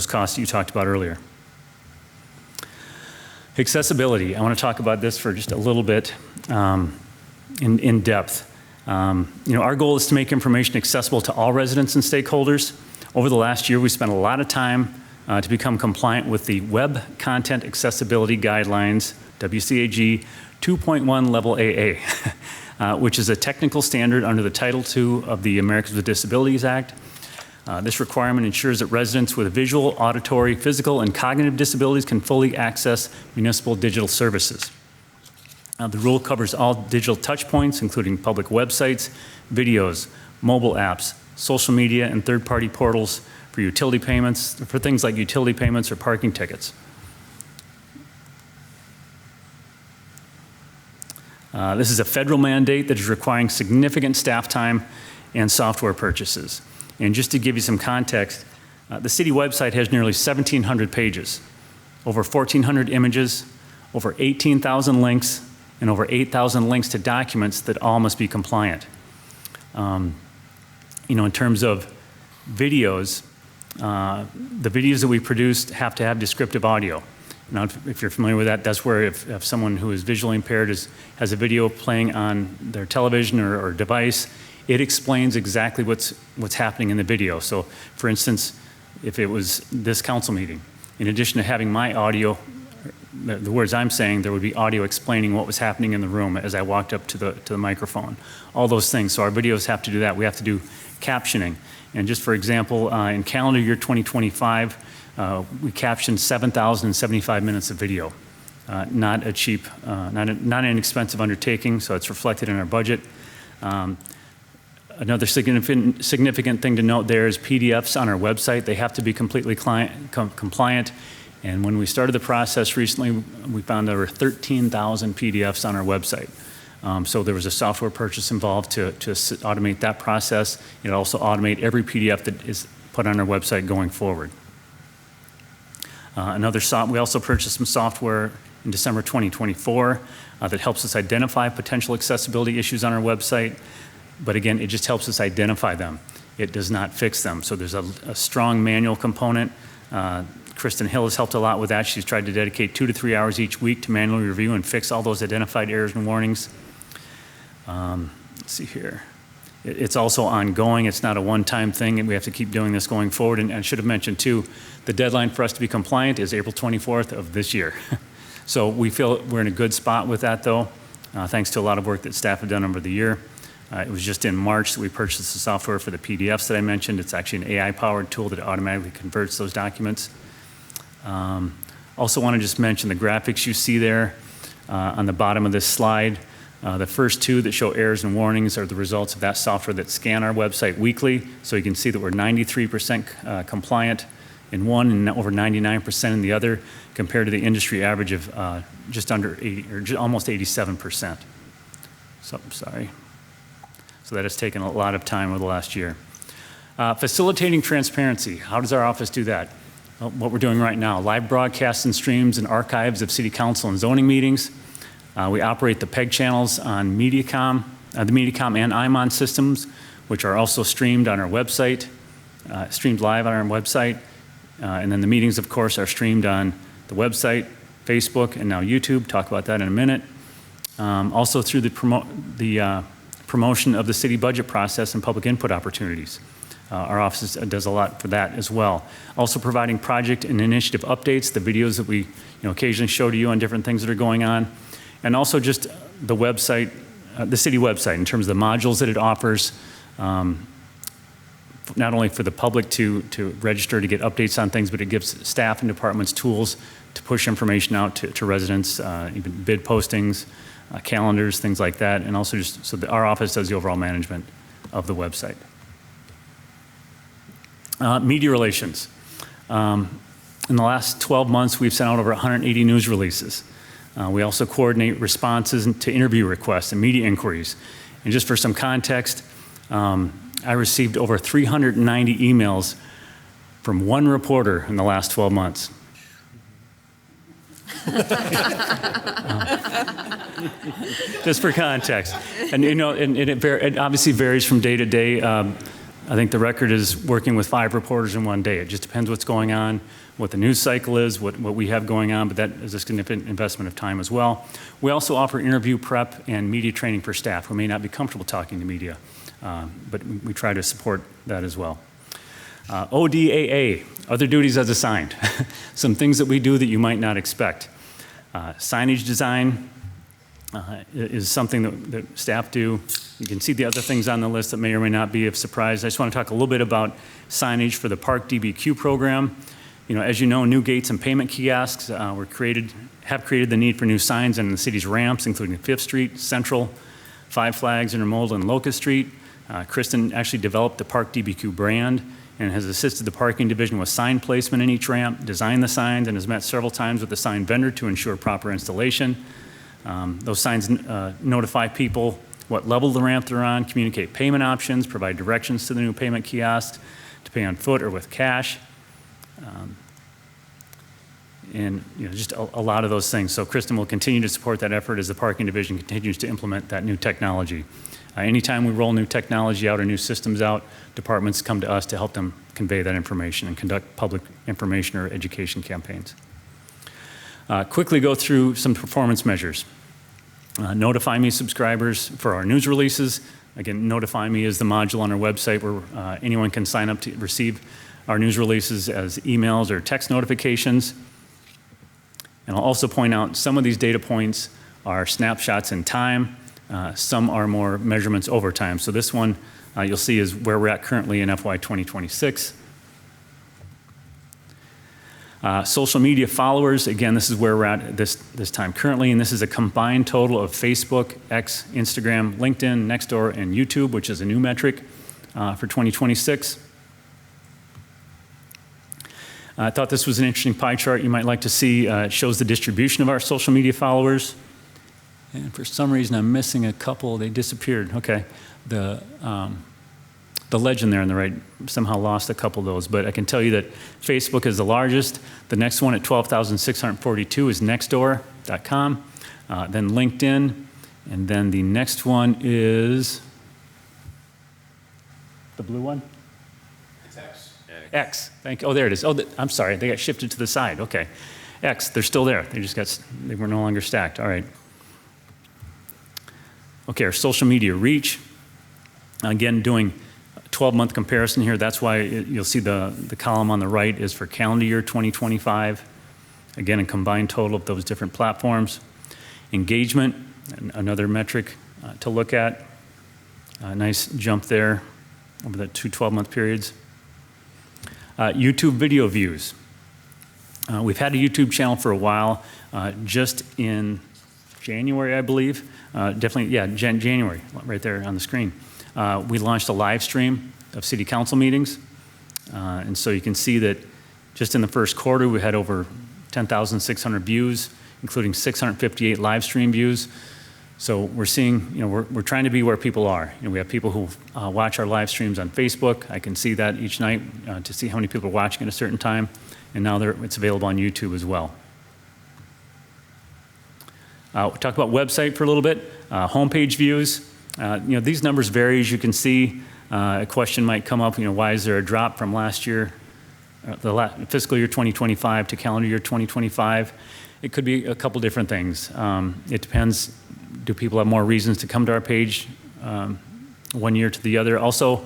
costs that you talked about earlier. Accessibility. I want to talk about this for just a little bit in depth. Our goal is to make information accessible to all residents and stakeholders. Over the last year, we spent a lot of time to become compliant with the Web Content Accessibility Guidelines, WCAG 2.1 Level AA, which is a technical standard under the Title II of the Americans with Disabilities Act. This requirement ensures that residents with visual, auditory, physical, and cognitive disabilities can fully access municipal digital services. The rule covers all digital touchpoints, including public websites, videos, mobile apps, social media, and third-party portals for utility payments, for things like utility payments or parking tickets. This is a federal mandate that is requiring significant staff time and software purchases. And just to give you some context, the city website has nearly 1,700 pages, over 1,400 images, over 18,000 links, and over 8,000 links to documents that all must be compliant. In terms of videos, the videos that we produced have to have descriptive audio. Now, if you're familiar with that, that's where if someone who is visually impaired has a video playing on their television or device, it explains exactly what's happening in the video. So, for instance, if it was this council meeting, in addition to having my audio, the words I'm saying, there would be audio explaining what was happening in the room as I walked up to the microphone. All those things. So our videos have to do that. We have to do captioning. And just for example, in calendar year 2025, we captioned 7,075 minutes of video. Not a cheap, not an inexpensive undertaking, so it's reflected in our budget. Another significant thing to note there is PDFs on our website. They have to be completely compliant. And when we started the process recently, we found there were 13,000 PDFs on our website. So there was a software purchase involved to automate that process. It also automate every PDF that is put on our website going forward. We also purchased some software in December 2024 that helps us identify potential accessibility issues on our website. But again, it just helps us identify them. It does not fix them. So there's a strong manual component. Kristen Hill has helped a lot with that. She's tried to dedicate 2 to 3 hours each week to manually review and fix all those identified errors and warnings. Let's see here. It's also ongoing. It's not a one-time thing, and we have to keep doing this going forward. And I should have mentioned, too, the deadline for us to be compliant is April 24th of this year. So we feel we're in a good spot with that, though, thanks to a lot of work that staff have done over the year. It was just in March that we purchased the software for the PDFs that I mentioned. It's actually an AI-powered tool that automatically converts those documents. Also want to just mention the graphics you see there on the bottom of this slide. The first two that show errors and warnings are the results of that software that scan our website weekly. So you can see that we're 93% compliant in one and over 99% in the other, compared to the industry average of just under 80 or almost 87%. So, sorry. So that has taken a lot of time over the last year. Facilitating transparency. How does our office do that? Well, what we're doing right now, live broadcasts and streams and archives of city council and zoning meetings. We operate the PEG channels on Mediacom, the Mediacom and IMON systems, which are also streamed on our website, streamed live on our website. And then the meetings, of course, are streamed on the website, Facebook, and now YouTube. Talk about that in a minute. Also through the promotion of the city budget process and public input opportunities. Our office does a lot for that as well. Also providing project and initiative updates, the videos that we occasionally show to you on different things that are going on. And also just the website, the city website, in terms of the modules that it offers, not only for the public to register to get updates on things, but it gives staff and departments tools to push information out to residents, even bid postings, calendars, things like that, and also just so that our office does the overall management of the website. Media relations. In the last 12 months, we've sent out over 180 news releases. We also coordinate responses to interview requests and media inquiries. And just for some context, I received over 390 emails from one reporter in the last 12 months. Just for context. And you know, it obviously varies from day to day. I think the record is working with 5 reporters in one day. It just depends what's going on, what the news cycle is, what we have going on, but that is a significant investment of time as well. We also offer interview prep and media training for staff who may not be comfortable talking to media, but we try to support that as well. ODAA, other duties as assigned. Some things that we do that you might not expect. Signage design is something that staff do. You can see the other things on the list that may or may not be of surprise. I just want to talk a little bit about signage for the Park DBQ program. You know, as you know, new gates and payment kiosks have created the need for new signs on the city's ramps, including 5th Street, Central, Five Flags, Intermodal, and Locust Street. Kristen actually developed the Park DBQ brand and has assisted the parking division with sign placement in each ramp, designed the signs, and has met several times with the sign vendor to ensure proper installation. Those signs notify people what level of the ramp they're on, communicate payment options, provide directions to the new payment kiosk to pay on foot or with cash. And you know, just a lot of those things. So Kristen will continue to support that effort as the parking division continues to implement that new technology. Anytime we roll new technology out or new systems out, departments come to us to help them convey that information and conduct public information or education campaigns. Quickly go through some performance measures. Notify Me subscribers for our news releases. Again, Notify Me is the module on our website where anyone can sign up to receive our news releases as emails or text notifications. And I'll also point out some of these data points are snapshots in time. Some are more measurements over time. So this one you'll see is where we're at currently in FY 2026. Social media followers, again, this is where we're at this time currently, and this is a combined total of Facebook, X, Instagram, LinkedIn, Nextdoor, and YouTube, which is a new metric for 2026. I thought this was an interesting pie chart you might like to see. It shows the distribution of our social media followers. And for some reason, I'm missing a couple. They disappeared. Okay. The legend there on the right, somehow lost a couple of those. But I can tell you that Facebook is the largest. The next one at 12,642 is Nextdoor.com. Then LinkedIn. And then the next one is the blue one? X. Thank you. Oh, there it is. Oh, I'm sorry. They got shifted to the side. Okay. X. They're still there. They were no longer stacked. All right. Okay. Our social media reach. Again, doing a 12-month comparison here. That's why you'll see the column on the right is for calendar year 2025. Again, a combined total of those different platforms. Engagement, another metric to look at. A nice jump there over the 2 12-month periods. YouTube video views. We've had a YouTube channel for a while, just in January, I believe. Definitely, yeah, January, right there on the screen. We launched a live stream of city council meetings. And so you can see that just in the first quarter, we had over 10,600 views, including 658 live stream views. So we're seeing, you know, we're trying to be where people are. You know, we have people who watch our live streams on Facebook. I can see that each night to see how many people are watching at a certain time. And now it's available on YouTube as well. We'll talk about website for a little bit. Homepage views. You know, these numbers vary, as you can see. A question might come up, you know, why is there a drop from last year, fiscal year 2025 to calendar year 2025? It could be a couple different things. It depends. Do people have more reasons to come to our page one year to the other? Also,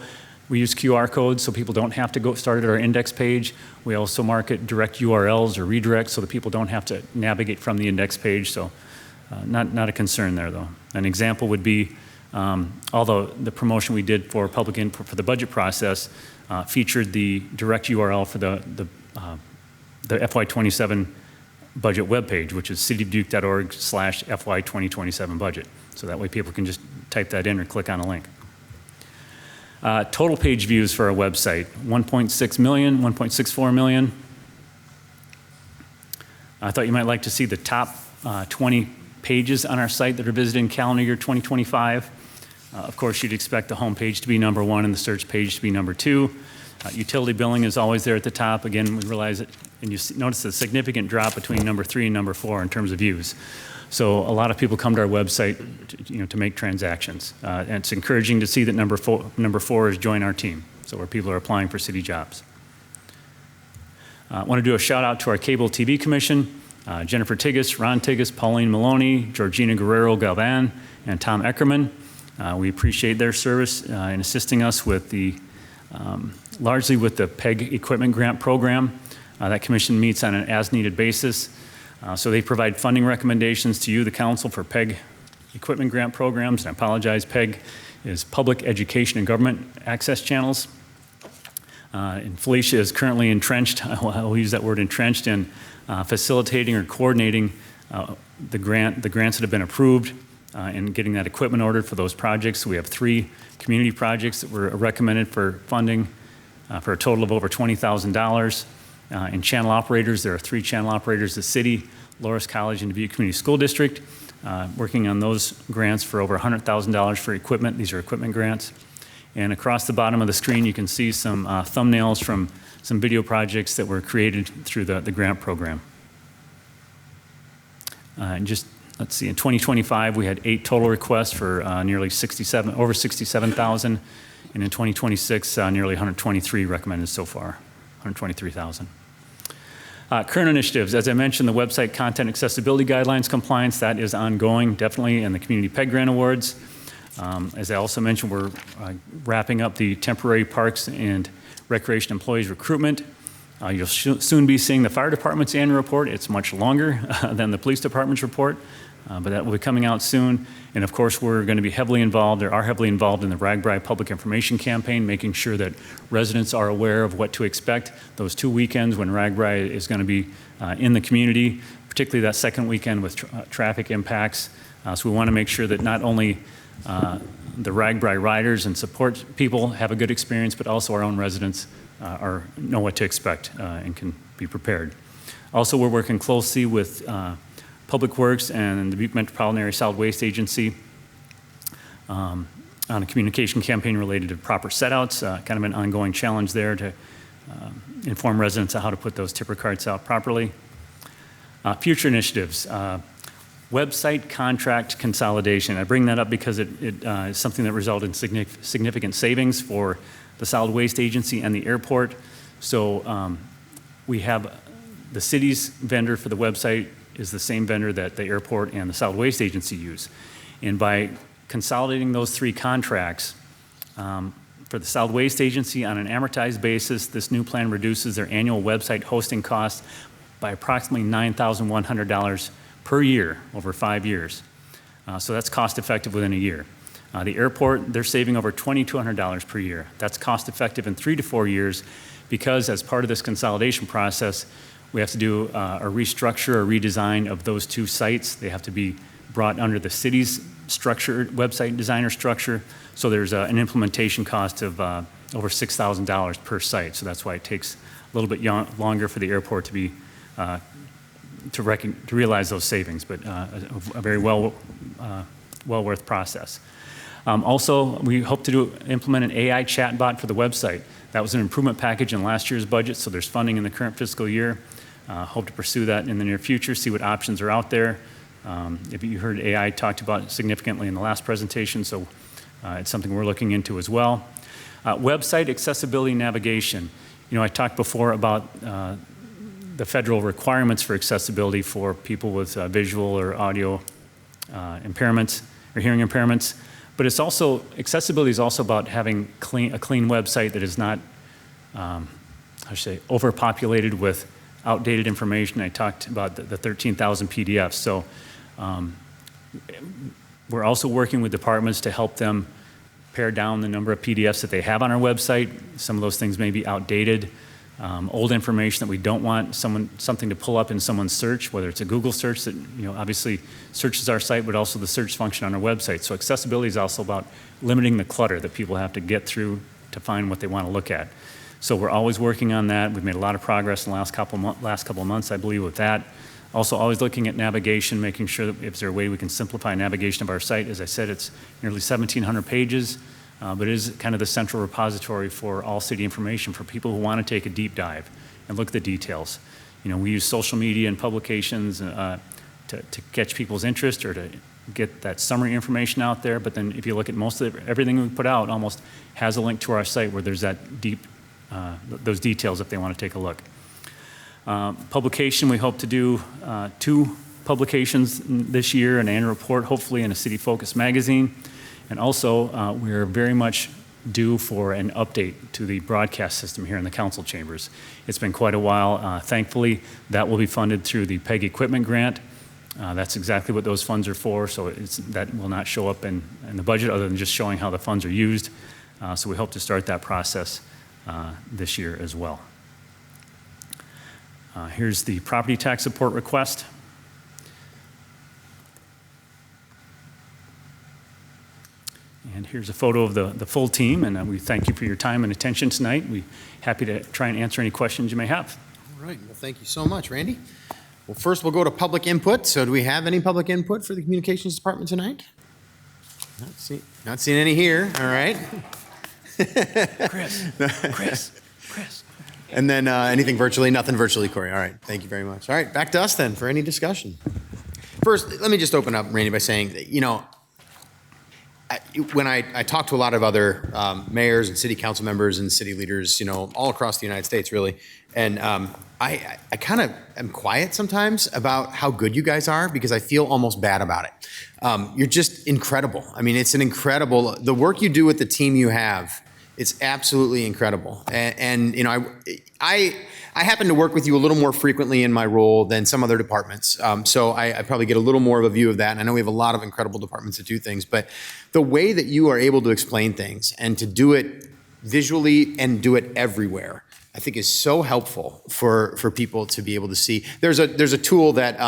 we use QR codes so people don't have to start at our index page. We also market direct URLs or redirects so that people don't have to navigate from the index page. So not a concern there, though. An example would be although the promotion we did for public input for the budget process featured the direct URL for the FY27 budget webpage, which is cityofdubuque.org/FY 2027 budget. So that way people can just type that in or click on a link. Total page views for our website, 1.6 million, 1.64 million. I thought you might like to see the top 20 pages on our site that are visited in calendar year 2025. Of course, you'd expect the home page to be number 1 and the search page to be number 2. Utility billing is always there at the top. Again, we realize it, and you notice a significant drop between number 3 and number 4 in terms of views. So a lot of people come to our website to make transactions. And it's encouraging to see that number four is join our team, so where people are applying for city jobs. I want to do a shout out to our Cable TV Commission, Jennifer Tigas, Ron Tigas, Pauline Maloney, Georgina Guerrero Galvan, and Tom Eckerman. We appreciate their service in assisting us with largely with the PEG equipment grant program. That commission meets on an as-needed basis. So they provide funding recommendations to you, the council, for PEG equipment grant programs. And I apologize, PEG is Public Education and Government Access Channels. And Felicia is currently entrenched, I'll use that word, entrenched in facilitating or coordinating the grants that have been approved and getting that equipment ordered for those projects. We have 3 community projects that were recommended for funding for a total of over $20,000. In channel operators, there are 3 channel operators, the city, Loras College, and Dubuque Community School District, working on those grants for over $100,000 for equipment. These are equipment grants. And across the bottom of the screen, you can see some thumbnails from some video projects that were created through the grant program. And just, let's see, in 2025, we had 8 total requests for over 67,000. And in 2026, nearly 123 recommended so far, 123,000. Current initiatives, as I mentioned, the website content accessibility guidelines compliance, that is ongoing, definitely, and the Community PEG Grant Awards. As I also mentioned, we're wrapping up the temporary parks and recreation employees recruitment. You'll soon be seeing the fire department's annual report. It's much longer than the police department's report, but that will be coming out soon. And of course, we're going to be heavily involved, or are heavily involved in the RAGBRAI public information campaign, making sure that residents are aware of what to expect those 2 weekends when RAGBRAI is going to be in the community, particularly that second weekend with traffic impacts. So we want to make sure that not only the RAGBRAI riders and support people have a good experience, but also our own residents know what to expect and can be prepared. Also, we're working closely with Public Works and the Dubuque Metropolitan Area Solid Waste Agency on a communication campaign related to proper setouts, kind of an ongoing challenge there to inform residents on how to put those tipper carts out properly. Future initiatives, website contract consolidation. I bring that up because it is something that resulted in significant savings for the Solid Waste Agency and the airport. So we have the city's vendor for the website is the same vendor that the airport and the Solid Waste Agency use. And by consolidating those 3 contracts, for the Solid Waste Agency on an amortized basis, this new plan reduces their annual website hosting costs by approximately $9,100 per year over 5 years. So that's cost effective within a year. The airport, they're saving over $2,200 per year. That's cost effective in 3 to 4 years because as part of this consolidation process, we have to do a restructure or redesign of those 2 sites. They have to be brought under the city's website designer structure. So there's an implementation cost of over $6,000 per site. So that's why it takes a little bit longer for the airport to be to realize those savings, but a very well worth process. Also, we hope to implement an AI chatbot for the website. That was an improvement package in last year's budget, so there's funding in the current fiscal year. Hope to pursue that in the near future, see what options are out there. If you heard AI talked about significantly in the last presentation, so it's something we're looking into as well. Website accessibility navigation. You know, I talked before about the federal requirements for accessibility for people with visual or audio impairments or hearing impairments. But it's also, accessibility is also about having a clean website that is not, overpopulated with outdated information. I talked about the 13,000 PDFs. So we're also working with departments to help them pare down the number of PDFs that they have on our website. Some of those things may be outdated. old information that we don't want something to pull up in someone's search, whether it's a Google search that obviously searches our site, but also the search function on our website. So accessibility is also about limiting the clutter that people have to get through to find what they want to look at. So we're always working on that. We've made a lot of progress in the last couple of months, I believe, with that. Also, always looking at navigation, making sure that if there's a way we can simplify navigation of our site. As I said, it's nearly 1,700 pages. But it is kind of the central repository for all city information for people who want to take a deep dive and look at the details. We use social media and publications to catch people's interest or to get that summary information out there. But then if you look at most of everything we put out, almost has a link to our site where there's that deep, those details if they want to take a look. Publication, we hope to do 2 publications this year, an annual report, hopefully in a City Focus magazine. And also, we are very much due for an update to the broadcast system here in the council chambers. It's been quite a while. Thankfully, that will be funded through the PEG equipment grant. That's exactly what those funds are for, so that will not show up in the budget other than just showing how the funds are used. So we hope to start that process this year as well. Here's the property tax support request. And here's a photo of the full team, and we thank you for your time and attention tonight. We're happy to try and answer any questions you may have. All right, well, thank you so much, Randy. Well, first we'll go to public input. So do we have any public input for the communications department tonight? Not seeing any here, all right. Chris. And then anything virtually? Nothing virtually, Corey. All right, thank you very much. All right, back to us then for any discussion. First, let me just open up, Randy, by saying that, when I talk to a lot of other mayors and city council members and city leaders, all across the United States, really, and I kind of am quiet sometimes about how good you guys are because I feel almost bad about it. You're just incredible. I mean, it's the work you do with the team you have, it's absolutely incredible. And I happen to work with you a little more frequently in my role than some other departments. So I probably get a little more of a view of that. And I know we have a lot of incredible departments that do things, but the way that you are able to explain things and to do it visually and do it everywhere, I think is so helpful for people to be able to see. There's a tool that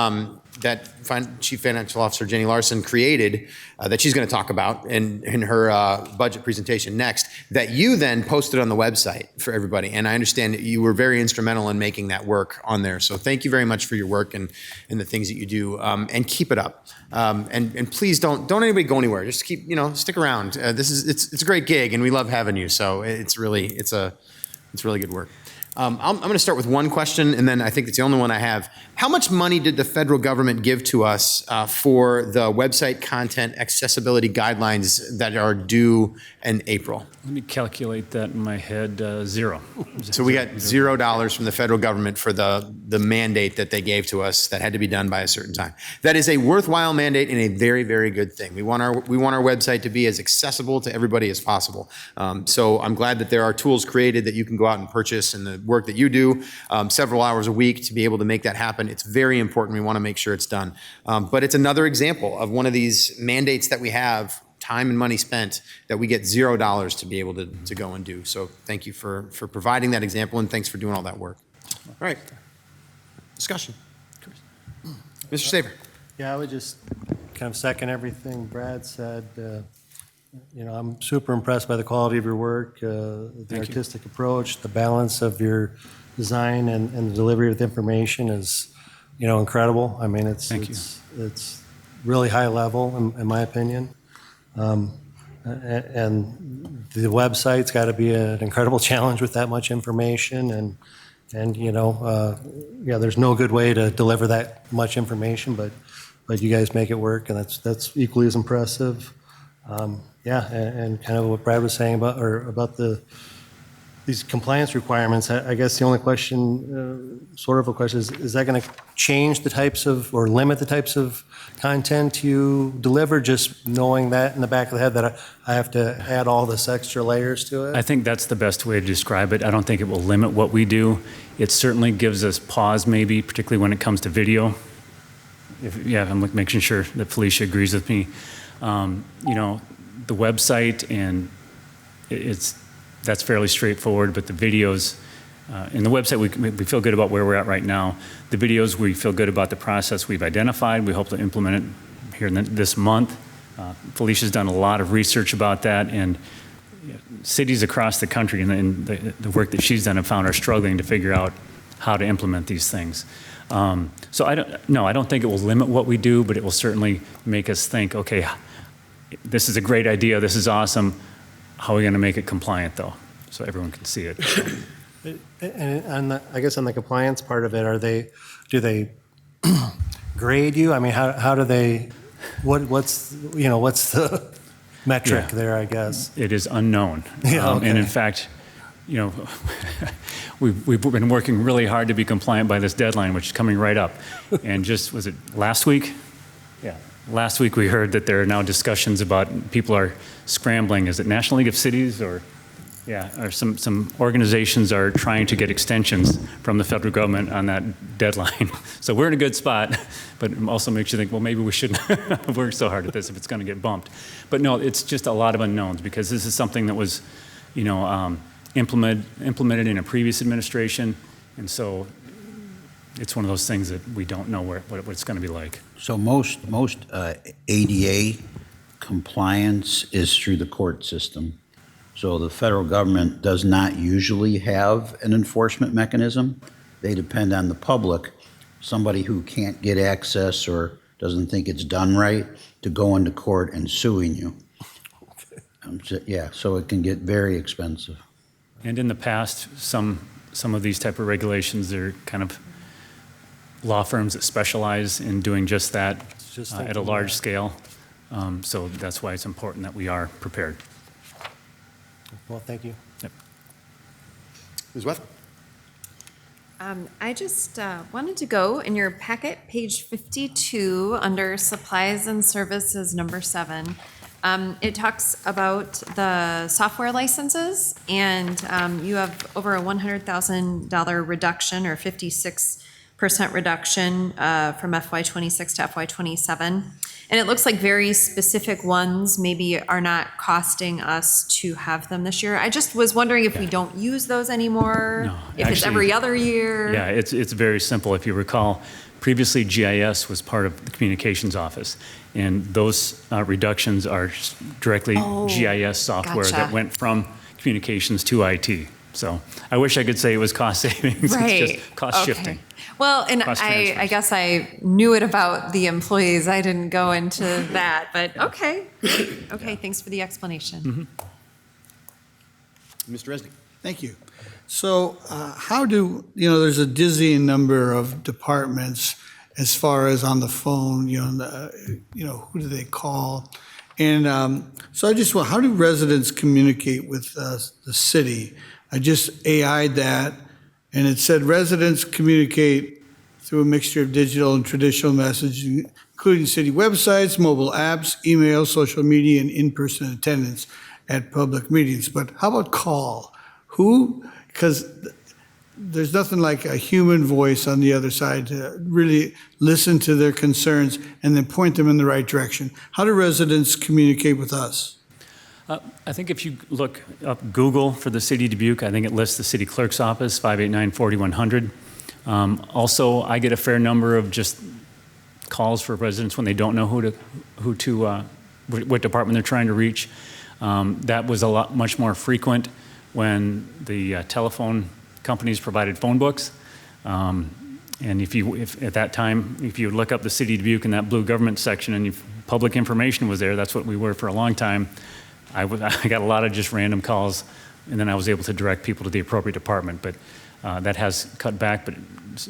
Chief Financial Officer Jenny Larson created that she's going to talk about in her budget presentation next, that you then posted on the website for everybody. And I understand that you were very instrumental in making that work on there. So thank you very much for your work and the things that you do, and keep it up. And please don't anybody go anywhere. Just keep, stick around. It's a great gig and we love having you. So it's really good work. I'm going to start with one question, and then I think it's the only one I have. How much money did the federal government give to us for the website content accessibility guidelines that are due in April? Let me calculate that in my head. 0. So we got $0 from the federal government for the mandate that they gave to us that had to be done by a certain time. That is a worthwhile mandate and a very, very good thing. We want our website to be as accessible to everybody as possible. So I'm glad that there are tools created that you can go out and purchase, and the work that you do several hours a week to be able to make that happen. It's very important. We want to make sure it's done. But it's another example of one of these mandates that we have, time and money spent, that we get $0 to be able to go and do. So thank you for providing that example, and thanks for doing all that work. All right. Discussion. Mr. Saber. Yeah, I would just kind of second everything Brad said. I'm super impressed by the quality of your work, the artistic approach, the balance of your design and the delivery of the information is, incredible. I mean, it's really high level in my opinion. And the website's got to be an incredible challenge with that much information, and there's no good way to deliver that much information, but you guys make it work, and that's equally as impressive. And kind of what Brad was saying about these compliance requirements. I guess the only question, sort of a question, is that going to change the types of, or limit the types of content you deliver, just knowing that in the back of the head that I have to add all this extra layers to it? I think that's the best way to describe it. I don't think it will limit what we do. It certainly gives us pause, maybe, particularly when it comes to video. I'm making sure that Felicia agrees with me. The website, and that's fairly straightforward, but the videos, in the website, we feel good about where we're at right now. The videos, we feel good about the process we've identified. We hope to implement it here this month. Felicia's done a lot of research about that, and cities across the country and the work that she's done and found are struggling to figure out how to implement these things. So I don't think it will limit what we do, but it will certainly make us think, okay, this is a great idea, this is awesome. How are we going to make it compliant, though, so everyone can see it? And I guess on the compliance part of it, do they grade you? I mean, how do they, what's the metric there, I guess? It is unknown. Yeah, okay. And in fact, we've been working really hard to be compliant by this deadline, which is coming right up. And just, was it last week? Yeah. Last week we heard that there are now discussions about people are scrambling. Is it National League of Cities or some organizations are trying to get extensions from the federal government on that deadline. So we're in a good spot, but it also makes you think, well, maybe we shouldn't have worked so hard at this if it's going to get bumped. But no, it's just a lot of unknowns because this is something that was, implemented in a previous administration, and so it's one of those things that we don't know what it's going to be like. So most ADA compliance is through the court system. So the federal government does not usually have an enforcement mechanism. They depend on the public, somebody who can't get access or doesn't think it's done right, to go into court and suing you. So it can get very expensive. And in the past, some of these type of regulations are kind of law firms that specialize in doing just that at a large scale. So that's why it's important that we are prepared. Well, thank you. Yep. Ms. Weth? I just wanted to go in your packet, page 52, under supplies and services, number 7. It talks about the software licenses, and you have over a $100,000 reduction, or 56% reduction from FY26 to FY27. And it looks like very specific ones maybe are not costing us to have them this year. I just was wondering if we don't use those anymore, No, if it's every other year. Yeah, it's very simple. If you recall, previously GIS was part of the communications office, and those reductions are directly GIS software that went from communications to IT. So I wish I could say it was cost savings. Right. It's just cost shifting. Well, and I guess I knew it about the employees. I didn't go into that, but okay. Okay, thanks for the explanation. Mr. Resnick? Thank you. So how do, there's a dizzying number of departments as far as on the phone, who do they call? And so I just want, how do residents communicate with the city? I just AI'd that, and it said residents communicate through a mixture of digital and traditional messaging, including city websites, mobile apps, email, social media, and in-person attendance at public meetings. But how about call? Who? Because there's nothing like a human voice on the other side to really listen to their concerns and then point them in the right direction. How do residents communicate with us? I think if you look up Google for the city of Dubuque, I think it lists the city clerk's office, 589-4100. Also, I get a fair number of just calls for residents when they don't know what department they're trying to reach. That was much more frequent when the telephone companies provided phone books. And if at that time, if you look up the city of Dubuque in that blue government section and public information was there, that's what we were for a long time. I got a lot of just random calls, and then I was able to direct people to the appropriate department. But that has cut back. But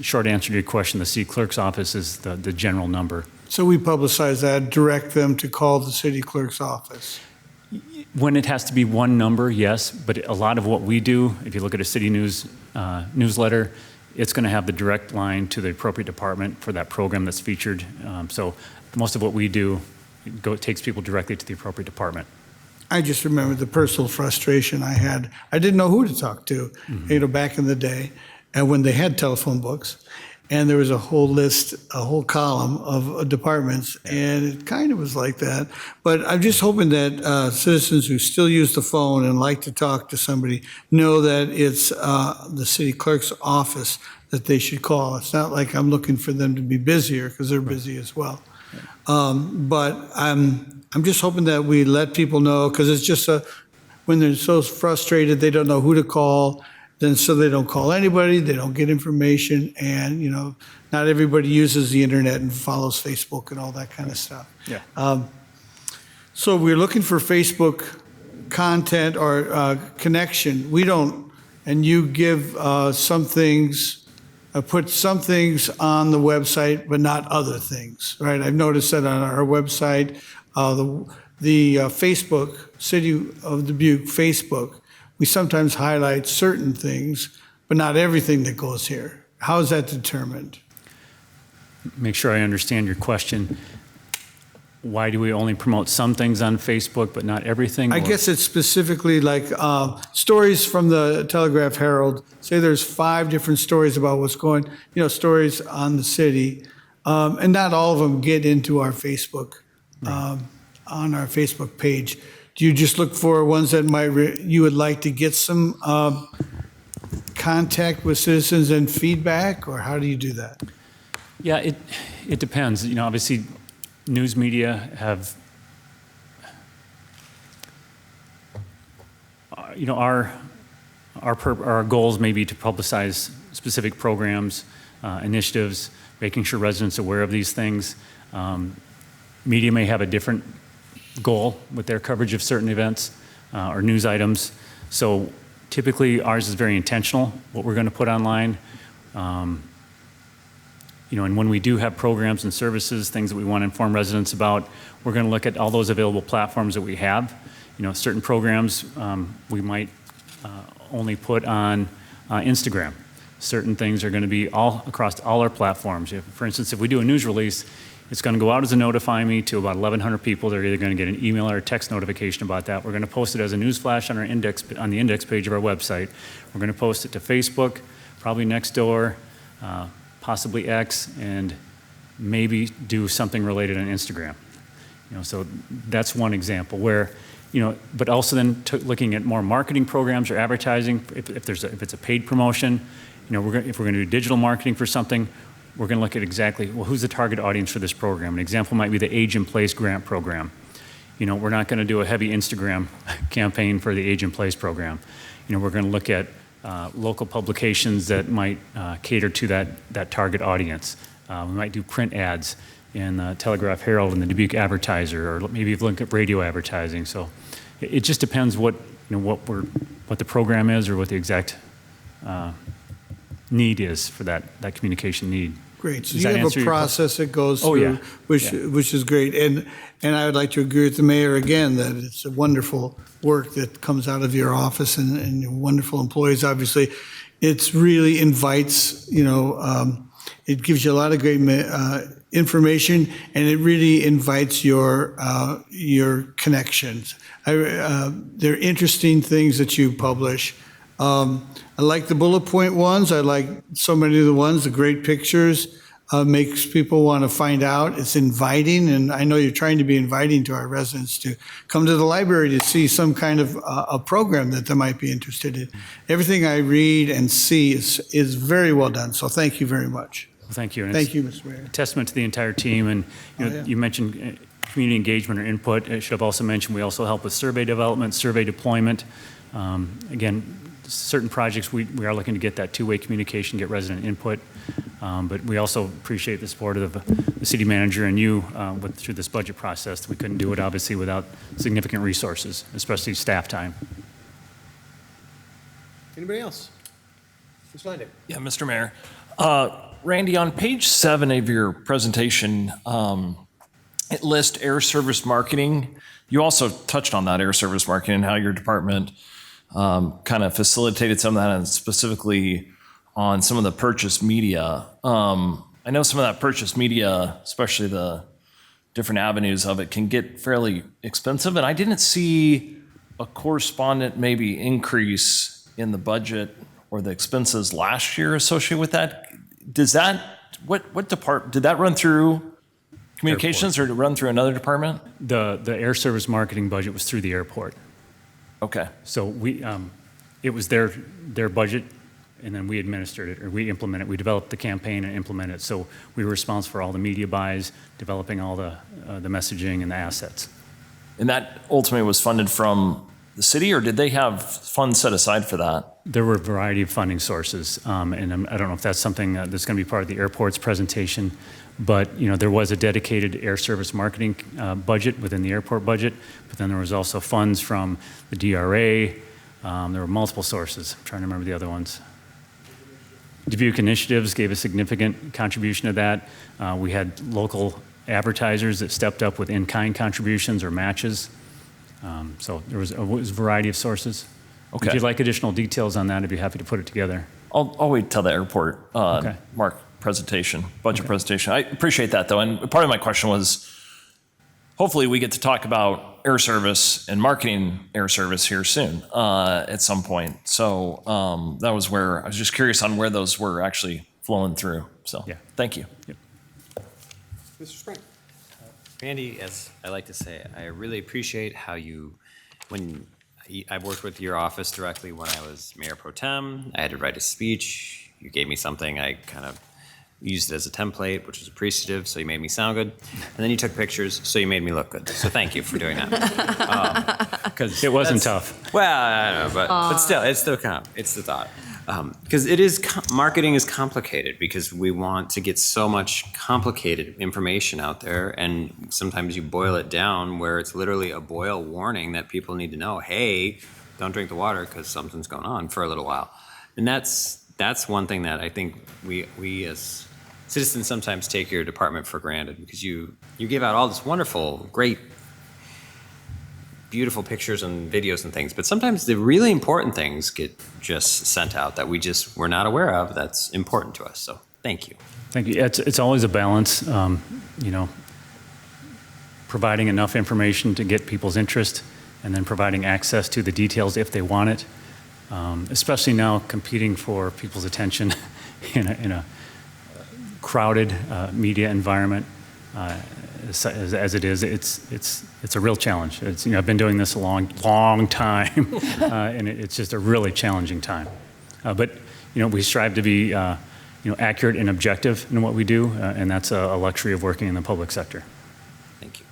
short answer to your question, the city clerk's office is the general number. So we publicize that, direct them to call the city clerk's office. When it has to be one number, yes. But a lot of what we do, if you look at a city newsletter, it's going to have the direct line to the appropriate department for that program that's featured. So most of what we do takes people directly to the appropriate department. I just remember the personal frustration I had. I didn't know who to talk to, back in the day, and when they had telephone books. and there was a whole list, a whole column of departments, and it kind of was like that. But I'm just hoping that citizens who still use the phone and like to talk to somebody know that it's the city clerk's office that they should call. It's not like I'm looking for them to be busier, because they're busy as well. But I'm just hoping that we let people know, because it's just when they're so frustrated, they don't know who to call. Then so they don't call anybody, they don't get information, and not everybody uses the internet and follows Facebook and all that kind of stuff. Yeah. So we're looking for Facebook content or connection. We don't, and you give some things, put some things on the website, but not other things, right? I've noticed that on our website, the Facebook, City of Dubuque Facebook, we sometimes highlight certain things, but not everything that goes here. How is that determined? Make sure I understand your question. Why do we only promote some things on Facebook, but not everything? I guess it's specifically like stories from the Telegraph Herald. Say there's 5 different stories about what's going, stories on the city, and not all of them get into our Facebook, on our Facebook page. Do you just look for ones that you would like to get some contact with citizens and feedback, or how do you do that? Yeah, it depends. Obviously, news media have, our goals may be to publicize specific programs, initiatives, making sure residents are aware of these things. Media may have a different goal with their coverage of certain events or news items. So typically ours is very intentional, what we're going to put online. And when we do have programs and services, things that we want to inform residents about, we're going to look at all those available platforms that we have. Certain programs we might only put on Instagram. Certain things are going to be all across all our platforms. For instance, if we do a news release, it's going to go out as a notify me to about 1,100 people. They're either going to get an email or a text notification about that. We're going to post it as a news flash on the index page of our website. We're going to post it to Facebook, probably Nextdoor, possibly X, and maybe do something related on Instagram. So that's one example where, but also then looking at more marketing programs or advertising. If it's a paid promotion, if we're going to do digital marketing for something, we're going to look at exactly, well, who's the target audience for this program? An example might be the Age in Place grant program. We're not going to do a heavy Instagram campaign for the Age in Place program. We're going to look at local publications that might cater to that target audience. We might do print ads in the Telegraph Herald and the Dubuque Advertiser, or maybe look at radio advertising. So it just depends what the program is or what the exact need is for that communication need. Great. So Does you that have answer a your process that goes Oh, through, yeah. which is great. And I would like to agree with the mayor again that it's a wonderful work that comes out of your office and your wonderful employees. Obviously, it's really invites, it gives you a lot of great information, and it really invites your connections. They're interesting things that you publish. I like the bullet point ones. I like so many of the ones, the great pictures, makes people want to find out. It's inviting, and I know you're trying to be inviting to our residents to come to the library to see some kind of a program that they might be interested in. Everything I read and see is very well done, so thank you very much. Well, thank you. And Thank it's you, Mr. Mayor. a testament to the entire team. And you mentioned community engagement or input. I should have also mentioned we also help with survey development, survey deployment. Again, certain projects we are looking to get that two-way communication, get resident input. But we also appreciate the support of the city manager and you through this budget process. We couldn't do it obviously without significant resources, especially staff time. Anybody else? Ms. Leidig. Yeah, Mr. Mayor. Randy, on page 7 of your presentation, it lists air service marketing. You also touched on that air service marketing and how your department kind of facilitated some of that, and specifically on some of the purchase media. I know some of that purchase media, especially the different avenues of it, can get fairly expensive, and I didn't see a correspondent maybe increase in the budget or the expenses last year associated with that. Does that what department, did that run through communications or did it run through another department? The air service marketing budget was through the airport. Okay. So it was their budget, and then we administered it, or we implemented it. We developed the campaign and implemented it. So we were responsible for all the media buys, developing all the messaging and the assets. And that ultimately was funded from the city, or did they have funds set aside for that? There were a variety of funding sources, and I don't know if that's something that's going to be part of the airport's presentation, but there was a dedicated air service marketing budget within the airport budget, but then there was also funds from the DRA. There were multiple sources. I'm trying to remember the other ones. Dubuque Initiatives gave a significant contribution to that. We had local advertisers that stepped up with in-kind contributions or matches. So there was a variety of sources. Okay. If you'd like additional details on that, I'd be happy to put it together. I'll wait till the airport, Okay. Mark, budget presentation. I appreciate that, though. And part of my question was, hopefully we get to talk about air service and marketing air service here soon at some point. So that was where I was just curious on where those were actually flowing through. So thank you. Yep. Mr. Sprint. Randy, as I like to say, I really appreciate how I've worked with your office directly when I was mayor pro tem. I had to write a speech. You gave me something. I kind of used it as a template, which was appreciative, so you made me sound good. And then you took pictures, so you made me look good. So thank you for doing that. Because it wasn't tough. Well, I don't know, but still, it's the thought. Because marketing is complicated because we want to get so much complicated information out there, and sometimes you boil it down where it's literally a boil warning that people need to know, hey, don't drink the water because something's going on for a little while. And that's one thing that I think we as citizens sometimes take your department for granted, because you give out all this wonderful, great, beautiful pictures and videos and things, but sometimes the really important things get just sent out that we're not aware of that's important to us. So thank you. Thank you. It's always a balance, providing enough information to get people's interest and then providing access to the details if they want it, especially now competing for people's attention in a crowded media environment. As it is, it's a real challenge. I've been doing this a long time, and it's just a really challenging time. But we strive to be accurate and objective in what we do, and that's a luxury of working in the public sector. Thank you.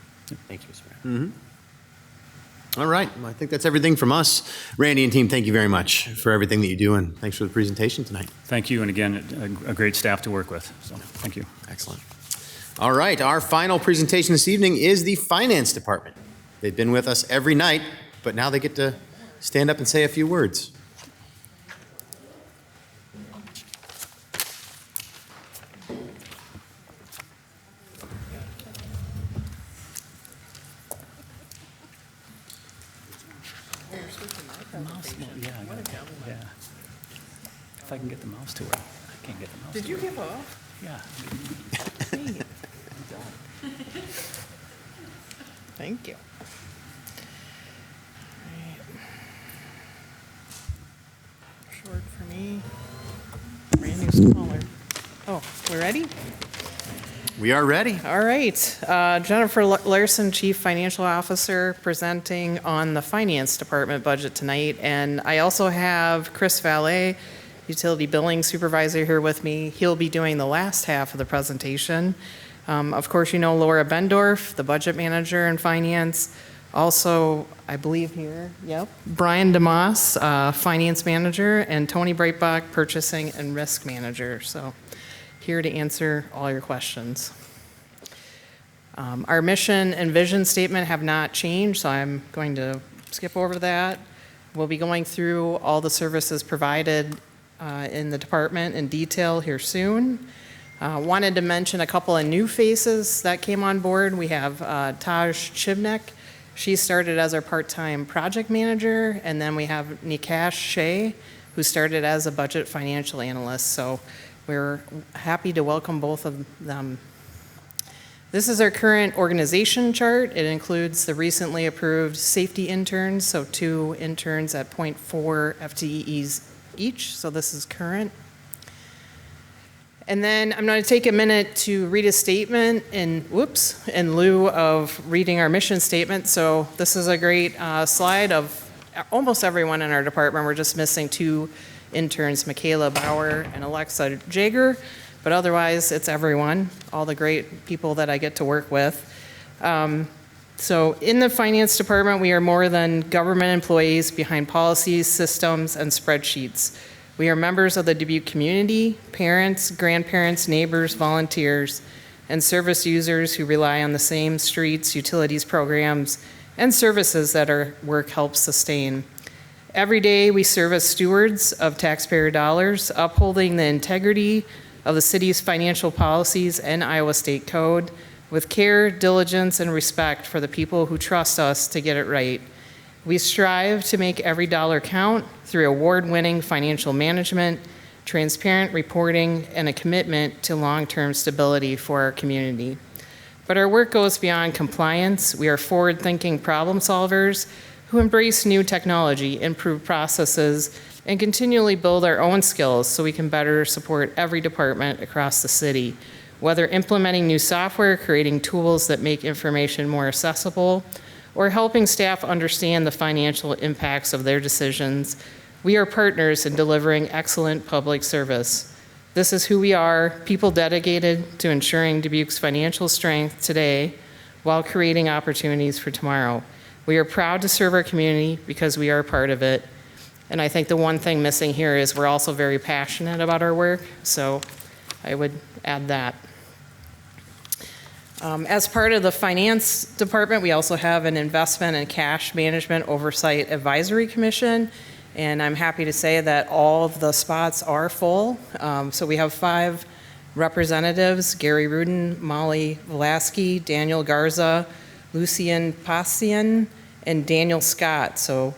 Thank you, Mr. Mayor. Mm-hmm. All right. Well, I think that's everything from us. Randy and team, thank you very much for everything that you do, and thanks for the presentation tonight. Thank you, and again, a great staff to work with. So thank you. Excellent. All right, our final presentation this evening is the Finance Department. They've been with us every night, but now they get to stand up and say a few words. If I can get the mouse to work. I can't get the mouse Did to you work. give up? Yeah. Thank you. Short for me. Randy's smaller. Oh, we ready? We are ready. All right. Jennifer Larson, Chief Financial Officer, presenting on the Finance Department budget tonight. And I also have Chris Valet, Utility Billing Supervisor, here with me. He'll be doing the last half of the presentation. Of course, you know Laura Bendorf, the Budget Manager in Finance. Also, I believe here, Brian DeMoss, Finance Manager, and Tony Breitbach, Purchasing and Risk Manager. So here to answer all your questions. Our mission and vision statement have not changed, so I'm going to skip over that. We'll be going through all the services provided in the department in detail here soon. Wanted to mention a couple of new faces that came on board. We have Taj Chibnek. She started as our part-time project manager, and then we have Nikash Shea, who started as a budget financial analyst. So we're happy to welcome both of them. This is our current organization chart. It includes the recently approved safety interns, so 2 interns at 0.4 FTEs each. So this is current. And then I'm going to take a minute to read a statement in lieu of reading our mission statement. So this is a great slide of almost everyone in our department. We're just missing 2 interns, Michaela Bauer and Alexa Jager, but otherwise it's everyone, all the great people that I get to work with. So in the finance department, we are more than government employees behind policies, systems, and spreadsheets. We are members of the Dubuque community, parents, grandparents, neighbors, volunteers, and service users who rely on the same streets, utilities programs, and services that our work helps sustain. Every day, we serve as stewards of taxpayer dollars, upholding the integrity of the city's financial policies and Iowa State Code with care, diligence, and respect for the people who trust us to get it right. We strive to make every dollar count through award-winning financial management, transparent reporting, and a commitment to long-term stability for our community. But our work goes beyond compliance. We are forward-thinking problem solvers who embrace new technology, improve processes, and continually build our own skills so we can better support every department across the city, whether implementing new software, creating tools that make information more accessible, or helping staff understand the financial impacts of their decisions. We are partners in delivering excellent public service. This is who we are, people dedicated to ensuring Dubuque's financial strength today while creating opportunities for tomorrow. We are proud to serve our community because we are a part of it. And I think the one thing missing here is we're also very passionate about our work, so I would add that. As part of the finance department, we also have an investment and cash management oversight advisory commission, and I'm happy to say that all of the spots are full. So we have 5 representatives: Gary Rudin, Molly Velasky, Daniel Garza, Lucian Passian, and Daniel Scott. So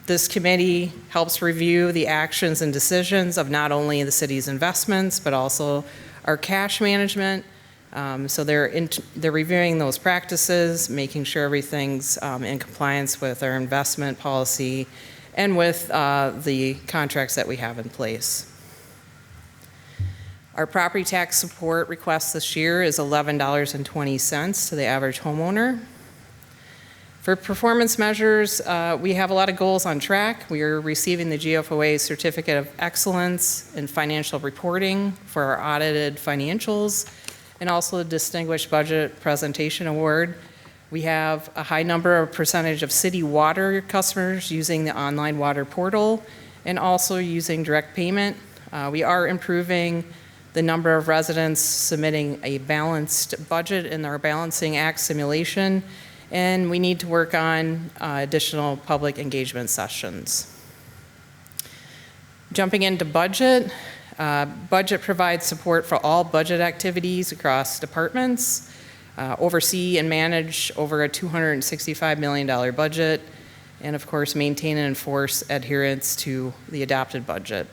this committee helps review the actions and decisions of not only the city's investments, but also our cash management. So they're reviewing those practices, making sure everything's in compliance with our investment policy and with the contracts that we have in place. Our property tax support request this year is $11.20 to the average homeowner. For performance measures, we have a lot of goals on track. We are receiving the GFOA Certificate of Excellence in Financial Reporting for our audited financials, and also the Distinguished Budget Presentation Award. We have a high percentage of city water customers using the online water portal and also using direct payment. We are improving the number of residents submitting a balanced budget in our Balancing Act simulation, and we need to work on additional public engagement sessions. Jumping into budget. Budget provides support for all budget activities across departments, oversee and manage over a $265 million budget, and of course maintain and enforce adherence to the adopted budget.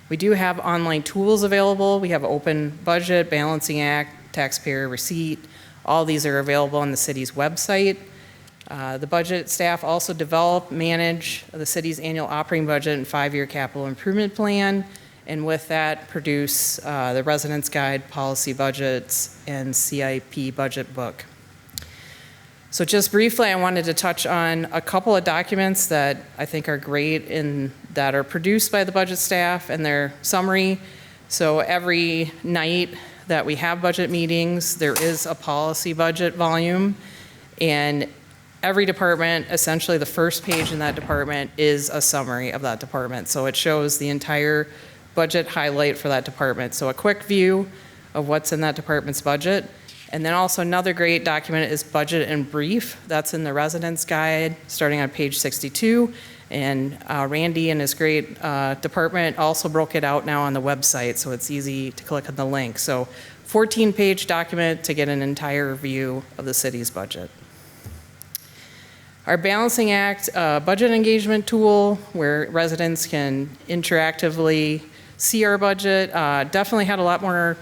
We do have online tools available. We have Open Budget, Balancing Act, Taxpayer Receipt. All these are available on the city's website. The budget staff also develop, manage the city's annual operating budget and 5-year capital improvement plan, and with that produce the residence guide, policy budgets, and CIP budget book. So just briefly, I wanted to touch on a couple of documents that I think are great that are produced by the budget staff and their summary. So every night that we have budget meetings, there is a policy budget volume, and every department, essentially the first page in that department is a summary of that department. So it shows the entire budget highlight for that department. So a quick view of what's in that department's budget. And then also another great document is Budget in Brief. That's in the residence guide, starting on page 62. And Randy and his great department also broke it out now on the website, so it's easy to click on the link. So 14-page document to get an entire view of the city's budget. Our Balancing Act budget engagement tool, where residents can interactively see our budget, definitely had a lot more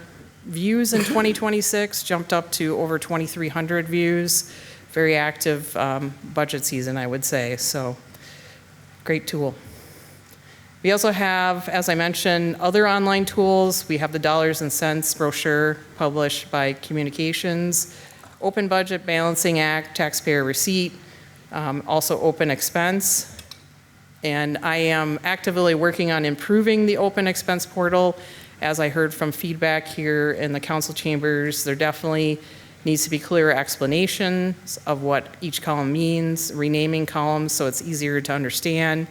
views in 2026, jumped up to over 2,300 views. Very active budget season, I would say, so great tool. We also have, as I mentioned, other online tools. We have the dollars and cents brochure published by Communications, Open Budget Balancing Act, Taxpayer Receipt, also Open Expense. And I am actively working on improving the Open Expense portal. As I heard from feedback here in the council chambers, there definitely needs to be clearer explanations of what each column means, renaming columns so it's easier to understand,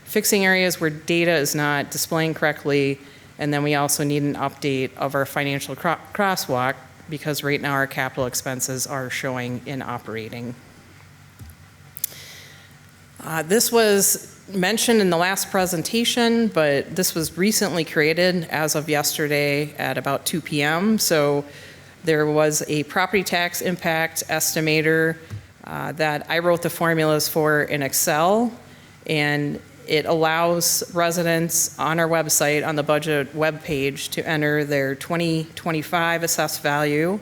fixing areas where data is not displaying correctly, and then we also need an update of our financial crosswalk because right now our capital expenses are showing in operating. This was mentioned in the last presentation, but this was recently created as of yesterday at about 2 p.m. So there was a property tax impact estimator that I wrote the formulas for in Excel, and it allows residents on our website, on the budget webpage, to enter their 2025 assessed value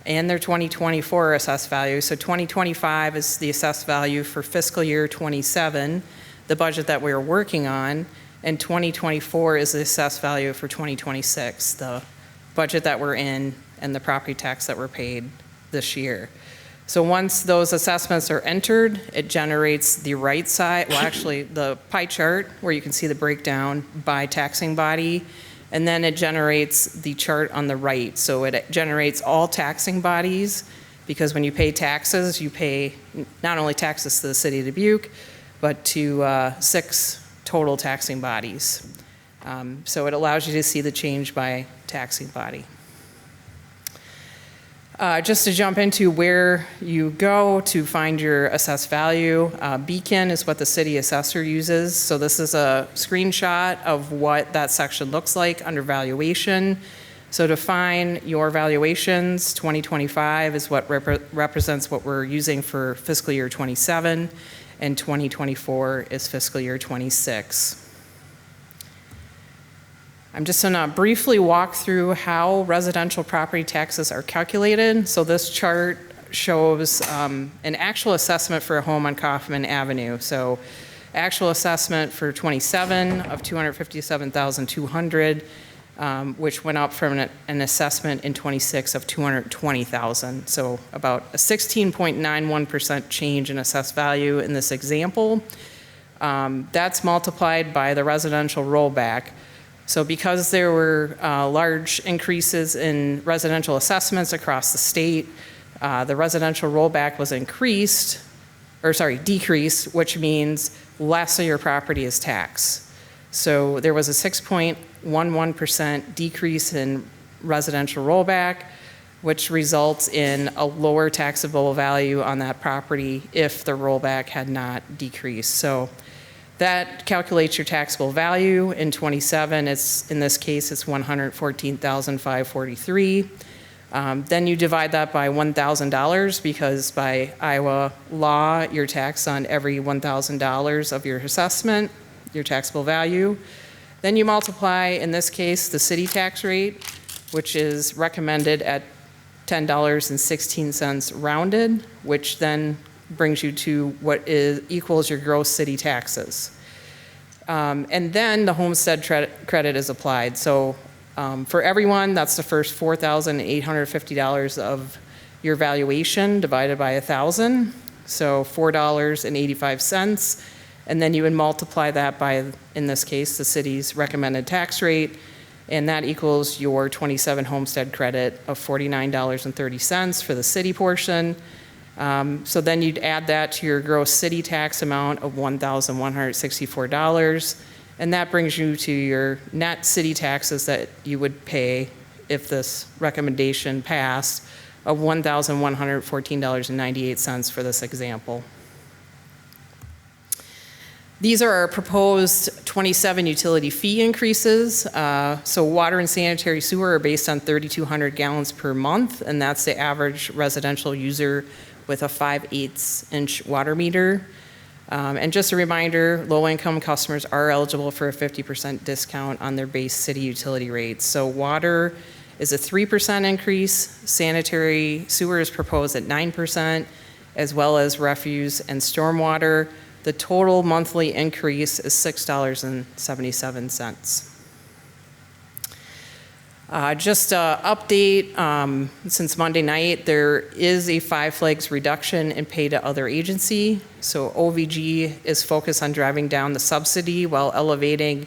and their 2024 assessed value. So 2025 is the assessed value for fiscal year 27, the budget that we're working on, and 2024 is the assessed value for 2026, the budget that we're in and the property tax that we're paid this year. So once those assessments are entered, it generates the right side, well actually the pie chart where you can see the breakdown by taxing body, and then it generates the chart on the right. So it generates all taxing bodies, because when you pay taxes, you pay not only taxes to the city of Dubuque, but to 6 total taxing bodies. So it allows you to see the change by taxing body. Just to jump into where you go to find your assessed value, Beacon is what the city assessor uses. So this is a screenshot of what that section looks like under valuation. So to find your valuations, 2025 is what represents what we're using for fiscal year 27, and 2024 is fiscal year 26. I'm just going to briefly walk through how residential property taxes are calculated. So this chart shows an actual assessment for a home on Kaufman Avenue. So actual assessment for 27 of $257,200, which went up from an assessment in 26 of $220,000. So about a 16.91% change in assessed value in this example. That's multiplied by the residential rollback. So because there were large increases in residential assessments across the state, the residential rollback was decreased, which means less of your property is taxed. So there was a 6.11% decrease in residential rollback, which results in a lower taxable value on that property if the rollback had not decreased. So that calculates your taxable value. In 27, in this case, it's $114,543. Then you divide that by $1,000 because by Iowa law, you're taxed on every $1,000 of your assessment, your taxable value. Then you multiply, in this case, the city tax rate, which is recommended at $10.16 rounded, which then brings you to what equals your gross city taxes. And then the homestead credit is applied. So for everyone, that's the first $4,850 of your valuation divided by 1,000, so $4.85. And then you would multiply that by, in this case, the city's recommended tax rate, and that equals your 27 homestead credit of $49.30 for the city portion. So then you'd add that to your gross city tax amount of $1,164, and that brings you to your net city taxes that you would pay if this recommendation passed of $1,114.98 for this example. These are our proposed 27 utility fee increases. So water and sanitary sewer are based on 3,200 gallons per month, and that's the average residential user with a 5/8" water meter. And just a reminder, low-income customers are eligible for a 50% discount on their base city utility rates. So water is a 3% increase, sanitary sewer is proposed at 9%, as well as refuse and stormwater, The total monthly increase is $6.77. Just an update, since Monday night, there is a 5 flags reduction in pay to other agency. So OVG is focused on driving down the subsidy while elevating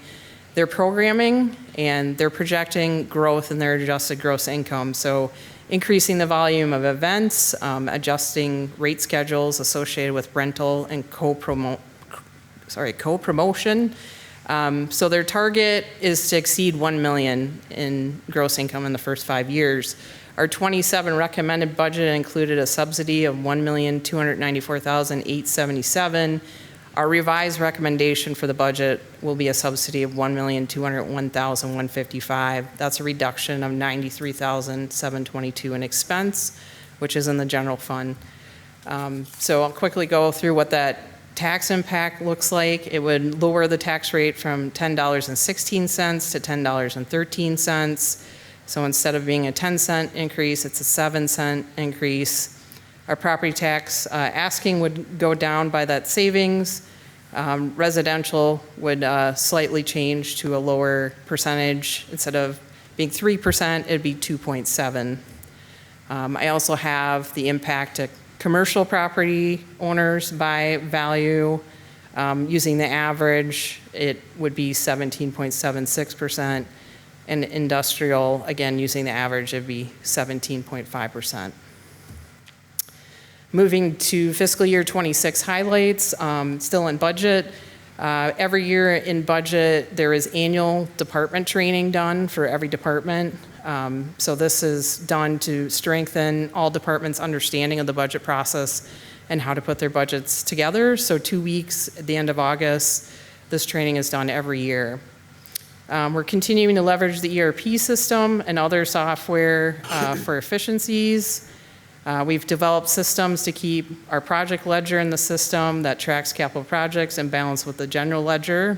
their programming, and they're projecting growth in their adjusted gross income. So increasing the volume of events, adjusting rate schedules associated with rental and co-promotion. So their target is to exceed 1 million in gross income in the first 5 years. Our 27 recommended budget included a subsidy of $1,294,877. Our revised recommendation for the budget will be a subsidy of $1,201,155. That's a reduction of $93,722 in expense, which is in the general fund. So I'll quickly go through what that tax impact looks like. It would lower the tax rate from $10.16 to $10.13. So instead of being a 10-cent increase, it's a 7-cent increase. Our property tax asking would go down by that savings. Residential would slightly change to a lower percentage. Instead of being 3%, it'd be 2.7. I also have the impact to commercial property owners by value. Using the average, it would be 17.76%. And industrial, again, using the average, it'd be 17.5%. Moving to fiscal year 26 highlights, still in budget. Every year in budget, there is annual department training done for every department. So this is done to strengthen all departments' understanding of the budget process and how to put their budgets together. So 2 weeks at the end of August, this training is done every year. We're continuing to leverage the ERP system and other software for efficiencies. We've developed systems to keep our project ledger in the system that tracks capital projects and balance with the general ledger.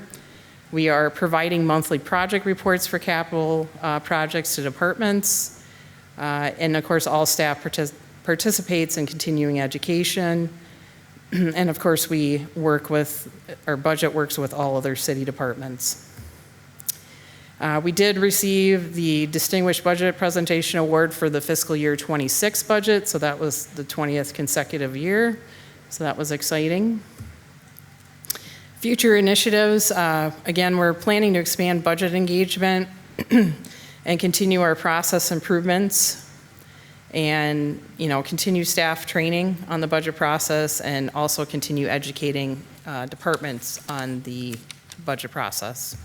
We are providing monthly project reports for capital projects to departments. And of course, all staff participates in continuing education. And of course, our budget works with all other city departments. We did receive the Distinguished Budget Presentation Award for the fiscal year 26 budget, so that was the 20th consecutive year, so that was exciting. Future initiatives, again, we're planning to expand budget engagement and continue our process improvements and, continue staff training on the budget process and also continue educating departments on the budget process.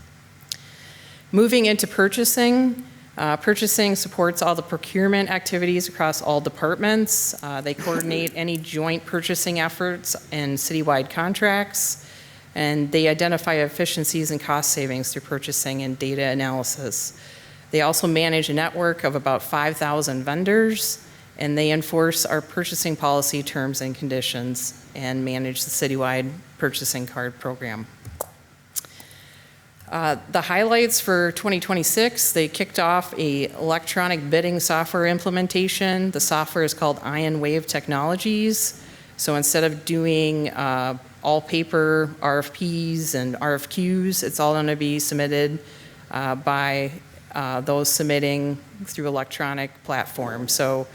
Moving into purchasing, purchasing supports all the procurement activities across all departments. They coordinate any joint purchasing efforts and citywide contracts, and they identify efficiencies and cost savings through purchasing and data analysis. They also manage a network of about 5,000 vendors, and they enforce our purchasing policy terms and conditions and manage the citywide purchasing card program. The highlights for 2026, they kicked off a electronic bidding software implementation. The software is called Ion Wave Technologies. So instead of doing all paper RFPs and RFQs, it's all going to be submitted by those submitting through electronic platforms. So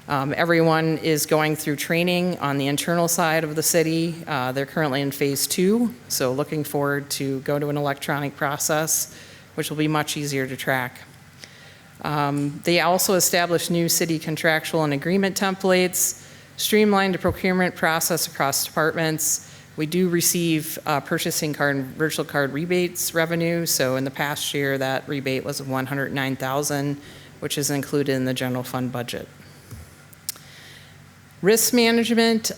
everyone is going through training on the internal side of the city. They're currently in phase 2, so looking forward to go to an electronic process, which will be much easier to track. They also established new city contractual and agreement templates, streamlined the procurement process across departments. We do receive purchasing card and virtual card rebates revenue, so in the past year that rebate was $109,000, which is included in the general fund budget. Risk management,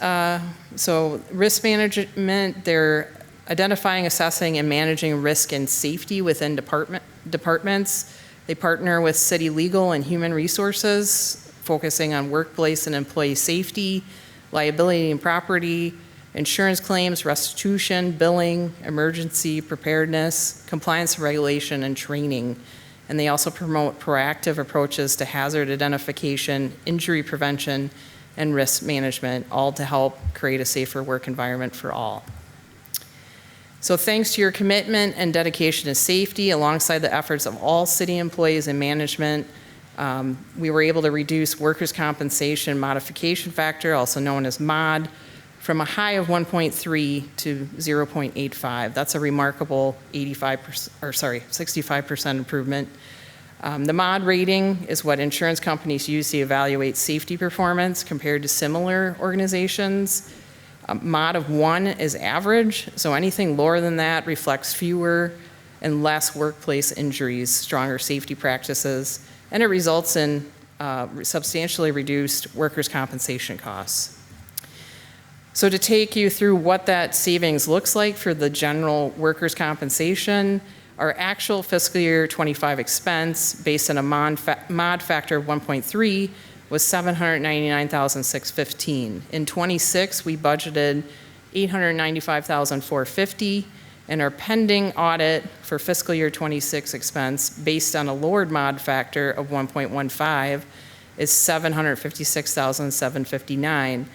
they're identifying, assessing, and managing risk and safety within departments. They partner with city legal and human resources, focusing on workplace and employee safety, liability and property, insurance claims, restitution, billing, emergency preparedness, compliance regulation, and training. And they also promote proactive approaches to hazard identification, injury prevention, and risk management, all to help create a safer work environment for all. So thanks to your commitment and dedication to safety, alongside the efforts of all city employees and management, we were able to reduce workers' compensation modification factor, also known as MOD, from a high of 1.3 to 0.85. That's a remarkable 65% improvement. The MOD rating is what insurance companies use to evaluate safety performance compared to similar organizations. A MOD of 1 is average, so anything lower than that reflects fewer and less workplace injuries, stronger safety practices, and it results in substantially reduced workers' compensation costs. So to take you through what that savings looks like for the general workers' compensation, our actual fiscal year 25 expense based on a mod factor of 1.3 was $799,615. In 26, we budgeted $895,450, and our pending audit for fiscal year 26 expense based on a lowered mod factor of 1.15 is $756,759.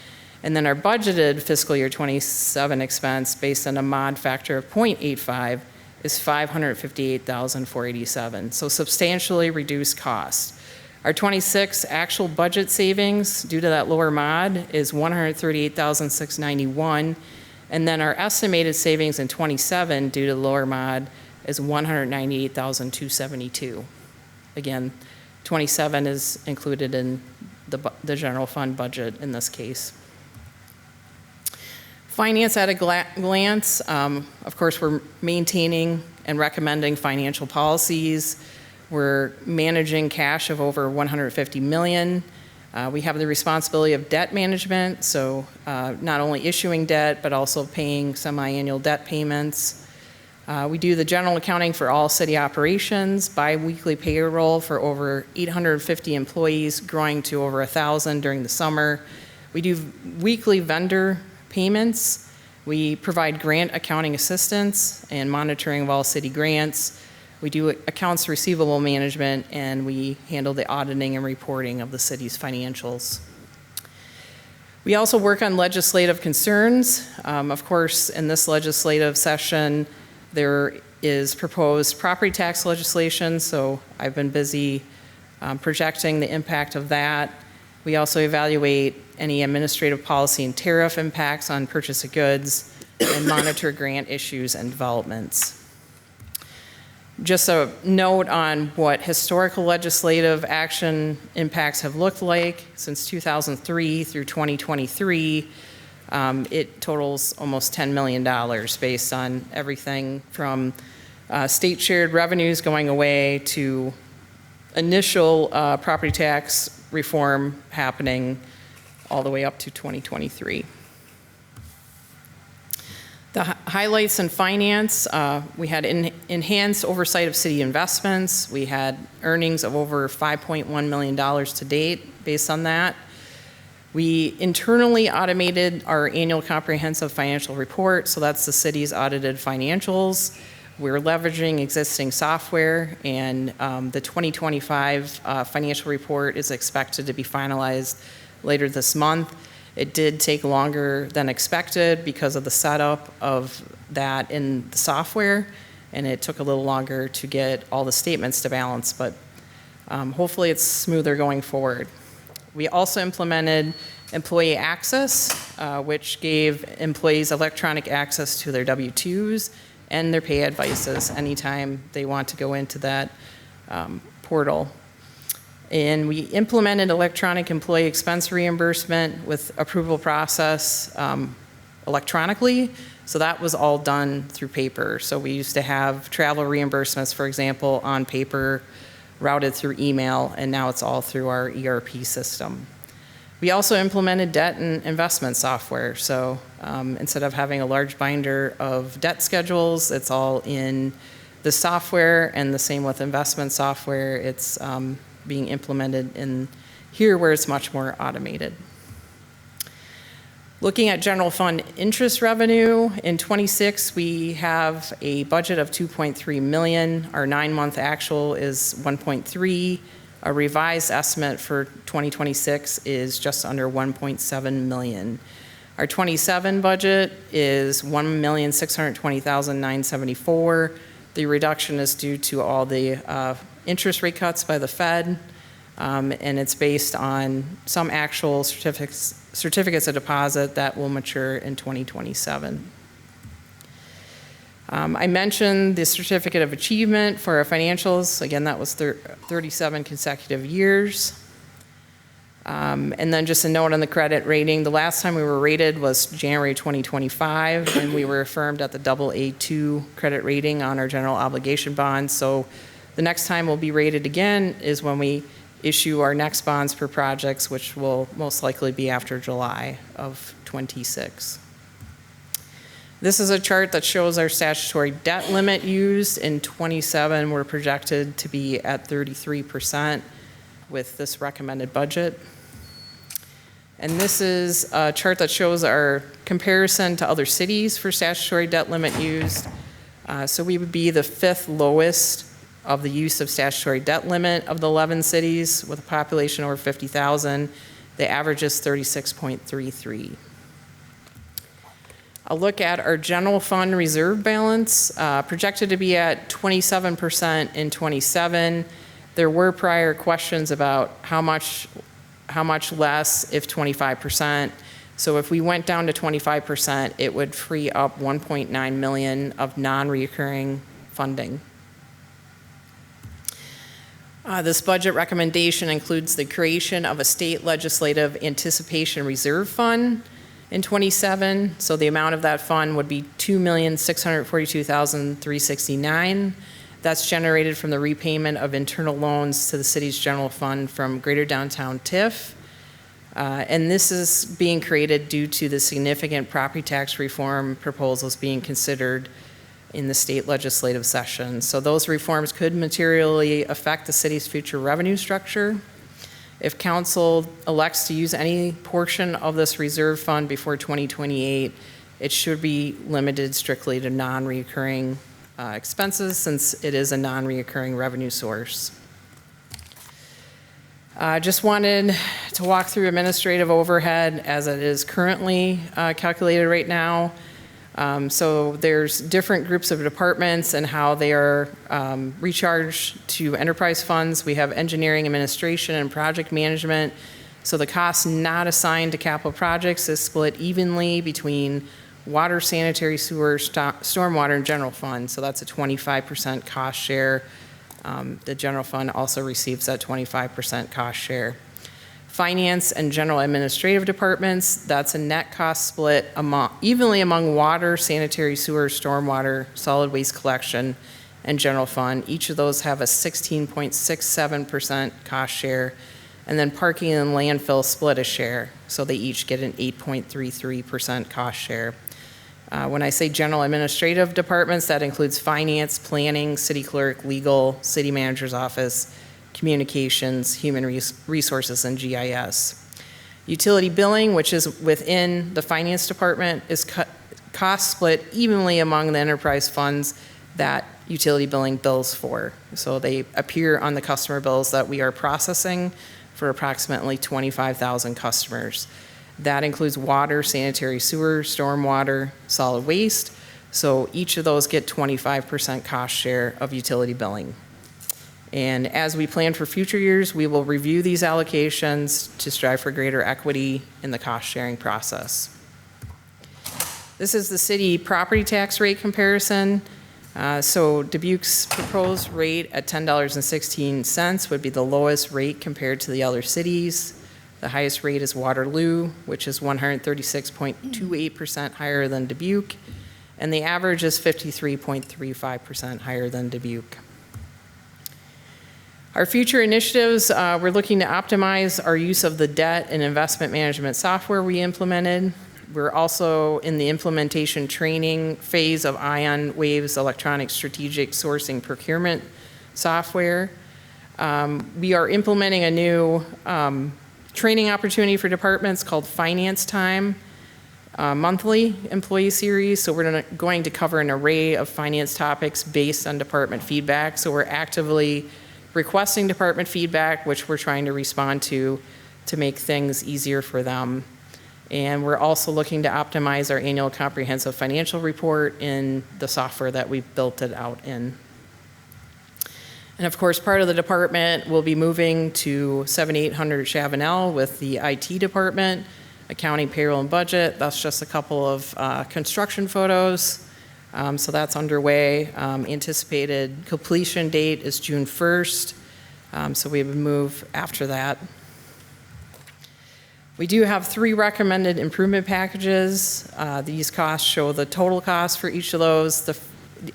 And then our budgeted fiscal year 27 expense based on a mod factor of 0.85 is $558,487. So substantially reduced cost. Our 26 actual budget savings due to that lower mod is $138,691, and then our estimated savings in 27 due to the lower mod is $198,272. Again, 27 is included in the general fund budget in this case. Finance at a glance, of course, we're maintaining and recommending financial policies. We're managing cash of over $150 million. We have the responsibility of debt management, so not only issuing debt, but also paying semi-annual debt payments. We do the general accounting for all city operations, bi-weekly payroll for over 850 employees, growing to over 1,000 during the summer. We do weekly vendor payments. We provide grant accounting assistance and monitoring of all city grants. We do accounts receivable management, and we handle the auditing and reporting of the city's financials. We also work on legislative concerns. Of course, in this legislative session, there is proposed property tax legislation, so I've been busy projecting the impact of that. We also evaluate any administrative policy and tariff impacts on purchase of goods and monitor grant issues and developments. Just a note on what historical legislative action impacts have looked like since 2003 through 2023. It totals almost $10 million based on everything from state shared revenues going away to initial property tax reform happening all the way up to 2023. The highlights in finance, we had enhanced oversight of city investments. We had earnings of over $5.1 million to date based on that. We internally automated our annual comprehensive financial report, so that's the city's audited financials. We're leveraging existing software, and the 2025 financial report is expected to be finalized later this month. It did take longer than expected because of the setup of that in the software, and it took a little longer to get all the statements to balance, but hopefully it's smoother going forward. We also implemented employee access, which gave employees electronic access to their W-2s and their pay advices anytime they want to go into that portal. And we implemented electronic employee expense reimbursement with approval process electronically. So that was all done through paper. So we used to have travel reimbursements, for example, on paper, routed through email, and now it's all through our ERP system. We also implemented debt and investment software. So instead of having a large binder of debt schedules, it's all in the software, and the same with investment software. It's being implemented in here where it's much more automated. Looking at general fund interest revenue, in 26 we have a budget of $2.3 million. Our 9-month actual is 1.3. A revised estimate for 2026 is just under $1.7 million. Our 27 budget is $1,620,974. The reduction is due to all the interest rate cuts by the Fed, and it's based on some actual certificates of deposit that will mature in 2027. I mentioned the certificate of achievement for our financials. Again, that was 37 consecutive years. And then just a note on the credit rating. The last time we were rated was January 2025, and we were affirmed at the AA2 credit rating on our general obligation bonds. So the next time we'll be rated again is when we issue our next bonds per projects, which will most likely be after July of 26. This is a chart that shows our statutory debt limit used. In 27, we're projected to be at 33% with this recommended budget. And this is a chart that shows our comparison to other cities for statutory debt limit used. So we would be the 5th lowest of the use of statutory debt limit of the 11 cities with a population over 50,000. The average is 36.33. A look at our general fund reserve balance, projected to be at 27% in 27. There were prior questions about how much less if 25%. So if we went down to 25%, it would free up 1.9 million of non-recurring funding. This budget recommendation includes the creation of a state legislative anticipation reserve fund in 27. So the amount of that fund would be $2,642,369. That's generated from the repayment of internal loans to the city's general fund from Greater Downtown TIF. And this is being created due to the significant property tax reform proposals being considered in the state legislative session. So those reforms could materially affect the city's future revenue structure. If council elects to use any portion of this reserve fund before 2028, it should be limited strictly to non-recurring expenses, since it is a non-recurring revenue source. Just wanted to walk through administrative overhead as it is currently calculated right now. So there's different groups of departments and how they are recharged to enterprise funds. We have engineering, administration, and project management. So the cost not assigned to capital projects is split evenly between water, sanitary, sewer, stormwater, and general fund. So that's a 25% cost share. The general fund also receives that 25% cost share. Finance and general administrative departments, that's a net cost split evenly among water, sanitary, sewer, stormwater, solid waste collection, and general fund. Each of those have a 16.67% cost share, and then parking and landfill split a share. So they each get an 8.33% cost share. When I say general administrative departments, that includes finance, planning, city clerk, legal, city manager's office, communications, human resources, and GIS. Utility billing, which is within the finance department, is cost split evenly among the enterprise funds that utility billing bills for. So they appear on the customer bills that we are processing for approximately 25,000 customers. That includes water, sanitary, sewer, stormwater, solid waste. So each of those get 25% cost share of utility billing. And as we plan for future years, we will review these allocations to strive for greater equity in the cost sharing process. This is the city property tax rate comparison. So Dubuque's proposed rate at $10.16 would be the lowest rate compared to the other cities. The highest rate is Waterloo, which is 136.28% higher than Dubuque, and the average is 53.35% higher than Dubuque. Our future initiatives, we're looking to optimize our use of the debt and investment management software we implemented. We're also in the implementation training phase of ION Wave's electronic strategic sourcing procurement software. We are implementing a new training opportunity for departments called Finance Time, monthly employee series. So we're going to cover an array of finance topics based on department feedback. So we're actively requesting department feedback, which we're trying to respond to make things easier for them. And we're also looking to optimize our annual comprehensive financial report in the software that we've built it out in. And of course, part of the department will be moving to 7800 Chavanel with the IT department, accounting, payroll, and budget. That's just a couple of construction photos. So that's underway. Anticipated completion date is June 1st. So we would move after that. We do have 3 recommended improvement packages. These costs show the total cost for each of those.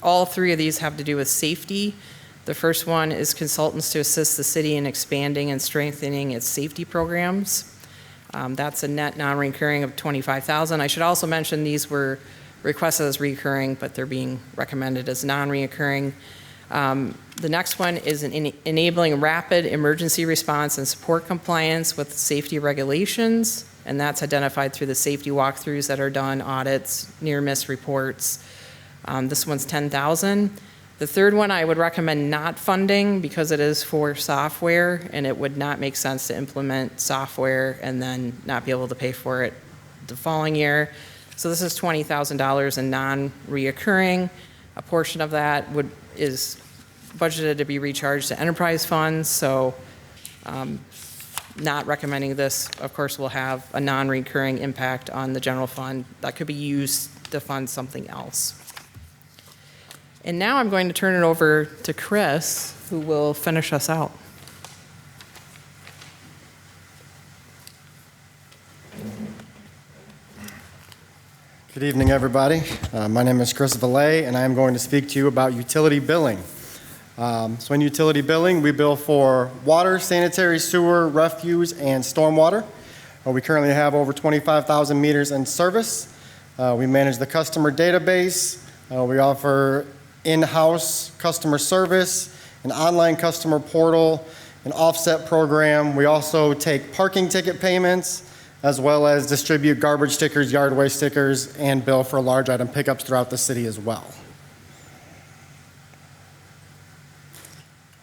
All 3 of these have to do with safety. The first one is consultants to assist the city in expanding and strengthening its safety programs. That's a net non-recurring of $25,000. I should also mention these were requested as recurring, but they're being recommended as non-recurring. The next one is enabling rapid emergency response and support compliance with safety regulations, and that's identified through the safety walkthroughs that are done, audits, near-miss reports. This one's $10,000. The third one I would recommend not funding because it is for software, and it would not make sense to implement software and then not be able to pay for it the following year. So this is $20,000 in non-reoccurring. A portion of that is budgeted to be recharged to enterprise funds, so not recommending this, of course, will have a non-recurring impact on the general fund that could be used to fund something else. And now I'm going to turn it over to Chris, who will finish us out. Good evening, everybody. My name is Chris Valet, and I am going to speak to you about utility billing. So in utility billing, we bill for water, sanitary, sewer, refuse, and stormwater. We currently have over 25,000 meters in service. We manage the customer database. We offer in-house customer service, an online customer portal, an offset program. We also take parking ticket payments, as well as distribute garbage stickers, yard waste stickers, and bill for large item pickups throughout the city as well.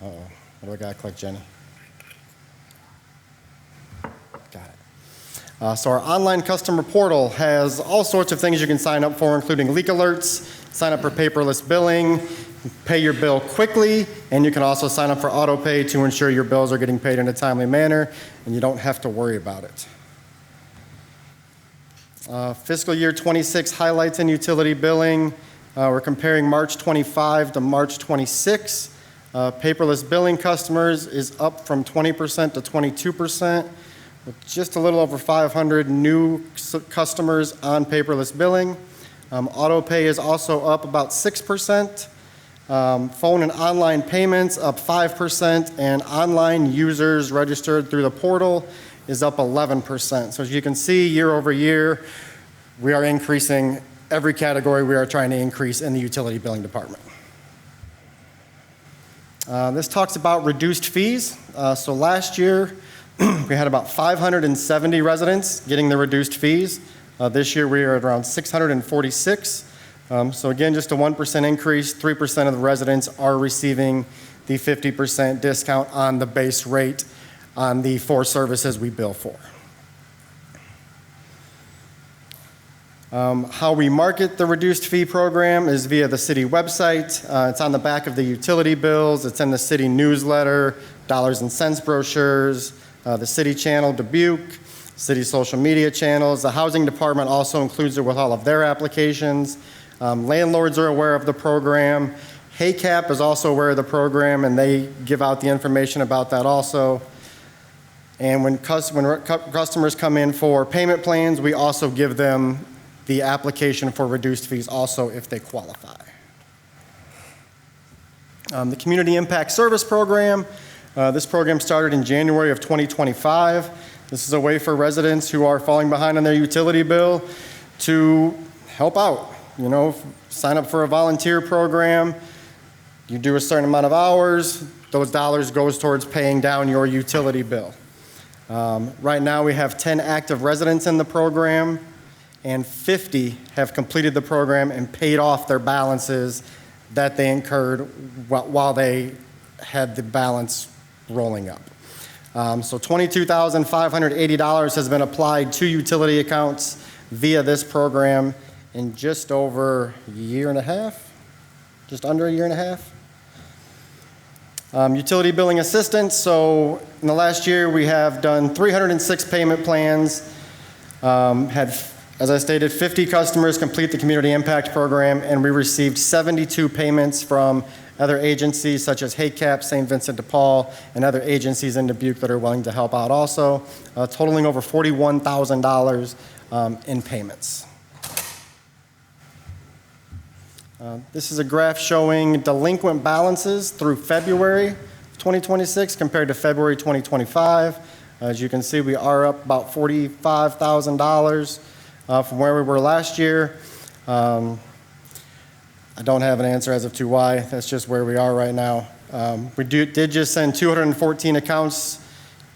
Uh-oh, what do I gotta click, Jenny? Got it. So our online customer portal has all sorts of things you can sign up for, including leak alerts, sign up for paperless billing, pay your bill quickly, and you can also sign up for auto pay to ensure your bills are getting paid in a timely manner, and you don't have to worry about it. Fiscal year 26 highlights in utility billing. We're comparing March 25 to March 26. Paperless billing customers is up from 20% to 22%, with just a little over 500 new customers on paperless billing. Auto pay is also up about 6%. Phone and online payments up 5%, and online users registered through the portal is up 11%. So as you can see, year over year, we are increasing every category we are trying to increase in the utility billing department. This talks about reduced fees. So last year, we had about 570 residents getting the reduced fees. This year, we are at around 646. So again, just a 1% increase. 3% of the residents are receiving the 50% discount on the base rate on the 4 services we bill for. How we market the reduced fee program is via the city website. It's on the back of the utility bills. It's in the city newsletter, dollars and cents brochures, the city channel, Dubuque, city social media channels. The housing department also includes it with all of their applications. Landlords are aware of the program. HACAP is also aware of the program, and they give out the information about that also. And when customers come in for payment plans, we also give them the application for reduced fees also if they qualify. The Community Impact Service Program. This program started in January of 2025. This is a way for residents who are falling behind on their utility bill to help out. You know, sign up for a volunteer program. You do a certain amount of hours. Those dollars goes towards paying down your utility bill. Right now we have 10 active residents in the program, and 50 have completed the program and paid off their balances that they incurred while they had the balance rolling up. So $22,580 has been applied to utility accounts via this program in just over a year and a half, just under a year and a half. Utility billing assistance, so in the last year we have done 306 payment plans, had, as I stated, 50 customers complete the Community Impact Program, and we received 72 payments from other agencies such as HACAP, St. Vincent de Paul, and other agencies in Dubuque that are willing to help out also, totaling over $41,000 in payments. This is a graph showing delinquent balances through February 2026 compared to February 2025. As you can see, we are up about $45,000 from where we were last year. I don't have an answer as of to why. That's just where we are right now. We did just send 214 accounts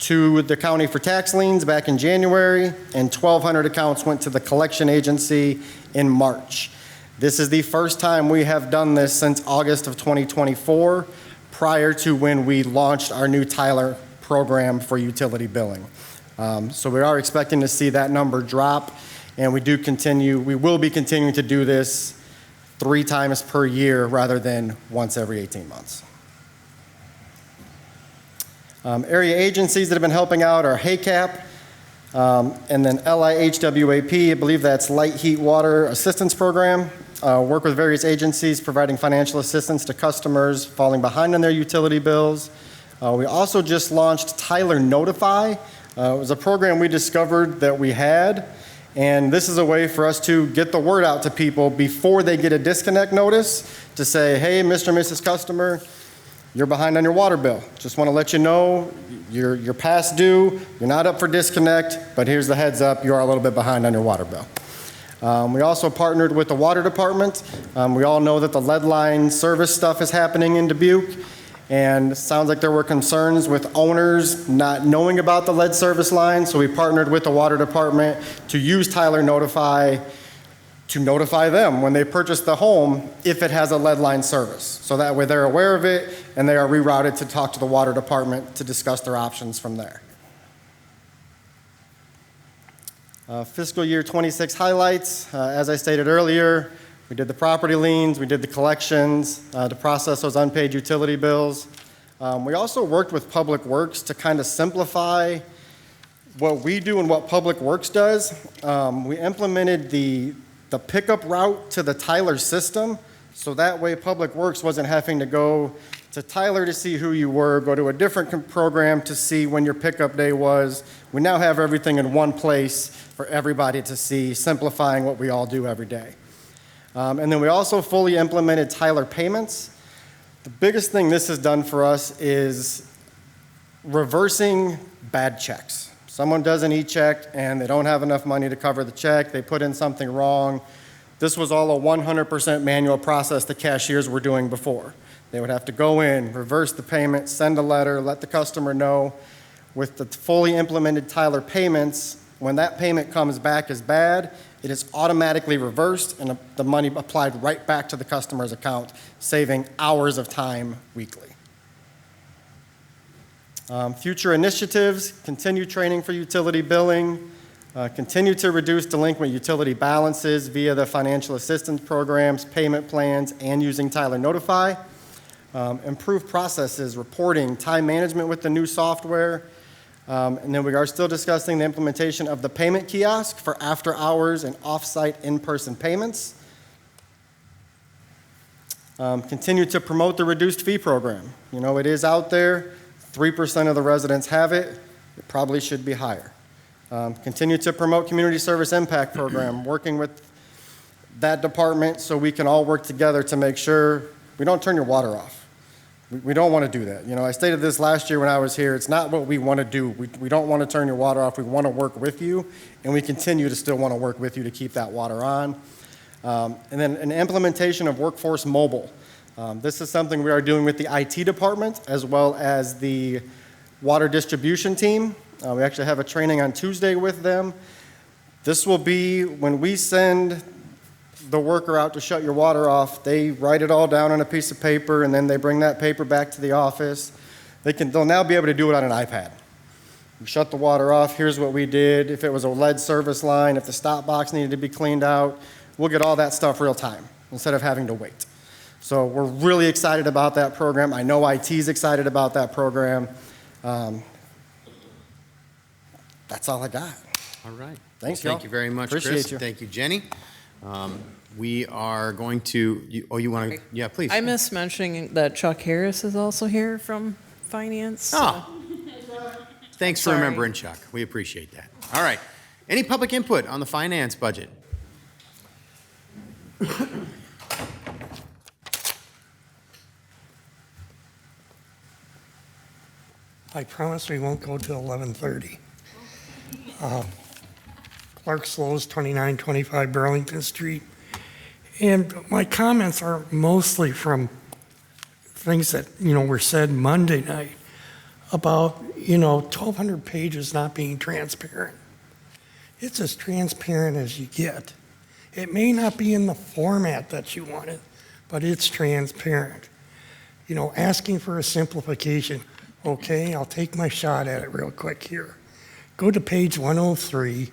to the county for tax liens back in January, and 1,200 accounts went to the collection agency in March. This is the first time we have done this since August of 2024, prior to when we launched our new Tyler program for utility billing. So we are expecting to see that number drop, and we will be continuing to do this 3 times per year rather than once every 18 months. Area agencies that have been helping out are HACAP, and then LIHWAP, I believe that's Light Heat Water Assistance Program. Work with various agencies providing financial assistance to customers falling behind on their utility bills. We also just launched Tyler Notify. It was a program we discovered that we had, and this is a way for us to get the word out to people before they get a disconnect notice to say, hey, Mr. and Mrs. Customer, you're behind on your water bill. Just want to let you know you're past due, you're not up for disconnect, but here's the heads up, you are a little bit behind on your water bill. We also partnered with the water department. We all know that the lead line service stuff is happening in Dubuque, and it sounds like there were concerns with owners not knowing about the lead service line, so we partnered with the water department to use Tyler Notify to notify them when they purchase the home if it has a lead line service. So that way they're aware of it, and they are rerouted to talk to the water department to discuss their options from there. Fiscal year 26 highlights. As I stated earlier, we did the property liens, we did the collections to process those unpaid utility bills. We also worked with Public Works to kind of simplify what we do and what Public Works does. We implemented the pickup route to the Tyler system, so that way Public Works wasn't having to go to Tyler to see who you were, go to a different program to see when your pickup day was. We now have everything in one place for everybody to see, simplifying what we all do every day. And then we also fully implemented Tyler payments. The biggest thing this has done for us is reversing bad checks. Someone does an e-check and they don't have enough money to cover the check, they put in something wrong. This was all a 100% manual process the cashiers were doing before. They would have to go in, reverse the payment, send a letter, let the customer know. With the fully implemented Tyler payments, when that payment comes back as bad, it is automatically reversed and the money applied right back to the customer's account, saving hours of time weekly. Future initiatives, continue training for utility billing, continue to reduce delinquent utility balances via the financial assistance programs, payment plans, and using Tyler Notify. Improve processes, reporting, time management with the new software. And then we are still discussing the implementation of the payment kiosk for after hours and off-site in-person payments. Continue to promote the reduced fee program. You know, it is out there. 3% of the residents have it. It probably should be higher. Continue to promote community service impact program, working with that department so we can all work together to make sure we don't turn your water off. We don't want to do that. You know, I stated this last year when I was here. It's not what we want to do. We don't want to turn your water off. We want to work with you, and we continue to still want to work with you to keep that water on. And then an implementation of Workforce Mobile. This is something we are doing with the IT department as well as the water distribution team. We actually have a training on Tuesday with them. This will be when we send the worker out to shut your water off, they write it all down on a piece of paper, and then they bring that paper back to the office. They'll now be able to do it on an iPad. We shut the water off, here's what we did. If it was a lead service line, if the stop box needed to be cleaned out, we'll get all that stuff real time instead of having to wait. So we're really excited about that program. I know IT's excited about that program. That's all I got. All right. Thanks, Thank y'all. you very much, Appreciate Chris. you. Thank you, Jenny. We are going to, you want to, yeah, please. I missed mentioning that Chuck Harris is also here from Finance. Oh, thanks for Sorry. remembering, Chuck. We appreciate that. All right. Any public input on the finance budget? I promise we won't go till 11:30. Clark Slows, 2925 Burlington Street. And my comments are mostly from things that, were said Monday night about, 1,200 pages not being transparent. It's as transparent as you get. It may not be in the format that you wanted, but it's transparent. Asking for a simplification. Okay, I'll take my shot at it real quick here. Go to page 103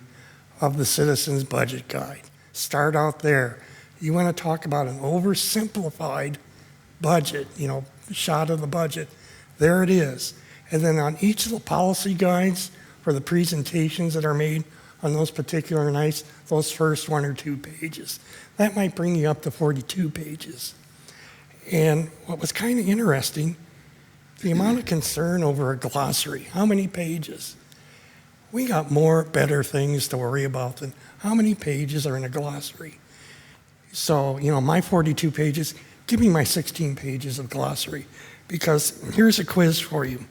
of the Citizens Budget Guide. Start out there. You want to talk about an oversimplified budget, shot of the budget. There it is. And then on each of the policy guides for the presentations that are made on those particular nights, those first 1 or 2 pages. That might bring you up to 42 pages. And what was kind of interesting, the amount of concern over a glossary. How many pages? We got more better things to worry about than how many pages are in a glossary. So, my 42 pages, give me my 16 pages of glossary. Because here's a quiz for you.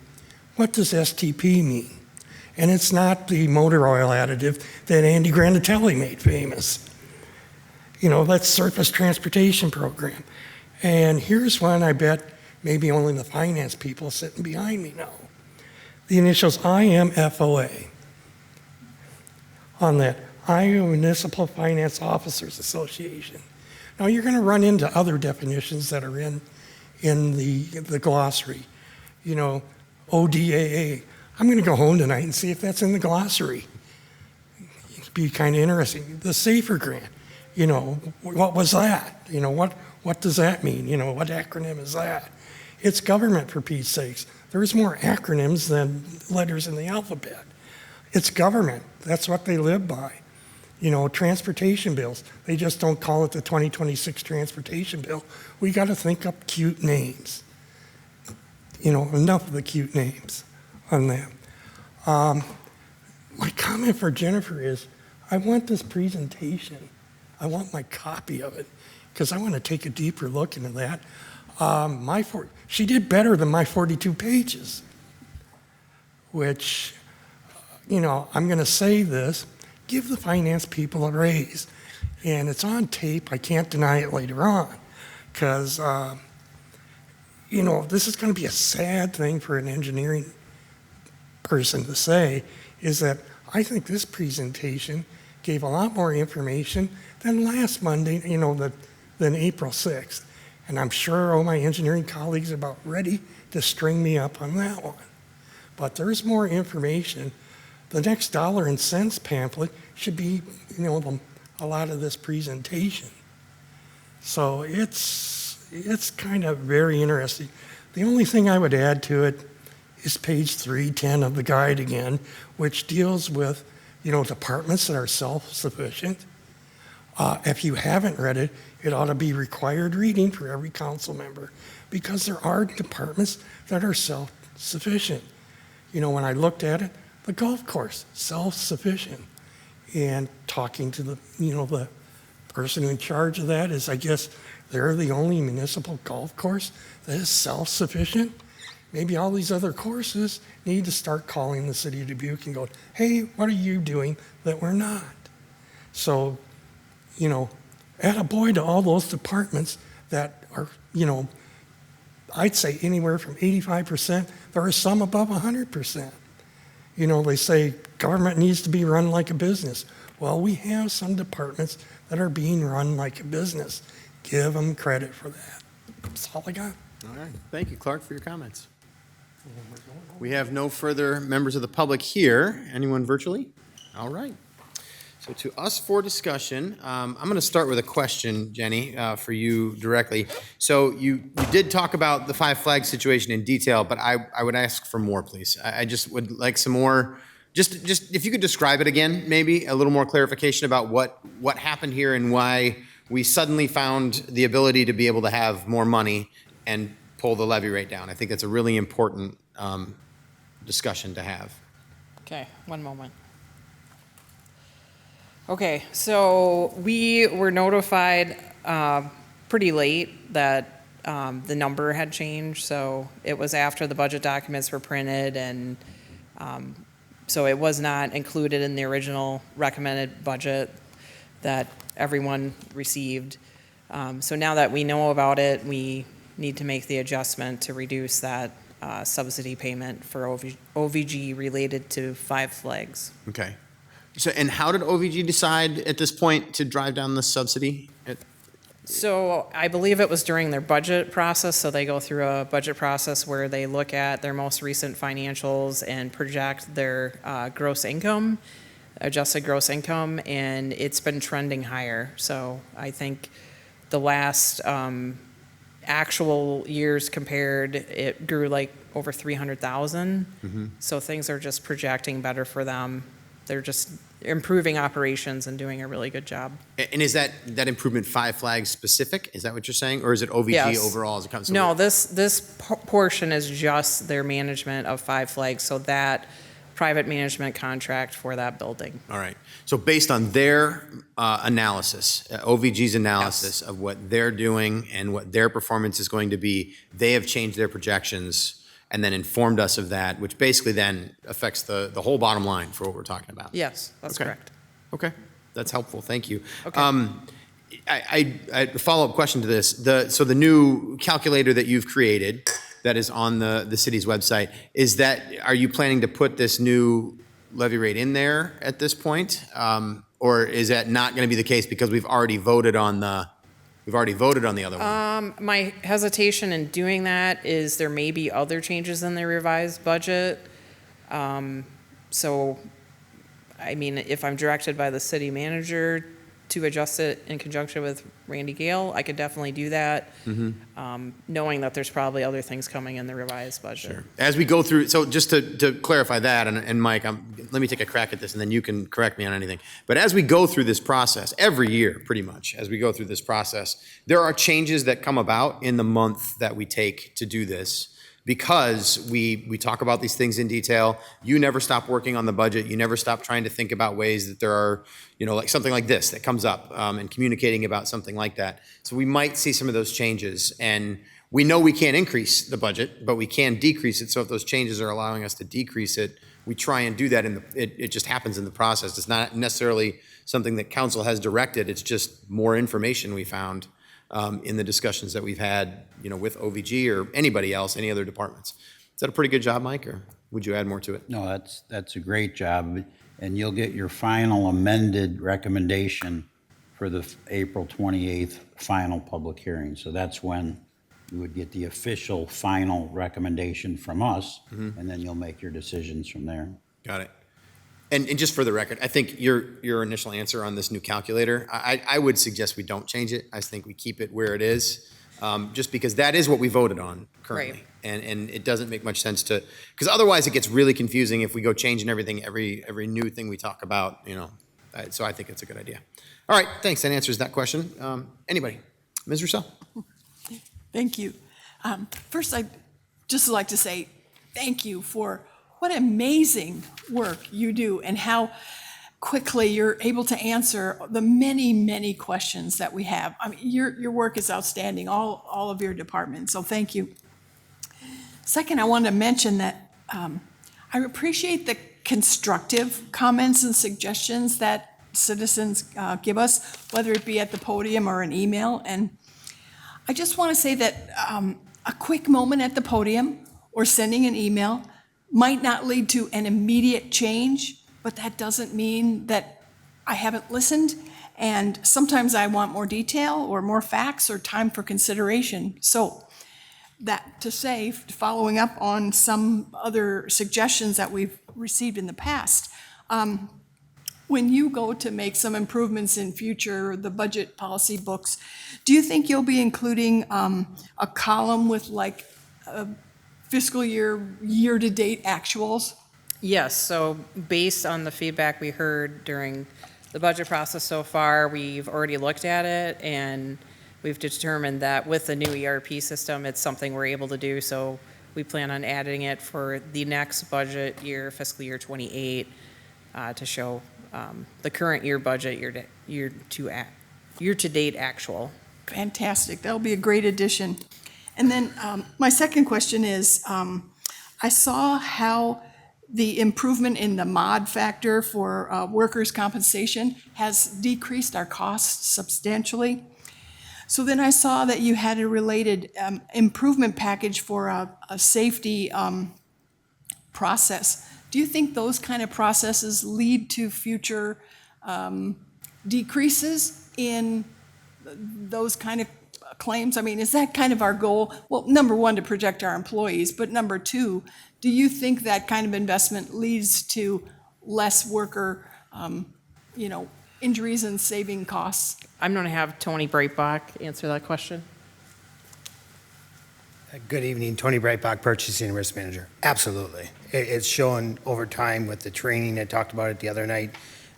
What does STP mean? And it's not the motor oil additive that Andy Granatelli made famous. That's Surface Transportation Program. And here's one I bet maybe only the finance people sitting behind me know. The initials IMFOA. On that, Iowa Municipal Finance Officers Association. Now you're going to run into other definitions that are in the glossary. ODAA. I'm going to go home tonight and see if that's in the glossary. It'd be kind of interesting. The SAFER grant. What was that? What does that mean? What acronym is that? It's government, for Pete's sakes. There's more acronyms than letters in the alphabet. It's government. That's what they live by. Transportation bills. They just don't call it the 2026 transportation bill. We got to think up cute names. Enough of the cute names on that. My comment for Jennifer is, I want this presentation. I want my copy of it because I want to take a deeper look into that. She did better than my 42 pages, which, I'm going to say this, give the finance people a raise. And it's on tape. I can't deny it later on because, this is going to be a sad thing for an engineering person to say, is that I think this presentation gave a lot more information than last Monday, than April 6th. And I'm sure all my engineering colleagues are about ready to string me up on that one. But there's more information. The next dollar and cents pamphlet should be, a lot of this presentation. So it's kind of very interesting. The only thing I would add to it is page 310 of the guide again, which deals with, departments that are self-sufficient. If you haven't read it, it ought to be required reading for every council member because there are departments that are self-sufficient. When I looked at it, the golf course, self-sufficient. And talking to the person in charge of that is, I guess, they're the only municipal golf course that is self-sufficient. Maybe all these other courses need to start calling the city of Dubuque and go, hey, what are you doing that we're not? So, attaboy to all those departments that are, I'd say anywhere from 85%. There are some above 100%. They say government needs to be run like a business. Well, we have some departments that are being run like a business. Give them credit for that. That's all I got. All right. Thank you, Clark, for your comments. We have no further members of the public here. Anyone virtually? All right. So to us for discussion, I'm going to start with a question, Jenny, for you directly. So you did talk about the Five Flags situation in detail, but I would ask for more, please. I just would like some more, just if you could describe it again, maybe a little more clarification about what happened here and why we suddenly found the ability to be able to have more money and pull the levy rate down. I think that's a really important discussion to have. Okay, one moment. Okay, so we were notified pretty late that the number had changed. So it was after the budget documents were printed, and so it was not included in the original recommended budget that everyone received. So now that we know about it, we need to make the adjustment to reduce that subsidy payment for OVG related to Five Flags. Okay. So, and how did OVG decide at this point to drive down the subsidy? So I believe it was during their budget process. So they go through a budget process where they look at their most recent financials and project their gross income, adjusted gross income, and it's been trending higher. So I think the last actual years compared, it grew like over 300,000. Mm-hmm. So things are just projecting better for them. They're just improving operations and doing a really good job. And is that improvement Five Flags specific? Is that what you're saying? Or is it OVG Yes. overall as it comes to No, this portion is just their management of Five Flags, so that private management contract for that building. All right. So based on their analysis, OVG's analysis of what they're doing and what their performance is going to be, they have changed their projections and then informed us of that, which basically then affects the whole bottom line for what we're talking about. Yes, that's Okay. correct. Okay, that's helpful. Thank you. Okay. A follow-up question to this. So the new calculator that you've created that is on the city's website, are you planning to put this new levy rate in there at this point? Or is that not going to be the case because we've already voted on the other one? My hesitation in doing that is there may be other changes in the revised budget. So, I mean, if I'm directed by the city manager to adjust it in conjunction with Randy Gale, I could definitely do that, knowing that there's probably other things coming in the revised budget. Sure. As we go through, so just to clarify that, and Mike, let me take a crack at this, and then you can correct me on anything. But as we go through this process, every year, pretty much, as we go through this process, there are changes that come about in the month that we take to do this, because we talk about these things in detail. You never stop working on the budget. You never stop trying to think about ways that there are, like something like this that comes up, and communicating about something like that. So we might see some of those changes. And we know we can't increase the budget, but we can decrease it. So if those changes are allowing us to decrease it, we try and do that. It just happens in the process. It's not necessarily something that council has directed. It's just more information we found in the discussions that we've had, with OVG or anybody else, any other departments. Is that a pretty good job, Mike, or would you add more to it? No, that's a great job, and you'll get your final amended recommendation for the April 28th final public hearing. So that's when you would get the official final recommendation from us, and then you'll make your decisions from there. Got it. And just for the record, I think your initial answer on this new calculator, I would suggest we don't change it. I think we keep it where it is, just because that is what we voted on currently. Right. And it doesn't make much sense because otherwise it gets really confusing if we go changing everything, every new thing we talk about, So I think it's a good idea. All right, thanks. That answers that question. Anybody? Ms. Roussel? Thank you. First, I'd just like to say thank you for what amazing work you do and how quickly you're able to answer the many, many questions that we have. I mean, your work is outstanding, all of your departments, so thank you. Second, I want to mention that I appreciate the constructive comments and suggestions that citizens give us, whether it be at the podium or an email. And I just want to say that a quick moment at the podium or sending an email might not lead to an immediate change, but that doesn't mean that I haven't listened. And sometimes I want more detail or more facts or time for consideration. So that to say, following up on some other suggestions that we've received in the past. When you go to make some improvements in future, the budget policy books, do you think you'll be including a column with like fiscal year-to-date actuals? Yes, so based on the feedback we heard during the budget process so far, we've already looked at it, and we've determined that with the new ERP system, it's something we're able to do, so we plan on adding it for the next budget year, fiscal year 28, to show the current year budget, year-to-date actual. Fantastic. That'll be a great addition. And then my second question is, I saw how the improvement in the mod factor for workers' compensation has decreased our costs substantially. So then I saw that you had a related improvement package for a safety process. Do you think those kind of processes lead to future decreases in those kind of claims? I mean, is that kind of our goal? Well, number one, to protect our employees, but number two, do you think that kind of investment leads to less worker, injuries and saving costs? I'm going to have Tony Breitbach answer that question. Good evening, Tony Breitbach, Purchasing and Risk Manager. Absolutely. It's shown over time with the training, I talked about it the other night,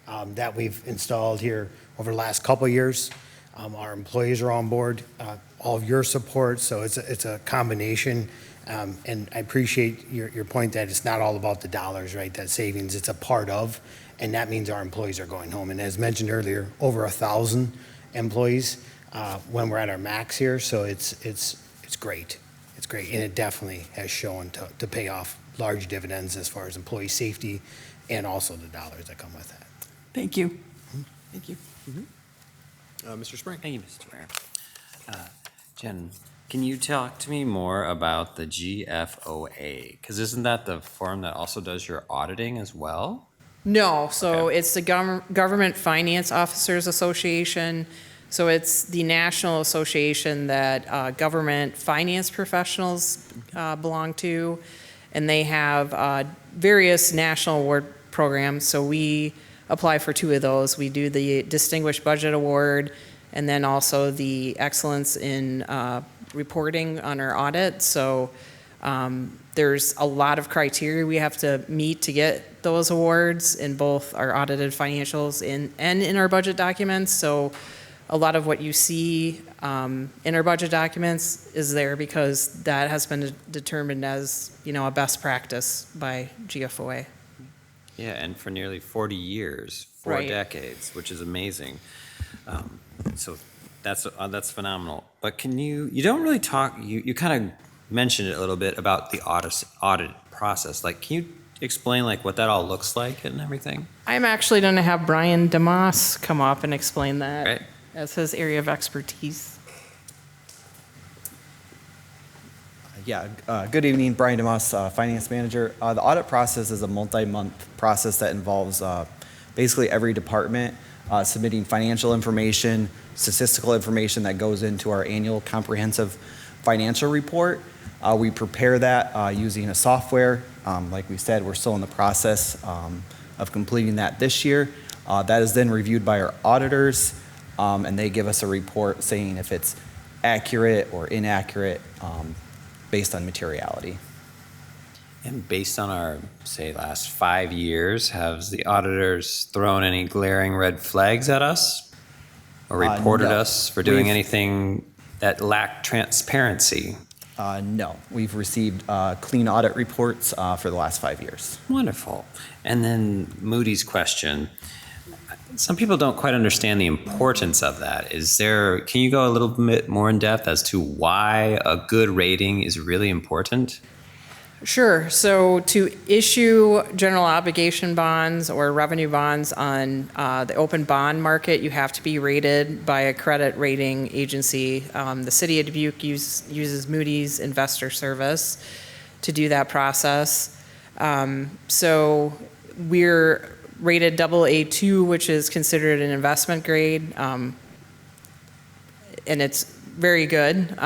that we've installed here over the last couple of years. Our employees are on board, all of your support, so it's a combination. And I appreciate your point that it's not all about the dollars, right? That savings, it's a part of, and that means our employees are going home. And as mentioned earlier, over 1,000 employees when we're at our max here, so it's great. It's great, and it definitely has shown to pay off large dividends as far as employee safety and also the dollars that come with that. Thank you. Thank you. Mr. Spring. Thank you, Mr. Mayor. Jen, can you talk to me more about the GFOA? Because isn't that the forum that also does your auditing as well? No, so it's the Government Finance Officers Association. So it's the national association that government finance professionals belong to, and they have various national award programs. So we apply for 2 of those. We do the Distinguished Budget Award, and then also the Excellence in Reporting on our audit. So there's a lot of criteria we have to meet to get those awards in both our audited financials and in our budget documents. So a lot of what you see in our budget documents is there because that has been determined as, a best practice by GFOA. Yeah, and for nearly 40 years, 4 Right. decades, which is amazing. So that's phenomenal. But you don't really talk, you kind of mentioned it a little bit about the audit process. Like, can you explain what that all looks like and everything? I'm actually going to have Brian DeMoss come up and explain that Right. as his area of expertise. Good evening, Brian DeMoss, Finance Manager. The audit process is a multi-month process that involves basically every department submitting financial information, statistical information that goes into our annual comprehensive financial report. We prepare that using a software. Like we said, we're still in the process of completing that this year. That is then reviewed by our auditors, and they give us a report saying if it's accurate or inaccurate based on materiality. And based on our, say, last 5 years, has the auditors thrown any glaring red flags at us? Or reported No. us for doing anything that lacked transparency? No. We've received clean audit reports for the last 5 years. Wonderful. And then Moody's question. Some people don't quite understand the importance of that. Can you go a little bit more in depth as to why a good rating is really important? Sure. So to issue general obligation bonds or revenue bonds on the open bond market, you have to be rated by a credit rating agency. The City of Dubuque uses Moody's Investor Service to do that process. So we're rated AA2, which is considered an investment grade. And it's very good.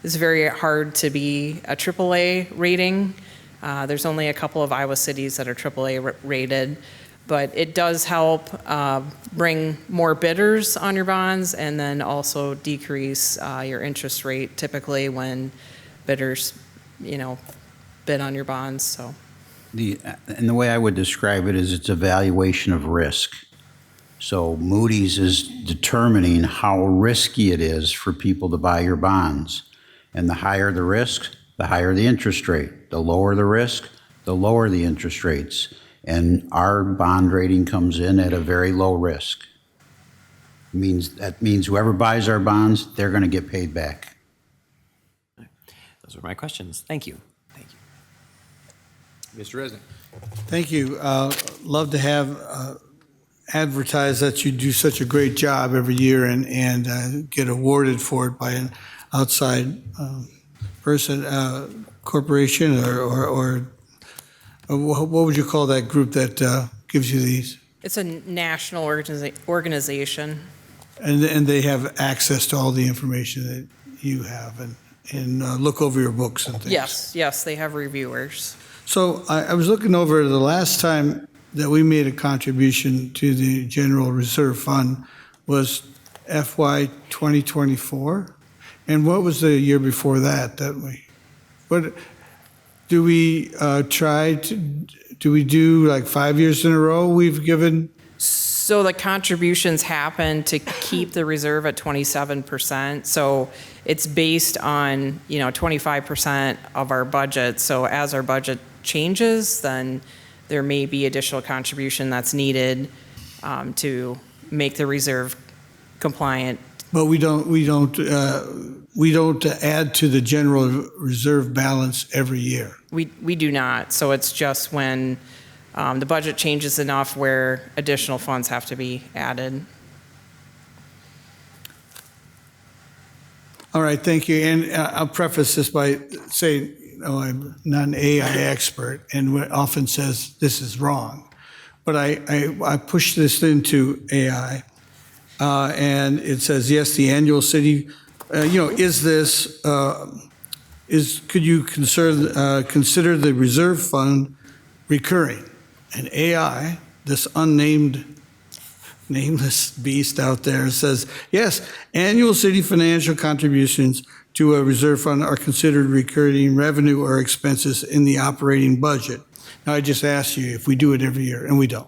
It's very hard to be a AAA rating. There's only a couple of Iowa cities that are AAA rated, but it does help bring more bidders on your bonds and then also decrease your interest rate typically when bidders, bid on your bonds, so. And the way I would describe it is it's a valuation of risk. So Moody's is determining how risky it is for people to buy your bonds. And the higher the risk, the higher the interest rate. The lower the risk, the lower the interest rates. And our bond rating comes in at a very low risk. That means whoever buys our bonds, they're going to get paid back. Those were my questions. Thank you. Mr. Resnick. Thank you. Love to have advertise that you do such a great job every year and get awarded for it by an outside person, corporation, or what would you call that group that gives you these? It's a national organization. And they have access to all the information that you have and look over your books and things. Yes, they have reviewers. So I was looking over the last time that we made a contribution to the General Reserve Fund was FY 2024. And what was the year before that what do we do we do like 5 years in a row we've given? So the contributions happen to keep the reserve at 27%. So it's based on, 25% of our budget. So as our budget changes, then there may be additional contribution that's needed to make the reserve compliant. But we don't add to the general reserve balance every year. We do not. So it's just when the budget changes enough where additional funds have to be added. All right, thank you. And I'll preface this by saying, I'm not an AI expert and often says this is wrong. But I pushed this into AI and it says, yes, the annual city, could you consider the reserve fund recurring? And AI, this nameless beast out there says, yes, annual city financial contributions to a reserve fund are considered recurring revenue or expenses in the operating budget. Now, I just asked you if we do it every year, and we don't.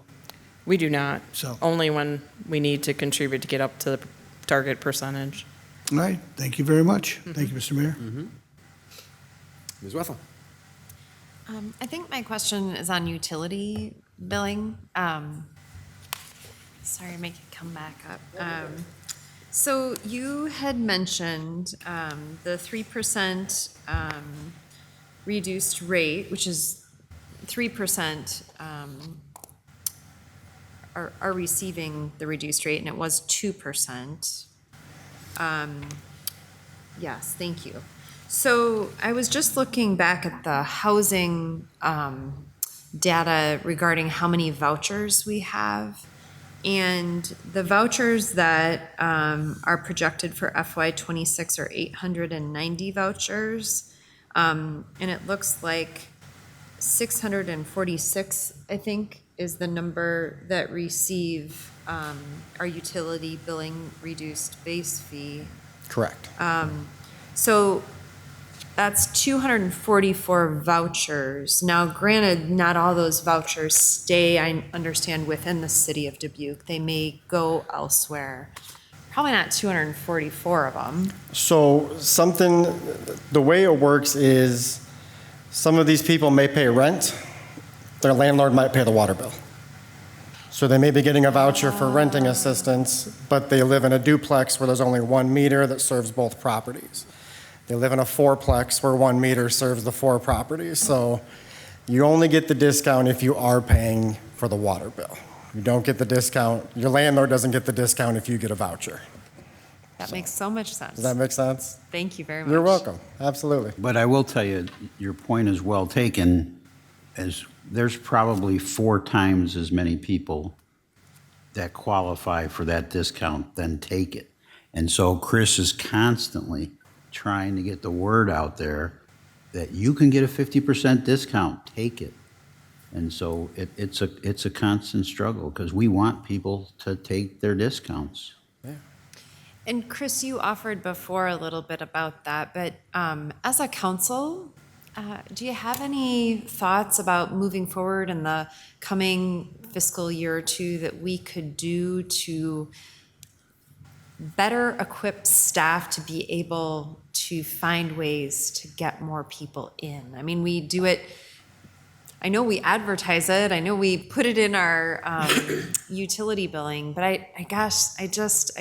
We do not. So only when we need to contribute to get up to the target percentage. All right. Thank you very much. Thank you, Mr. Mayor. Ms. Wethel. I think my question is on utility billing. Sorry, make it come back up. So you had mentioned the 3% reduced rate, which is 3% are receiving the reduced rate, and it was 2%. Yes, thank you. So I was just looking back at the housing data regarding how many vouchers we have. And the vouchers that are projected for FY '26 are 890 vouchers. And it looks like 646, I think, is the number that receive our utility billing reduced base fee. Correct. So that's 244 vouchers. Now, granted, not all those vouchers stay, I understand, within the city of Dubuque. They may go elsewhere. Probably not 244 of them. So the way it works is some of these people may pay rent. Their landlord might pay the water bill. So they may be getting a voucher for renting assistance, but they live in a duplex where there's only one meter that serves both properties. They live in a fourplex where one meter serves the four properties. So you only get the discount if you are paying for the water bill. You don't get the discount. Your landlord doesn't get the discount if you get a voucher. That makes so much sense. Does that make sense? Thank you very much. You're welcome. Absolutely. But I will tell you, your point is well taken, as there's probably 4 times as many people that qualify for that discount than take it. And so Chris is constantly trying to get the word out there that you can get a 50% discount, take it. And so it's a constant struggle because we want people to take their discounts. And Chris, you offered before a little bit about that, but as a council, do you have any thoughts about moving forward in the coming fiscal year or two that we could do to better equip staff to be able to find ways to get more people in? I mean, we do it, I know we advertise it, I know we put it in our utility billing, but I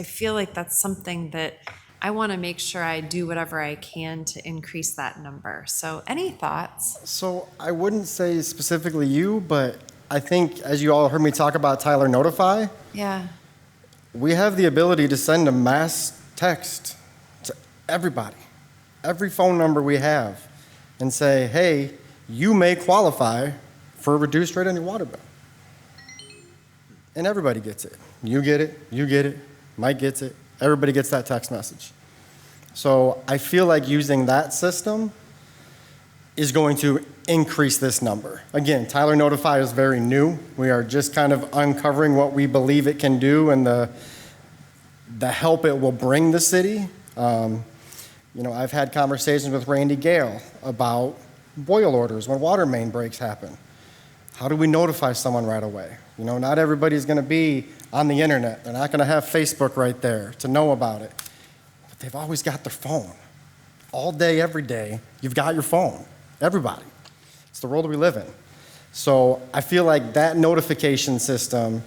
feel like that's something that I want to make sure I do whatever I can to increase that number. So any thoughts? So I wouldn't say specifically you, but I think as you all heard me talk about Tyler Notify, Yeah. we have the ability to send a mass text to everybody, every phone number we have, and say, hey, you may qualify for a reduced rate on your water bill. And everybody gets it. You get it, Mike gets it, everybody gets that text message. So I feel like using that system is going to increase this number. Again, Tyler Notify is very new. We are just kind of uncovering what we believe it can do and the help it will bring the city. I've had conversations with Randy Gale about boil orders when water main breaks happen. How do we notify someone right away? Not everybody's going to be on the internet. They're not going to have Facebook right there to know about it. But they've always got their phone. All day, every day, you've got your phone. Everybody. It's the world we live in. So I feel like that notification system,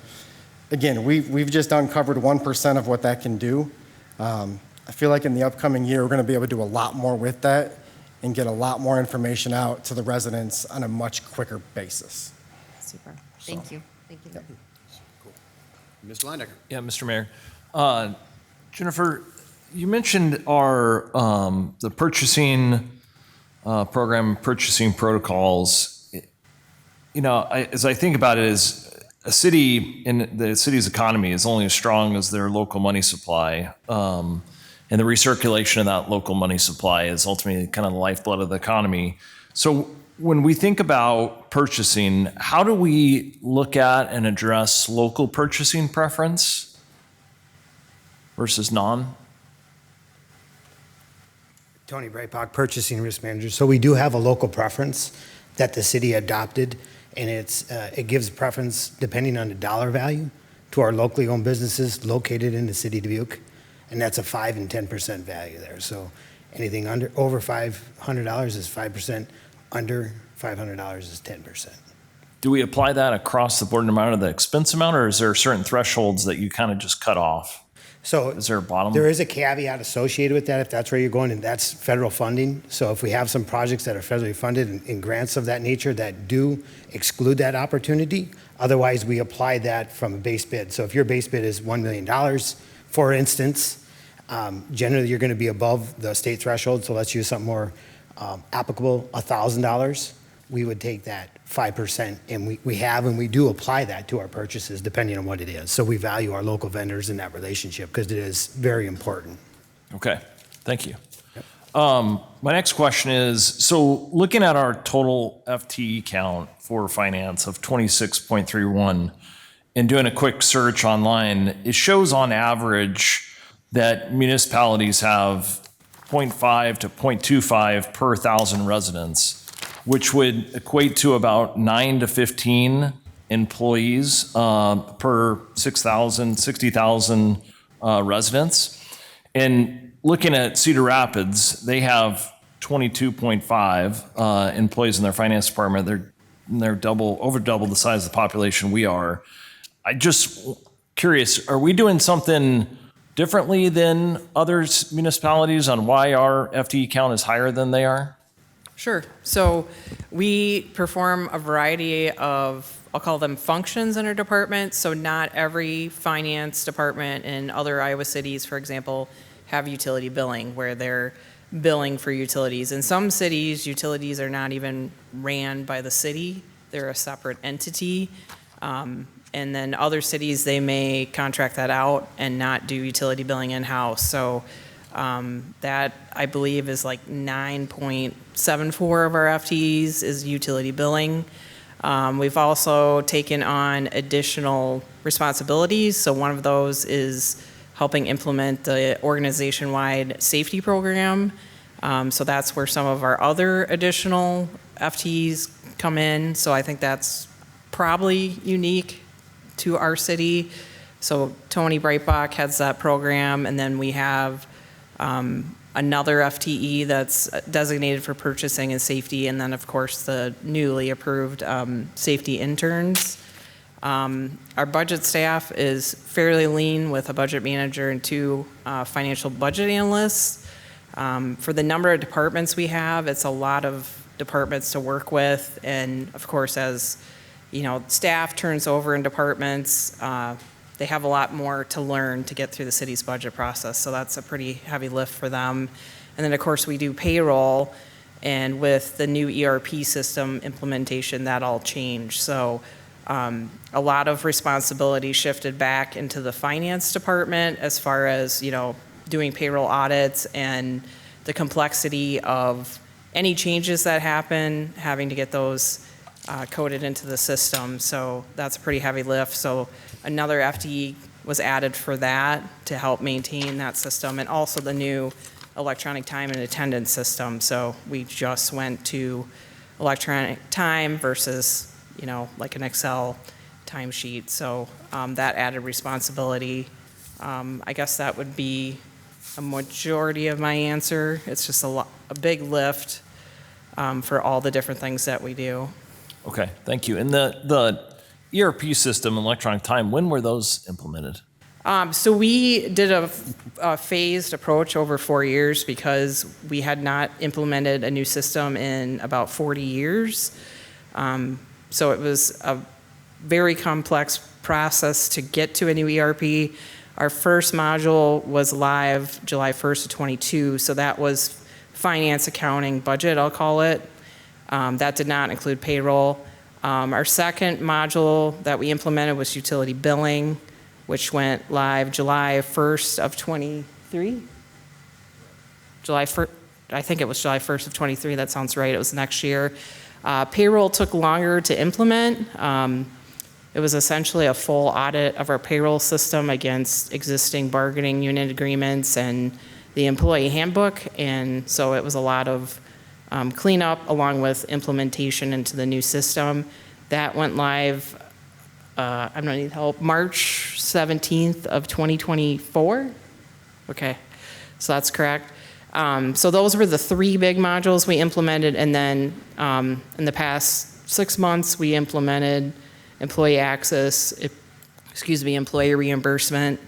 again, we've just uncovered 1% of what that can do. I feel like in the upcoming year, we're going to be able to do a lot more with that and get a lot more information out to the residents on a much quicker basis. Super. Thank you. Thank you. Cool. Mr. Linedecker. Yeah, Mr. Mayor. Jennifer, you mentioned the purchasing program, purchasing protocols. As I think about it, is a city in the city's economy is only as strong as their local money supply. And the recirculation of that local money supply is ultimately kind of the lifeblood of the economy. So when we think about purchasing, how do we look at and address local purchasing preference versus non? Tony Brightbach, Purchasing Risk Manager. So we do have a local preference that the city adopted, and it gives preference depending on the dollar value to our locally owned businesses located in the city of Dubuque, and that's a 5 and 10% value there. So anything over $500 is 5%, under $500 is 10%. Do we apply that across the board no matter the expense amount, or is there certain thresholds that you kind of just cut off? So is there a bottom? There is a caveat associated with that if that's where you're going, and that's federal funding. So if we have some projects that are federally funded and grants of that nature that do exclude that opportunity, otherwise we apply that from a base bid. So if your base bid is $1 million, for instance, generally you're going to be above the state threshold. So let's use something more applicable, $1,000. We would take that 5%, and we do apply that to our purchases depending on what it is. So we value our local vendors in that relationship because it is very important. Okay, thank you. My next question is, so looking at our total FTE count for finance of 26.31 and doing a quick search online, it shows on average that municipalities have 0.5 to 0.25 per 1,000 residents, which would equate to about 9 to 15 employees per 60,000 residents. And looking at Cedar Rapids, they have 22.5 employees in their finance department. They're over double the size of the population we are. I just curious, are we doing something differently than other municipalities on why our FTE count is higher than they are? Sure. So we perform a variety of, I'll call them functions in our department. So not every finance department in other Iowa cities, for example, have utility billing where they're billing for utilities. In some cities, utilities are not even ran by the city. They're a separate entity. And then other cities, they may contract that out and not do utility billing in-house. So that, I believe, is like 9.74 of our FTEs is utility billing. We've also taken on additional responsibilities. So one of those is helping implement the organization-wide safety program. So that's where some of our other additional FTEs come in. So I think that's probably unique to our city. So Tony Breitbach heads that program, and then we have another FTE that's designated for purchasing and safety, and then of course the newly approved safety interns. Our budget staff is fairly lean with a budget manager and 2 financial budget analysts. For the number of departments we have, it's a lot of departments to work with, and of course, as you know, staff turns over in departments, they have a lot more to learn to get through the city's budget process, so that's a pretty heavy lift for them. And then, of course, we do payroll, and with the new ERP system implementation, that all changed. So a lot of responsibility shifted back into the finance department as far as, you know, doing payroll audits and the complexity of any changes that happen, having to get those coded into the system. So that's a pretty heavy lift. So another FTE was added for that to help maintain that system, and also the new electronic time and attendance system. So we just went to electronic time versus, you know, like an Excel timesheet. So that added responsibility. I guess that would be a majority of my answer. It's just a big lift for all the different things that we do. Okay, thank you. And the ERP system, electronic time, when were those implemented? So we did a phased approach over 4 years because we had not implemented a new system in about 40 years. So it was a very complex process to get to a new ERP. Our first module was live July 1st of 22, so that was finance, accounting, budget, I'll call it. That did not include payroll. Our second module that we implemented was utility billing, which went live July 1st of 23. July 1st, I think it was July 1st of 23. That sounds right. It was next year. Payroll took longer to implement. It was essentially a full audit of our payroll system against existing bargaining unit agreements and the employee handbook. And so it was a lot of cleanup along with implementation into the new system. That went live, I'm gonna need help, March 17th of 2024? Okay, so that's correct. So those were the 3 big modules we implemented, and then in the past 6 months, we implemented employee access, employee reimbursement,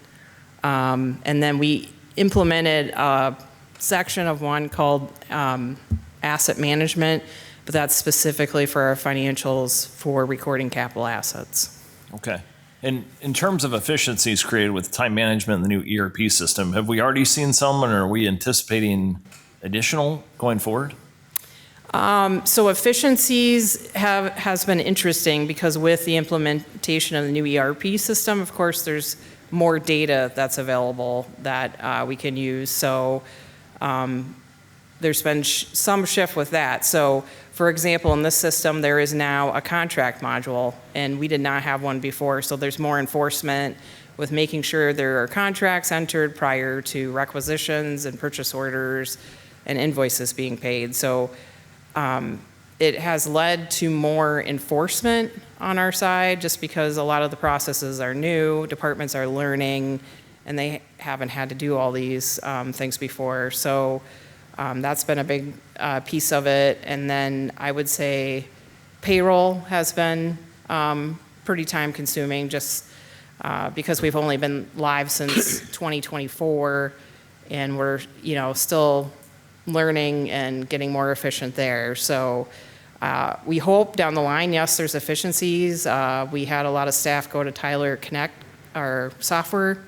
and then we implemented a section of one called asset management, but that's specifically for our financials for recording capital assets. Okay. And in terms of efficiencies created with time management and the new ERP system, have we already seen some, and are we anticipating additional going forward? So efficiencies has been interesting because with the implementation of the new ERP system, of course, there's more data that's available that we can use. So there's been some shift with that. So for example, in this system, there is now a contract module, and we did not have one before. So there's more enforcement with making sure there are contracts entered prior to requisitions and purchase orders and invoices being paid. So it has led to more enforcement on our side just because a lot of the processes are new, departments are learning, and they haven't had to do all these things before. So that's been a big piece of it. And then I would say payroll has been pretty time consuming just because we've only been live since 2024, and we're, you know, still learning and getting more efficient there. So we hope down the line, yes, there's efficiencies. We had a lot of staff go to Tyler Connect, our software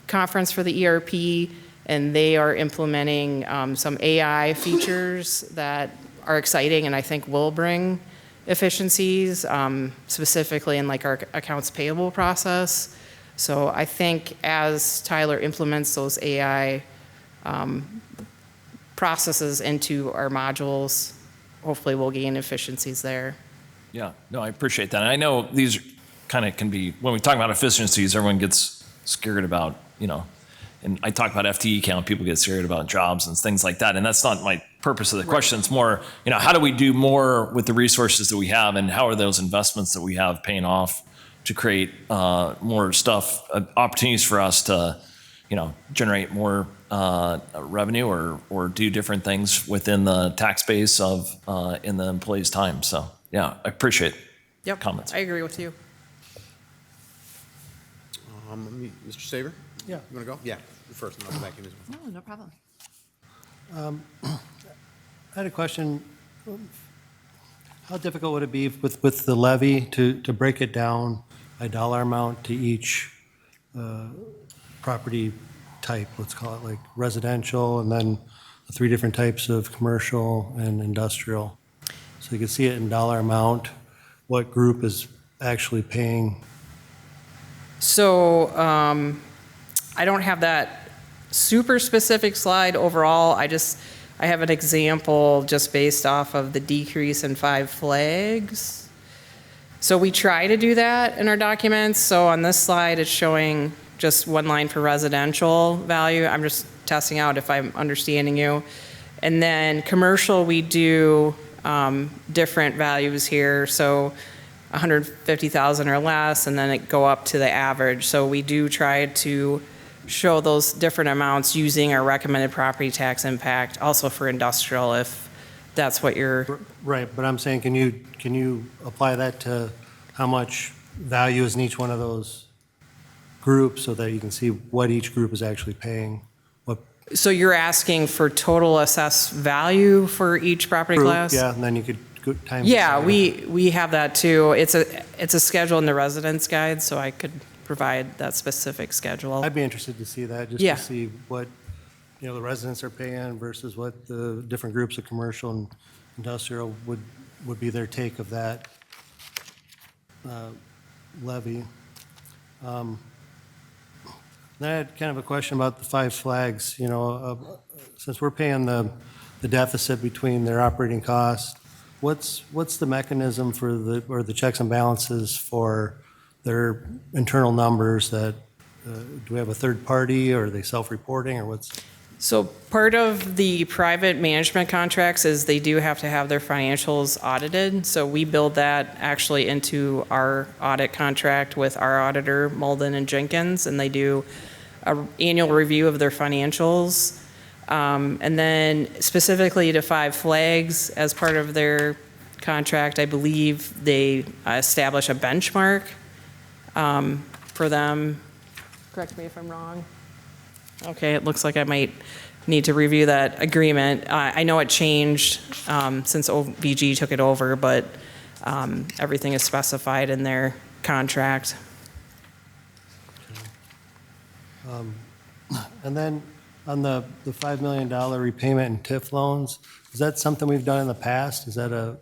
conference for the ERP, and they are implementing some AI features that are exciting and I think will bring efficiencies, specifically in like our accounts payable process. So I think as Tyler implements those AI processes into our modules, hopefully we'll gain efficiencies there. Yeah, no, I appreciate that. And I know these kind of can be, when we talk about efficiencies, everyone gets scared about, and I talk about FTE count, people get scared about jobs and things like that. And that's not my purpose of the question. It's more, how do we do more with the resources that we have, and how are those investments that we have paying off to create more stuff, opportunities for us to, generate more revenue or do different things within the tax base of in the employee's time. So yeah, I appreciate comments. I agree with you. Mr. Saver? Yeah. You want to go? Yeah, you first, and I'll go back in as well. No, no problem. I had a question. How difficult would it be with the levy to break it down by dollar amount to each property type, let's call it like residential, and then the 3 different types of commercial and industrial? So you can see it in dollar amount, what group is actually paying. So I don't have that super specific slide overall. I have an example just based off of the decrease in 5 flags. So we try to do that in our documents. So on this slide, it's showing just one line for residential value. I'm just testing out if I'm understanding you. And then commercial, we do different values here. So 150,000 or less, and then it go up to the average. So we do try to show those different amounts using our recommended property tax impact, also for industrial, if that's what you're... Right, but I'm saying, can you apply that to how much value is in each one of those groups so that you can see what each group is actually paying? So you're asking for total assessed value for each property class? Yeah, and then you could go times. Yeah, we have that too. It's a schedule in the residence guide, so I could provide that specific schedule. I'd be interested to see that, just Yeah. to see what, the residents are paying versus what the different groups of commercial and industrial would be their take of that levy. Then I had kind of a question about the 5 flags, since we're paying the deficit between their operating costs, what's the mechanism for the checks and balances for their internal numbers that, do we have a third party, or are they self-reporting, or what's? So part of the private management contracts is they do have to have their financials audited. So we build that actually into our audit contract with our auditor, Mulden and Jenkins, and they do an annual review of their financials. And then specifically to 5 flags, as part of their contract, I believe they establish a benchmark for them. Correct me if I'm wrong. Okay, it looks like I might need to review that agreement. I know it changed since OVG took it over, but everything is specified in their contract. And then on the $5 million repayment in TIF loans, is that something we've done in the past? Is that a?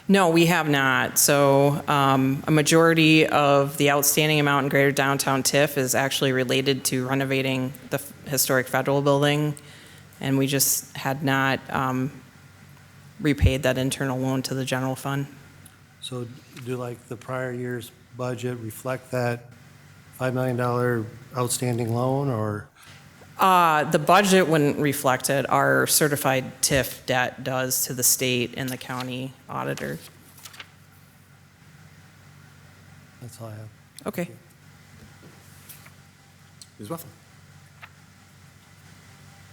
No, we have not. So a majority of the outstanding amount in Greater Downtown TIF is actually related to renovating the historic federal building, and we just had not repaid that internal loan to the general fund. So do like the prior year's budget reflect that $5 million outstanding loan, or? The budget wouldn't reflect it. Our certified TIF debt does to the state and the county auditor. That's all I have. Okay. Ms. Weffel?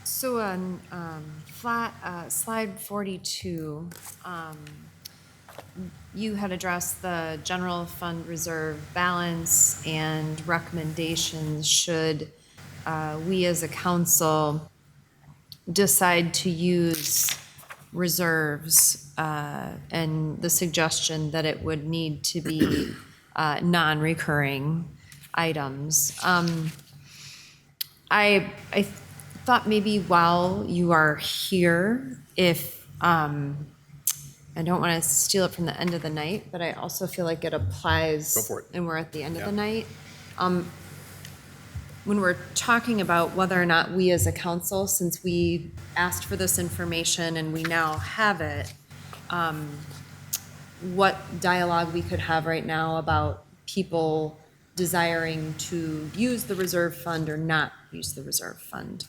So on slide 42, you had addressed the general fund reserve balance and recommendations should we as a council decide to use reserves, and the suggestion that it would need to be non-recurring items. I thought maybe while you are here, if I don't want to steal it from the end of the night, but I also feel like it applies. Go for it. And we're at the end of the night. When we're talking about whether or not we as a council, since we asked for this information and we now have it, what dialogue we could have right now about people desiring to use the reserve fund or not use the reserve fund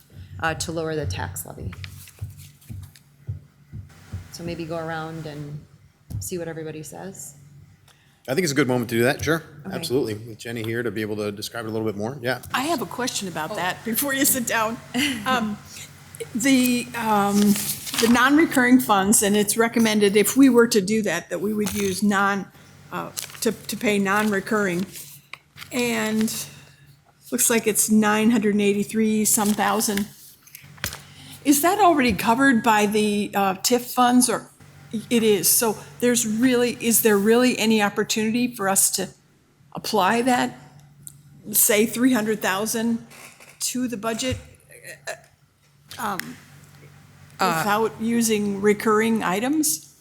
to lower the tax levy. So maybe go around and see what everybody says. I think it's a good moment to do that, sure, Okay. absolutely. With Jenny here to be able to describe it a little bit more, yeah. I have a question about that before you sit down. The non-recurring funds, and it's recommended if we were to do that, that we would use to pay non-recurring. And looks like it's 983 some thousand. Is that already covered by the TIF funds, or it is? So is there really any opportunity for us to apply that, say 300,000 to the budget without using recurring items?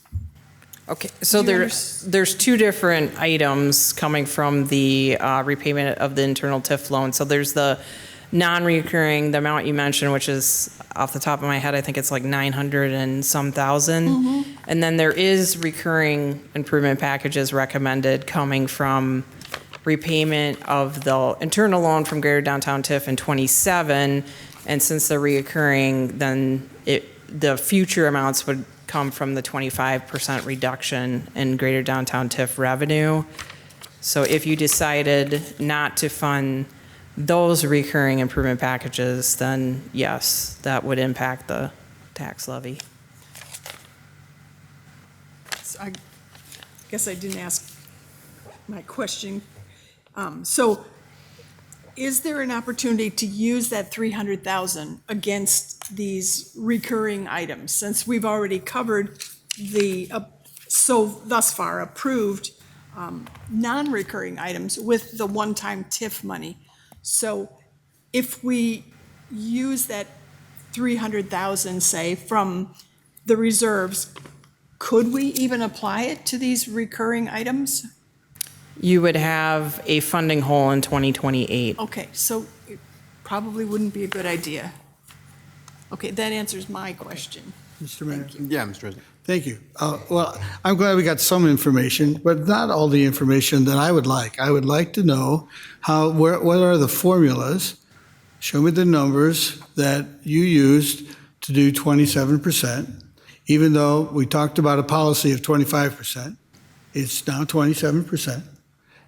Okay, so Do you there's two different items coming from the repayment of the internal TIF loan. So there's the non-recurring, the amount you mentioned, which is off the top of my head, I think it's like 900 and some thousand. Mm-hmm. And then there is recurring improvement packages recommended coming from repayment of the internal loan from Greater Downtown TIF in 27. And since they're reoccurring, then the future amounts would come from the 25% reduction in Greater Downtown TIF revenue. So if you decided not to fund those recurring improvement packages, then yes, that would impact the tax levy. I guess I didn't ask my question. So is there an opportunity to use that 300,000 against these recurring items? Since we've already covered the, thus far approved non-recurring items with the one-time TIF money. So if we use that 300,000, say, from the reserves, could we even apply it to these recurring items? You would have a funding hole in 2028. Okay, so it probably wouldn't be a good idea. Okay, that answers my question. Mr. Mayor? Yeah, Mr. President. Thank you. Well, I'm glad we got some information, but not all the information that I would like. I would like to know what are the formulas? Show me the numbers that you used to do 27%, even though we talked about a policy of 25%. It's now 27%.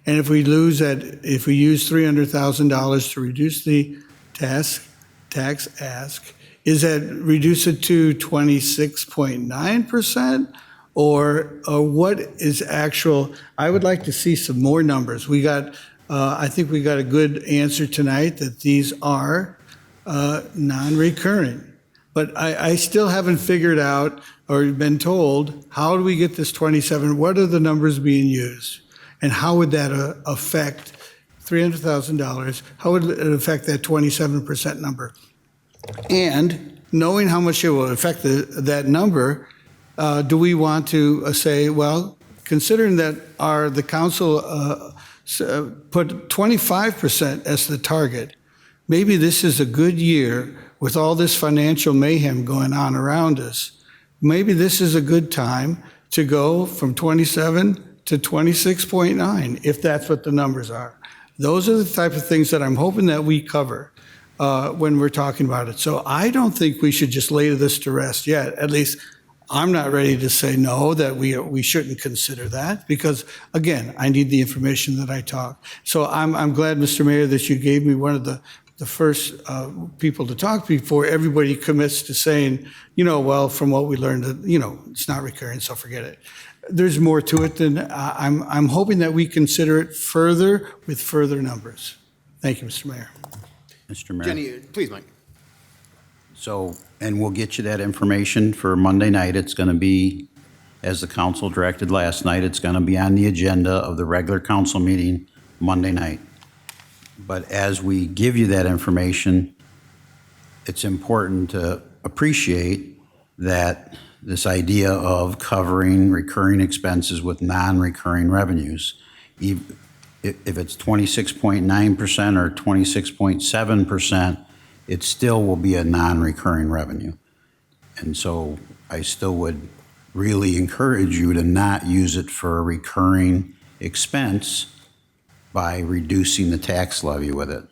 And if we use $300,000 to reduce the tax ask, is that reduce it to 26.9%? Or what is actual? I would like to see some more numbers. I think we got a good answer tonight that these are non-recurring. But I still haven't figured out or been told, how do we get this 27? What are the numbers being used? And how would that affect $300,000? How would it affect that 27% number? And knowing how much it will affect that number, do we want to say, well, considering that the council put 25% as the target, maybe this is a good year with all this financial mayhem going on around us. Maybe this is a good time to go from 27 to 26.9, if that's what the numbers are. Those are the type of things that I'm hoping that we cover when we're talking about it. So I don't think we should just lay this to rest yet. At least I'm not ready to say no, that we shouldn't consider that, because again, I need the information that I talk. So I'm glad, Mr. Mayor, that you gave me one of the first people to talk before everybody commits to saying, well, from what we learned, it's not recurring, so forget it. There's more to it than I'm hoping that we consider it further with further numbers. Thank you, Mr. Mayor. Mr. Mayor. Jenny, please, Mike. So, and we'll get you that information for Monday night. It's going to be, as the council directed last night, it's going to be on the agenda of the regular council meeting Monday night. But as we give you that information, it's important to appreciate that this idea of covering recurring expenses with non-recurring revenues. If it's 26.9% or 26.7%, it still will be a non-recurring revenue. And so I still would really encourage you to not use it for a recurring expense by reducing the tax levy with it.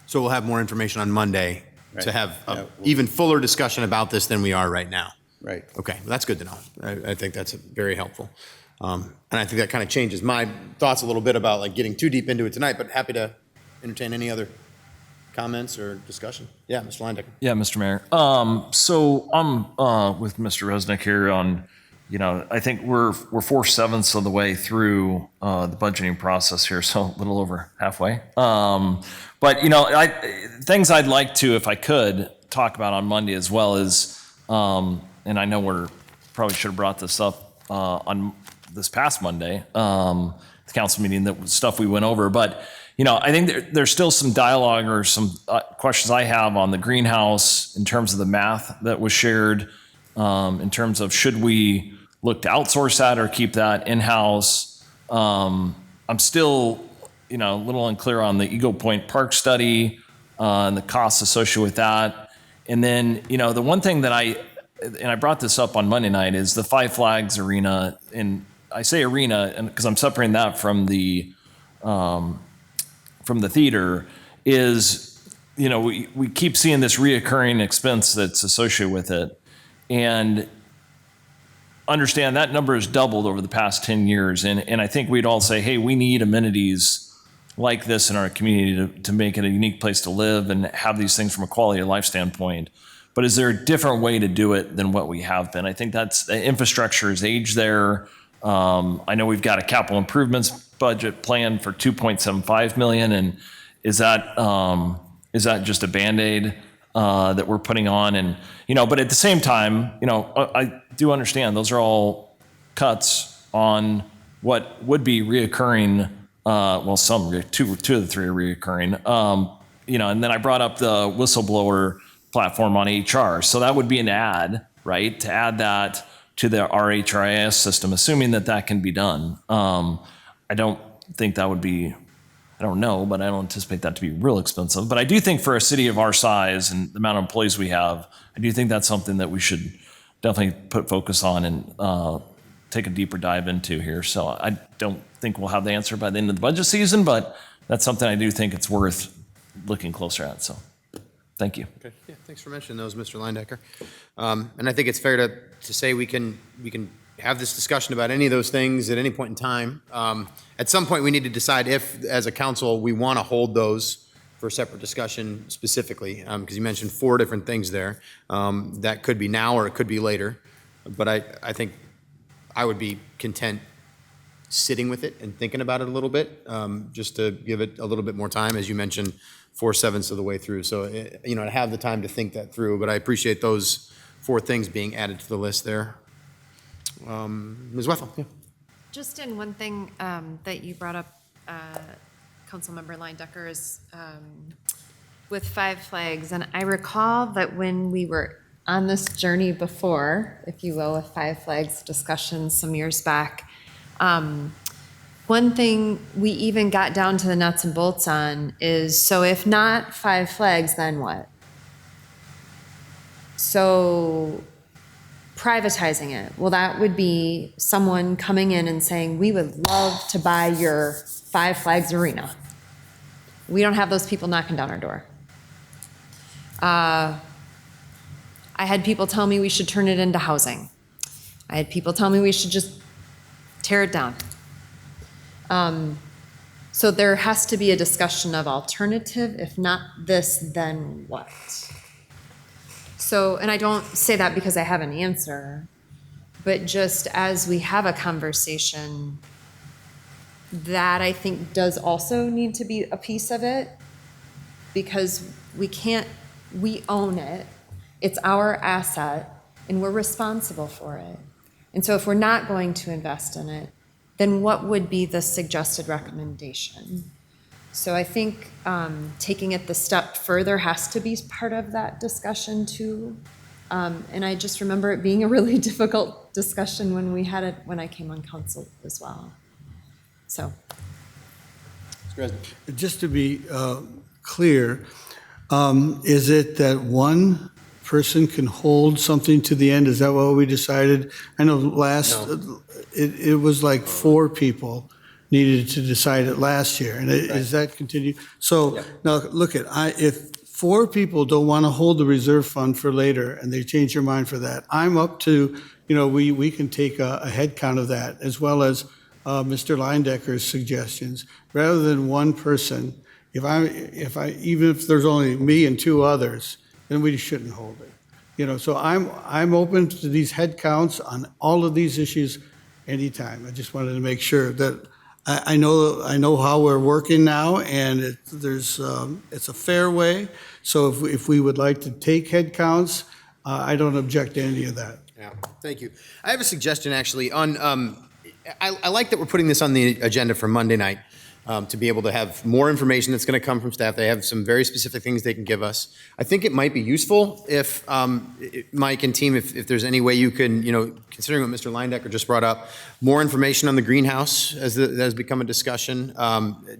So we'll have more information on Monday to have an even fuller discussion about this than we are right now. Right. Okay, well, that's good to know. I think that's very helpful. And I think that kind of changes my thoughts a little bit about like getting too deep into it tonight, but happy to entertain any other comments or discussion. Yeah, Mr. Landecker. Yeah, Mr. Mayor. So I'm with Mr. Resnick here on, I think we're 4/7 of the way through the budgeting process here, so a little over halfway. But things I'd like to, if I could, talk about on Monday as well is, and I know we're probably should have brought this up on this past Monday, the council meeting, that was stuff we went over, but I think there's still some dialogue or some questions I have on the greenhouse in terms of the math that was shared, in terms of should we look to outsource that or keep that in-house. I'm still, a little unclear on the Eagle Point Park study and the costs associated with that. And then, the one thing that I brought this up on Monday night is the Five Flags Arena. And I say arena because I'm separating that from the theater is, we keep seeing this reoccurring expense that's associated with it. And understand that number has doubled over the past 10 years. And I think we'd all say, hey, we need amenities like this in our community to make it a unique place to live and have these things from a quality of life standpoint. But is there a different way to do it than what we have been? I think that's the infrastructure is aged there. I know we've got a capital improvements budget plan for $2.75 million. And is that just a Band-Aid that we're putting on? And, but at the same time, I do understand those are all cuts on what would be reoccurring. Well, two of the three are reoccurring. And then I brought up the whistleblower platform on HR. So that would be an add, right? To add that to the RHRIS system, assuming that can be done. I don't think that would be, I don't know, but I don't anticipate that to be real expensive. But I do think for a city of our size and the amount of employees we have, I do think that's something that we should definitely put focus on and take a deeper dive into here. So I don't think we'll have the answer by the end of the budget season, but that's something I do think it's worth looking closer at. So thank you. Okay. Yeah, thanks for mentioning those, Mr. Landecker. And I think it's fair to say we can have this discussion about any of those things at any point in time. At some point, we need to decide if, as a council, we want to hold those for a separate discussion specifically, because you mentioned 4 different things there. That could be now or it could be later. But I think I would be content sitting with it and thinking about it a little bit, just to give it a little bit more time, as you mentioned, 4/7 of the way through. So, to have the time to think that through. But I appreciate those 4 things being added to the list there. Ms. Wethel. Yeah. Just in one thing that you brought up, Councilmember Landecker, is with Five Flags. And I recall that when we were on this journey before, if you will, with Five Flags discussions some years back, one thing we even got down to the nuts and bolts on is, so if not Five Flags, then what? So privatizing it, well, that would be someone coming in and saying, we would love to buy your Five Flags arena. We don't have those people knocking down our door. I had people tell me we should turn it into housing. I had people tell me we should just tear it down. So there has to be a discussion of alternative. If not this, then what? So, and I don't say that because I have an answer, but just as we have a conversation, that I think does also need to be a piece of it, because we own it. It's our asset and we're responsible for it. And so if we're not going to invest in it, then what would be the suggested recommendation? So I think taking it the step further has to be part of that discussion too. And I just remember it being a really difficult discussion when we had it, when I came on council as well. So. Just to be clear, is it that one person can hold something to the end? Is that what we decided? I know it was like 4 people needed to decide it last year, and is that continue? So now look if 4 people don't want to hold the reserve fund for later and they change their mind for that, I'm up to, we can take a head count of that as well as Mr. Leindecker's suggestions. Rather than one person, even if there's only me and 2 others, then we shouldn't hold it. So I'm open to these head counts on all of these issues anytime. I just wanted to make sure that I know how we're working now, and it's a fair way. So if we would like to take head counts, I don't object to any of that. Yeah, thank you. I have a suggestion actually on. I like that we're putting this on the agenda for Monday night to be able to have more information that's going to come from staff. They have some very specific things they can give us. I think it might be useful if Mike and team, if there's any way you can, considering what Mr. Leindecker just brought up, more information on the greenhouse as that has become a discussion.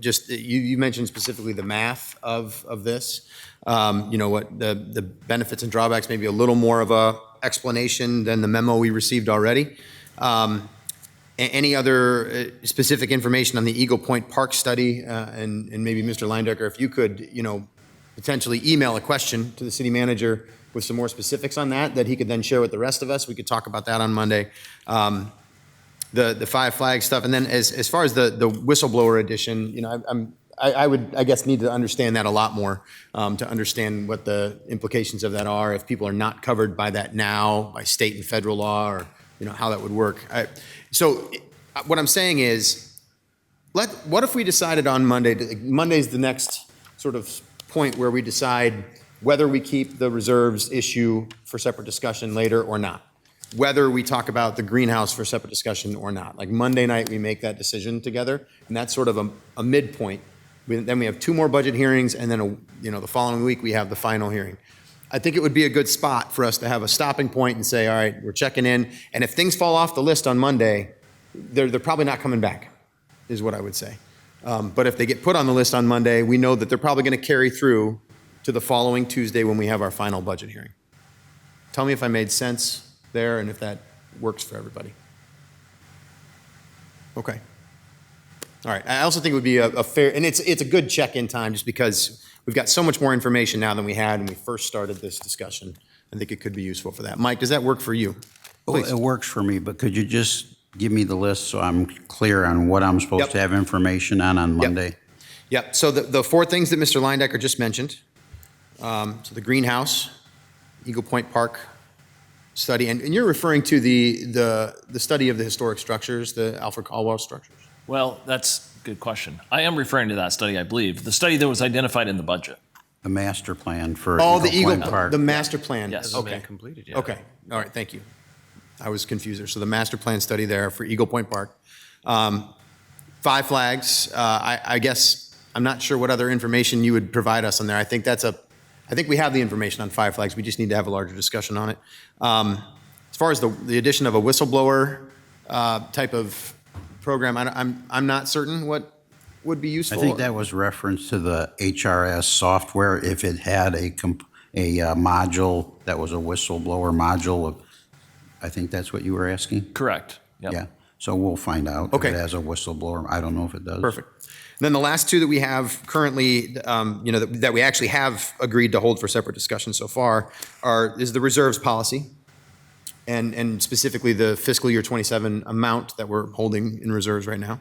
Just you mentioned specifically the math of this. What the benefits and drawbacks, maybe a little more of a explanation than the memo we received already. Any other specific information on the Eagle Point Park study, and maybe Mr. Leindecker, if you could, potentially email a question to the city manager with some more specifics on that he could then share with the rest of us. We could talk about that on Monday. The 5 flag stuff, and then as far as the whistleblower edition, I would, I guess, need to understand that a lot more to understand what the implications of that are, if people are not covered by that now, by state and federal law, or how that would work. So what I'm saying is, what if we decided on Monday, Monday's the next sort of point where we decide whether we keep the reserves issue for separate discussion later or not, whether we talk about the greenhouse for separate discussion or not. Like Monday night, we make that decision together, and that's sort of a midpoint. Then we have 2 more budget hearings, and then the following week we have the final hearing. I think it would be a good spot for us to have a stopping point and say, all right, we're checking in, and if things fall off the list on Monday, they're probably not coming back, is what I would say. But if they get put on the list on Monday, we know that they're probably going to carry through to the following Tuesday when we have our final budget hearing. Tell me if I made sense there and if that works for everybody. Okay. All right. I also think it would be a fair, and it's a good check-in time just because we've got so much more information now than we had when we first started this discussion. I think it could be useful for that. Mike, does that work for you? Well, it works for me, but could you just give me the list so I'm clear on what I'm supposed to have information on Monday? Yep. So the 4 things that Mr. Leindecker just mentioned, so the greenhouse, Eagle Point Park study, and you're referring to the study of the historic structures, the Alfred Caldwell structures? Well, that's a good question. I am referring to that study, I believe, the study that was identified in the budget. The master plan for the Eagle Point Park. The master plan. Yes. Okay. Completed yet. Okay. All right. Thank you. I was confused there. So the master plan study there for Eagle Point Park. 5 flags. I guess I'm not sure what other information you would provide us on there. I think we have the information on 5 flags. We just need to have a larger discussion on it. As far as the addition of a whistleblower type of program, I'm not certain what would be useful. I think that was reference to the HRS software. If it had a module that was a whistleblower module, I think that's what you were asking? Correct. Yep. Yeah. So we'll find out Okay. if it has a whistleblower. I don't know if it does. Perfect. And then the last 2 that we have currently, that we actually have agreed to hold for separate discussion so far is the reserves policy, and specifically the fiscal year 27 amount that we're holding in reserves right now.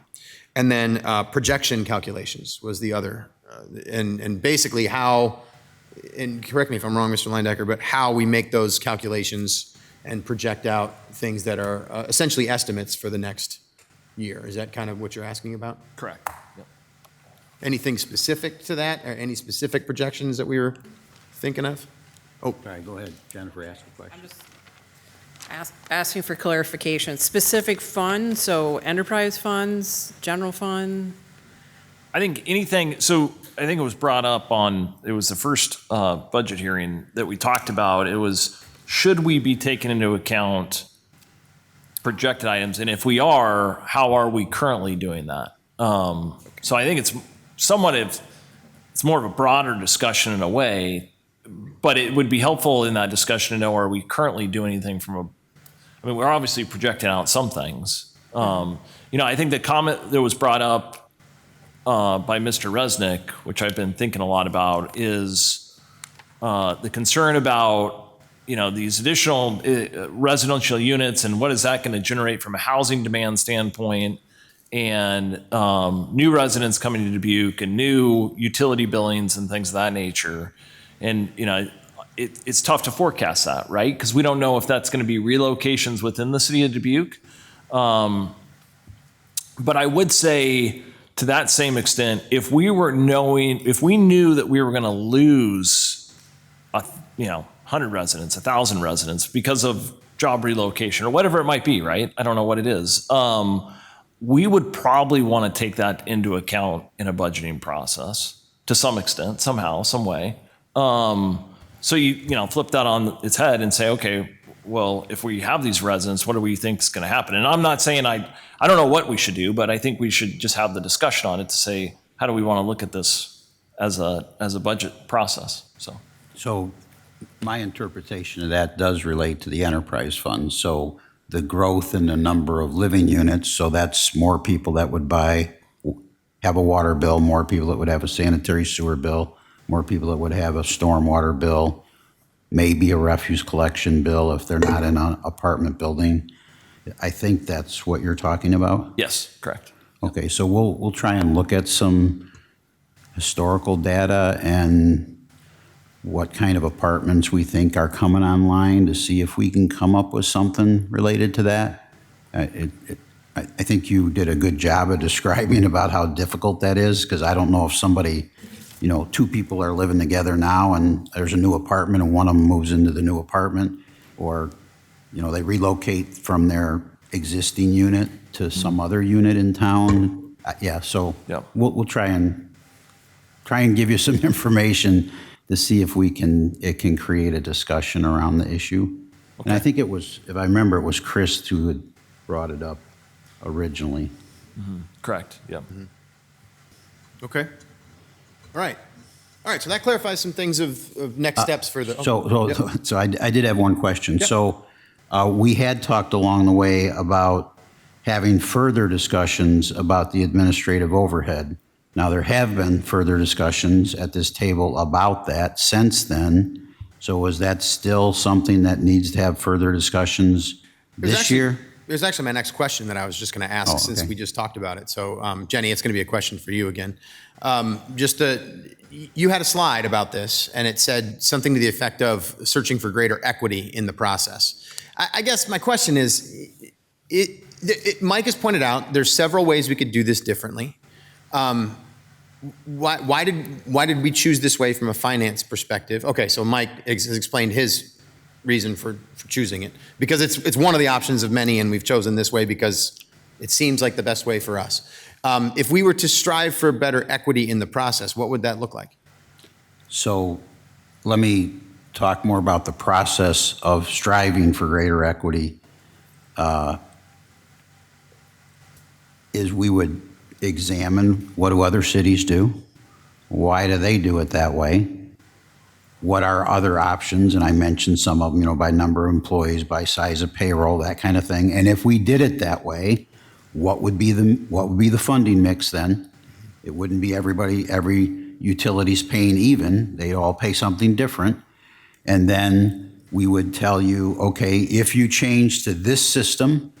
And then projection calculations was the other. And basically how, and correct me if I'm wrong, Mr. Leindecker, but how we make those calculations and project out things that are essentially estimates for the next year. Is that kind of what you're asking about? Correct. Yep. Anything specific to that, or any specific projections that we were thinking of? Oh, All right, go ahead. Jennifer, ask the question. Asking for clarification. Specific funds, so enterprise funds, general fund? I think anything, so I think it was brought up it was the first budget hearing that we talked about. It was, should we be taking into account projected items? And if we are, how are we currently doing that? So I think it's it's more of a broader discussion in a way, but it would be helpful in that discussion to know, are we currently doing anything we're obviously projecting out some things. I think the comment that was brought up by Mr. Resnick, which I've been thinking a lot about, is the concern about, these additional residential units and what is that going to generate from a housing demand standpoint, and new residents coming to Dubuque and new utility billings and things of that nature. And, it's tough to forecast that, right? Because we don't know if that's going to be relocations within the city of Dubuque. But I would say, to that same extent, if we knew that we were going to lose, 100 residents, 1,000 residents because of job relocation or whatever it might be, right? I don't know what it is. We would probably want to take that into account in a budgeting process to some extent, somehow, some way. So you flip that on its head and say, okay, well, if we have these residents, what do we think is going to happen? And I'm not saying I don't know what we should do, but I think we should just have the discussion on it to say, how do we want to look at this as a budget process? So my interpretation of that does relate to the enterprise fund. So the growth in the number of living units, so that's more people that would have a water bill, more people that would have a sanitary sewer bill, more people that would have a stormwater bill, maybe a refuse collection bill if they're not in an apartment building. I think that's what you're talking about? Yes, correct. Okay, so we'll try and look at some historical data and what kind of apartments we think are coming online to see if we can come up with something related to that. I think you did a good job of describing about how difficult that is, because I don't know if somebody, two people are living together now and there's a new apartment and one of them moves into the new apartment, or, they relocate from their existing unit to some other unit in town. We'll try and give you some information to see if it can create a discussion around the issue. Okay. And I think it was, if I remember, it was Chris who had brought it up originally. Mm-hmm. Correct, yeah. Mm-hmm. Okay. All right, so that clarifies some things of next steps for the... So I did have one question. Yep. So we had talked along the way about having further discussions about the administrative overhead. Now, there have been further discussions at this table about that since then. So is that still something that needs to have further discussions this year? There's actually my next question that I was just going to ask since we just talked about it. So, Jenny, it's going to be a question for you again. You had a slide about this, and it said something to the effect of searching for greater equity in the process. I guess my question is, Mike has pointed out there's several ways we could do this differently. Why did we choose this way from a finance perspective? Okay, so Mike has explained his reason for choosing it, because it's one of the options of many, and we've chosen this way because it seems like the best way for us. If we were to strive for better equity in the process, what would that look like? So let me talk more about the process of striving for greater equity. Is we would examine, what do other cities do? Why do they do it that way? What are other options? And I mentioned some of them, by number of employees, by size of payroll, that kind of thing. And if we did it that way, what would be the funding mix then? It wouldn't be every utility's paying even. They all pay something different. And then we would tell you, okay, if you change to this system,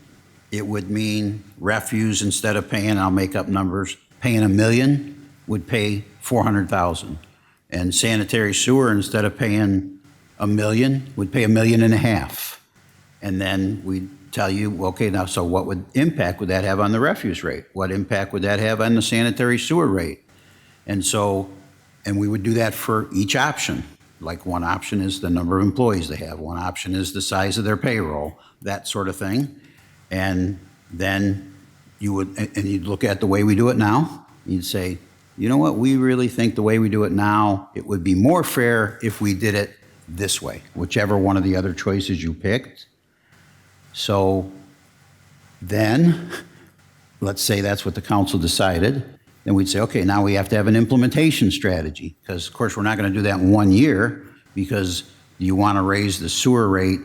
it would mean refuse, instead of paying, I'll make up numbers, paying $1 million, would pay $400,000. And sanitary sewer, instead of paying $1 million, would pay $1.5 million. And then we'd tell you, okay, now, so what impact would that have on the refuse rate? What impact would that have on the sanitary sewer rate? And we would do that for each option. Like, one option is the number of employees they have. One option is the size of their payroll, that sort of thing. And then you'd look at the way we do it now. You'd say, you know what, we really think the way we do it now, it would be more fair if we did it this way, whichever one of the other choices you picked. So then, let's say that's what the council decided, then we'd say, okay, now we have to have an implementation strategy, because of course we're not going to do that in 1 year, because you want to raise the sewer rate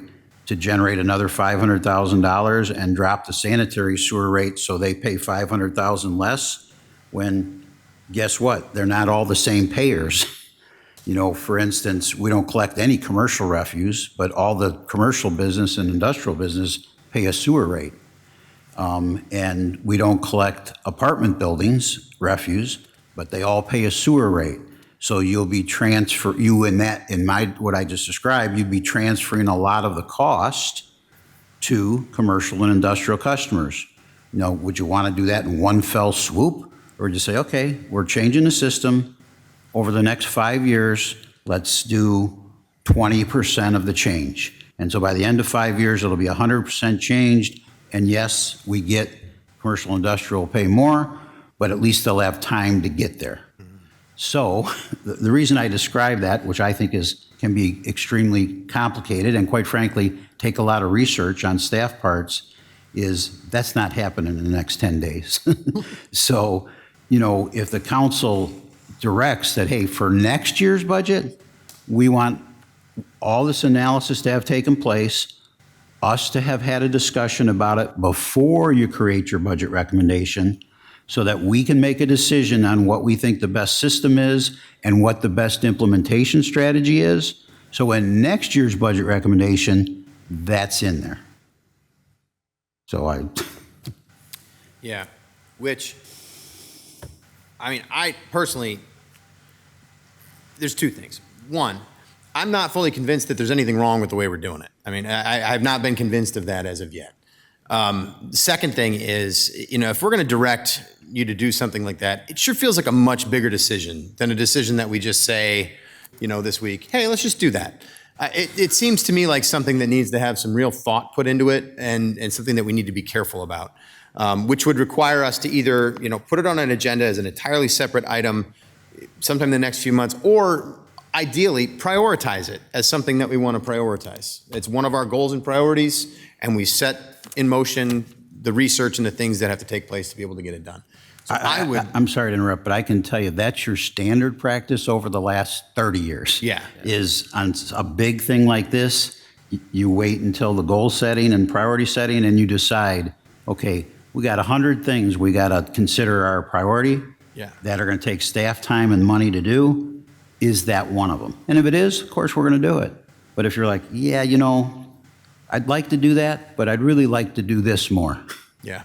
to generate another $500,000 and drop the sanitary sewer rate so they pay $500,000 less, when guess what? They're not all the same payers. You know, for instance, we don't collect any commercial refuse, but all the commercial business and industrial business pay a sewer rate. And we don't collect apartment buildings refuse, but they all pay a sewer rate. So you'll be what I just described, you'd be transferring a lot of the cost to commercial and industrial customers. You know, would you want to do that in one fell swoop? Or would you say, okay, we're changing the system over the next 5 years, let's do 20% of the change. And so by the end of 5 years, it'll be 100% changed. And yes, we get commercial industrial will pay more, but at least they'll have time to get there. So the reason I describe that, which I think can be extremely complicated and quite frankly, take a lot of research on staff parts, is that's not happening in the next 10 days. So, you know, if the council directs that, hey, for next year's budget, we want all this analysis to have taken place, us to have had a discussion about it before you create your budget recommendation, so that we can make a decision on what we think the best system is and what the best implementation strategy is. So in next year's budget recommendation, that's in there. So Yeah, which, I mean, I personally, there's two things. One, I'm not fully convinced that there's anything wrong with the way we're doing it. I mean, I've not been convinced of that as of yet. Second thing is, you know, if we're going to direct you to do something like that, it sure feels like a much bigger decision than a decision that we just say, you know, this week, hey, let's just do that. It seems to me like something that needs to have some real thought put into it, and something that we need to be careful about, which would require us to either, you know, put it on an agenda as an entirely separate item sometime in the next few months, or ideally prioritize it as something that we want to prioritize. It's one of our goals and priorities, and we set in motion the research and the things that have to take place to be able to get it done. So I'm sorry to interrupt, but I can tell you that's your standard practice over the last 30 years. Yeah. Is on a big thing like this, you wait until the goal setting and priority setting, and you decide, okay, we got 100 things we got to consider our priority that are going to take staff time and money to do. Is that one of them? And if it is, of course, we're going to do it. But if you're like, yeah, you know, I'd like to do that, but I'd really like to do this more. Yeah.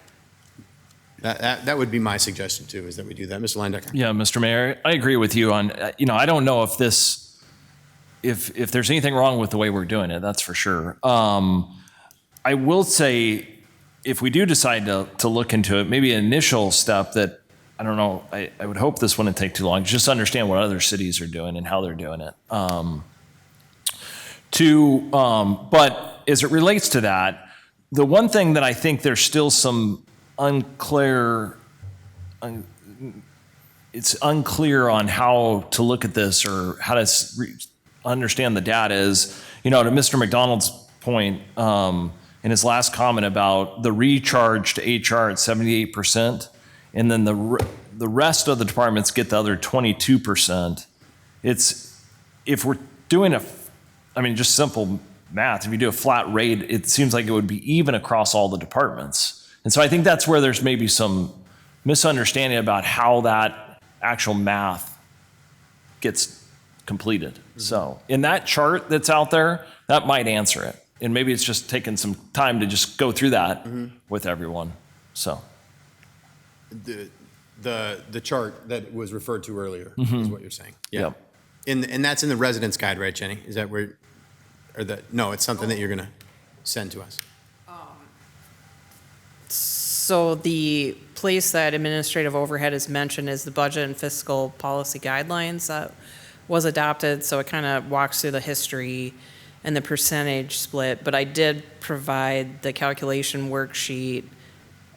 That would be my suggestion too, is that we do that. Mr. Landecker. Yeah, Mr. Mayor, I agree with you on, you know, I don't know if if there's anything wrong with the way we're doing it, that's for sure. I will say, if we do decide to look into it, maybe an initial step that, I don't know, I would hope this wouldn't take too long, just understand what other cities are doing and how they're doing it. But as it relates to that, the one thing that I think there's still some it's unclear on how to look at this or how to understand the data is, you know, to Mr. McDonald's point, in his last comment about the recharge to HR at 78%, and then the rest of the departments get the other 22%. If we're doing just simple math, if you do a flat rate, it seems like it would be even across all the departments. And so I think that's where there's maybe some misunderstanding about how that actual math gets completed. Mm-hmm. So in that chart that's out there, that might answer it. And maybe it's just taking some time to just go through that with everyone. So the chart that was referred to earlier Mhm. is what you're saying. Yeah. Yep. And that's in the residence guide, right, Jenny? Is that where, no, it's something that you're going to send to us. So the place that administrative overhead is mentioned is the budget and fiscal policy guidelines that was adopted. So it kind of walks through the history and the percentage split. But I did provide the calculation worksheet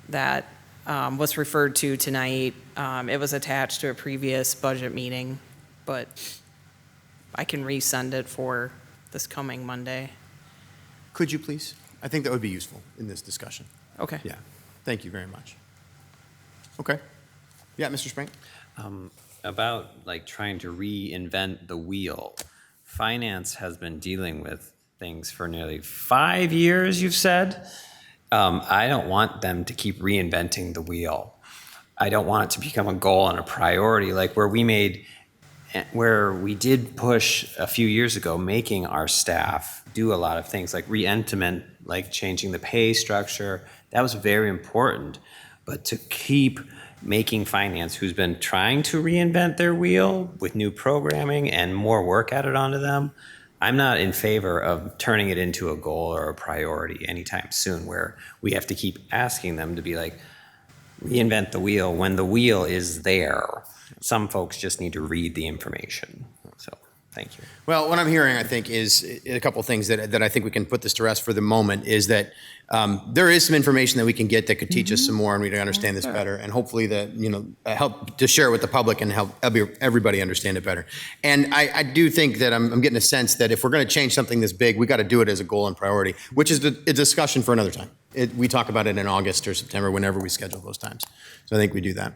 that was referred to tonight. It was attached to a previous budget meeting, but I can resend it for this coming Monday. Could you please? I think that would be useful in this discussion. Okay. Yeah, thank you very much. Okay. Yeah, Mr. Spring? About like trying to reinvent the wheel. Finance has been dealing with things for nearly 5 years, you've said. I don't want them to keep reinventing the wheel. I don't want it to become a goal and a priority, like where we did push a few years ago, making our staff do a lot of things like re-implement, like changing the pay structure. That was very important. But to keep making finance, who's been trying to reinvent their wheel with new programming and more work added onto them, I'm not in favor of turning it into a goal or a priority anytime soon, where we have to keep asking them to be like, reinvent the wheel when the wheel is there. Some folks just need to read the information. So, thank you. Well, what I'm hearing, I think, is a couple of things that I think we can put this to rest for the moment, is that there is some information that we can get that could teach us some more and we can understand this better, and hopefully that, help to share with the public and help everybody understand it better. And I do think that I'm getting a sense that if we're going to change something this big, we got to do it as a goal and priority, which is a discussion for another time. We talk about it in August or September, whenever we schedule those times. So I think we do that.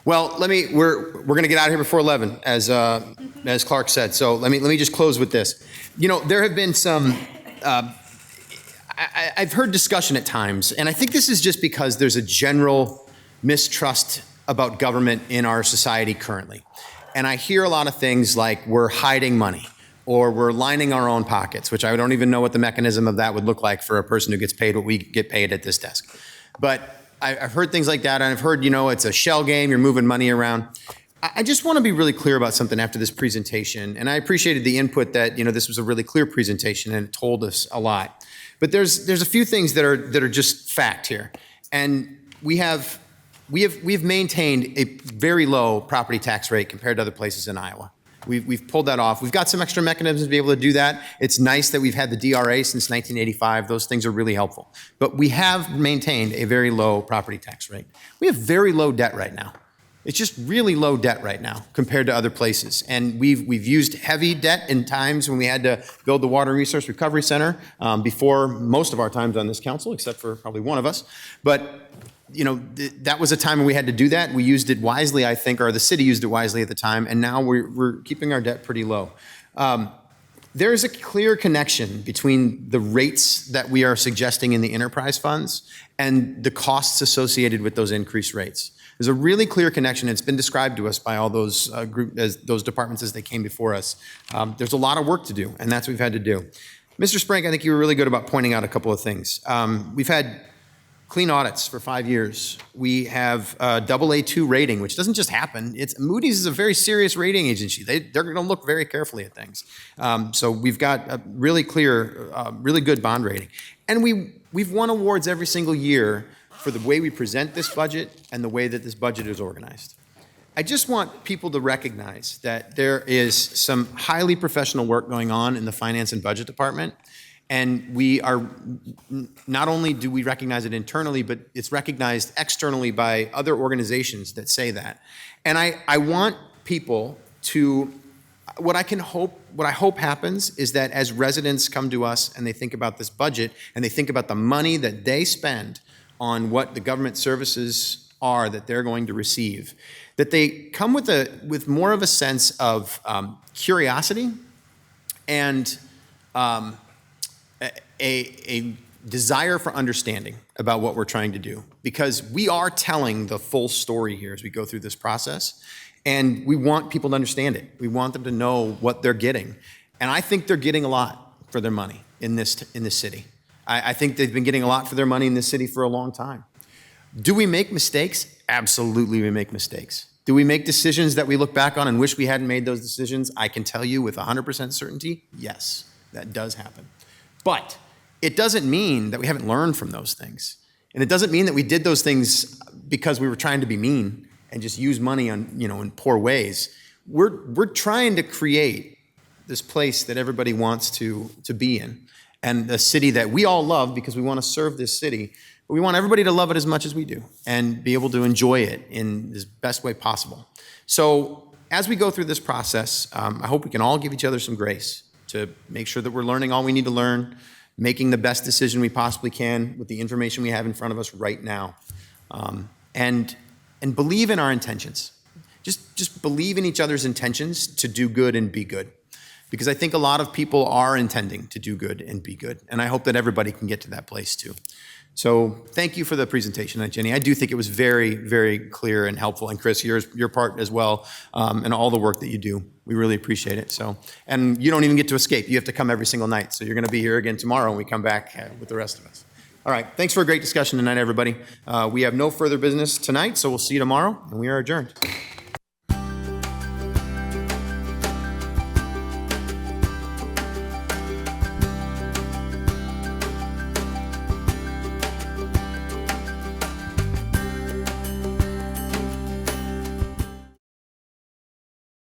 Well, we're going to get out of here before 11, as Clark said. So let me just close with this. There have been some. I've heard discussion at times, and I think this is just because there's a general mistrust about government in our society currently. And I hear a lot of things like we're hiding money, or we're lining our own pockets, which I don't even know what the mechanism of that would look like for a person who gets paid what we get paid at this desk. But I've heard things like that, and I've heard, it's a shell game, you're moving money around. I just want to be really clear about something after this presentation, and I appreciated the input that, this was a really clear presentation and it told us a lot. But there's a few things that are just fact here. And we've maintained a very low property tax rate compared to other places in Iowa. We've pulled that off. We've got some extra mechanisms to be able to do that. It's nice that we've had the DRA since 1985. Those things are really helpful. But we have maintained a very low property tax rate. We have very low debt right now. It's just really low debt right now compared to other places. And we've used heavy debt in times when we had to build the Water Resource Recovery Center before most of our times on this council, except for probably one of us. But that was a time when we had to do that. We used it wisely, I think, or the city used it wisely at the time, and now we're keeping our debt pretty low. There's a clear connection between the rates that we are suggesting in the enterprise funds and the costs associated with those increased rates. There's a really clear connection. It's been described to us by all those those departments as they came before us. There's a lot of work to do, and that's what we've had to do. Mr. Sprank, I think you were really good about pointing out a couple of things. We've had clean audits for 5 years. We have a AA2 rating, which doesn't just happen. Moody's is a very serious rating agency. They're going to look very carefully at things. So we've got a really clear, really good bond rating. And we've won awards every single year for the way we present this budget and the way that this budget is organized. I just want people to recognize that there is some highly professional work going on in the Finance and Budget Department. And we are, not only do we recognize it internally, but it's recognized externally by other organizations that say that. And I want people to, what I hope happens is that as residents come to us and they think about this budget and they think about the money that they spend on what the government services are that they're going to receive, that they come with more of a sense of curiosity and a desire for understanding about what we're trying to do, because we are telling the full story here as we go through this process, and we want people to understand it. We want them to know what they're getting, and I think they're getting a lot for their money in this city. I think they've been getting a lot for their money in this city for a long time. Do we make mistakes? Absolutely, we make mistakes. Do we make decisions that we look back on and wish we hadn't made those decisions? I can tell you with 100% certainty, yes, that does happen. But it doesn't mean that we haven't learned from those things. And it doesn't mean that we did those things because we were trying to be mean and just use money on, in poor ways. We're trying to create this place that everybody wants to be in, and a city that we all love because we want to serve this city. But we want everybody to love it as much as we do and be able to enjoy it in the best way possible. So as we go through this process, I hope we can all give each other some grace to make sure that we're learning all we need to learn, making the best decision we possibly can with the information we have in front of us right now. And believe in our intentions. Just believe in each other's intentions to do good and be good. Because I think a lot of people are intending to do good and be good. And I hope that everybody can get to that place too. So thank you for the presentation, Jenny. I do think it was very, very clear and helpful. And Chris, your part as well, and all the work that you do. We really appreciate it. So, and you don't even get to escape. You have to come every single night. So you're going to be here again tomorrow when we come back with the rest of us. All right. Thanks for a great discussion tonight, everybody. We have no further business tonight, so we'll see you tomorrow, and we are adjourned.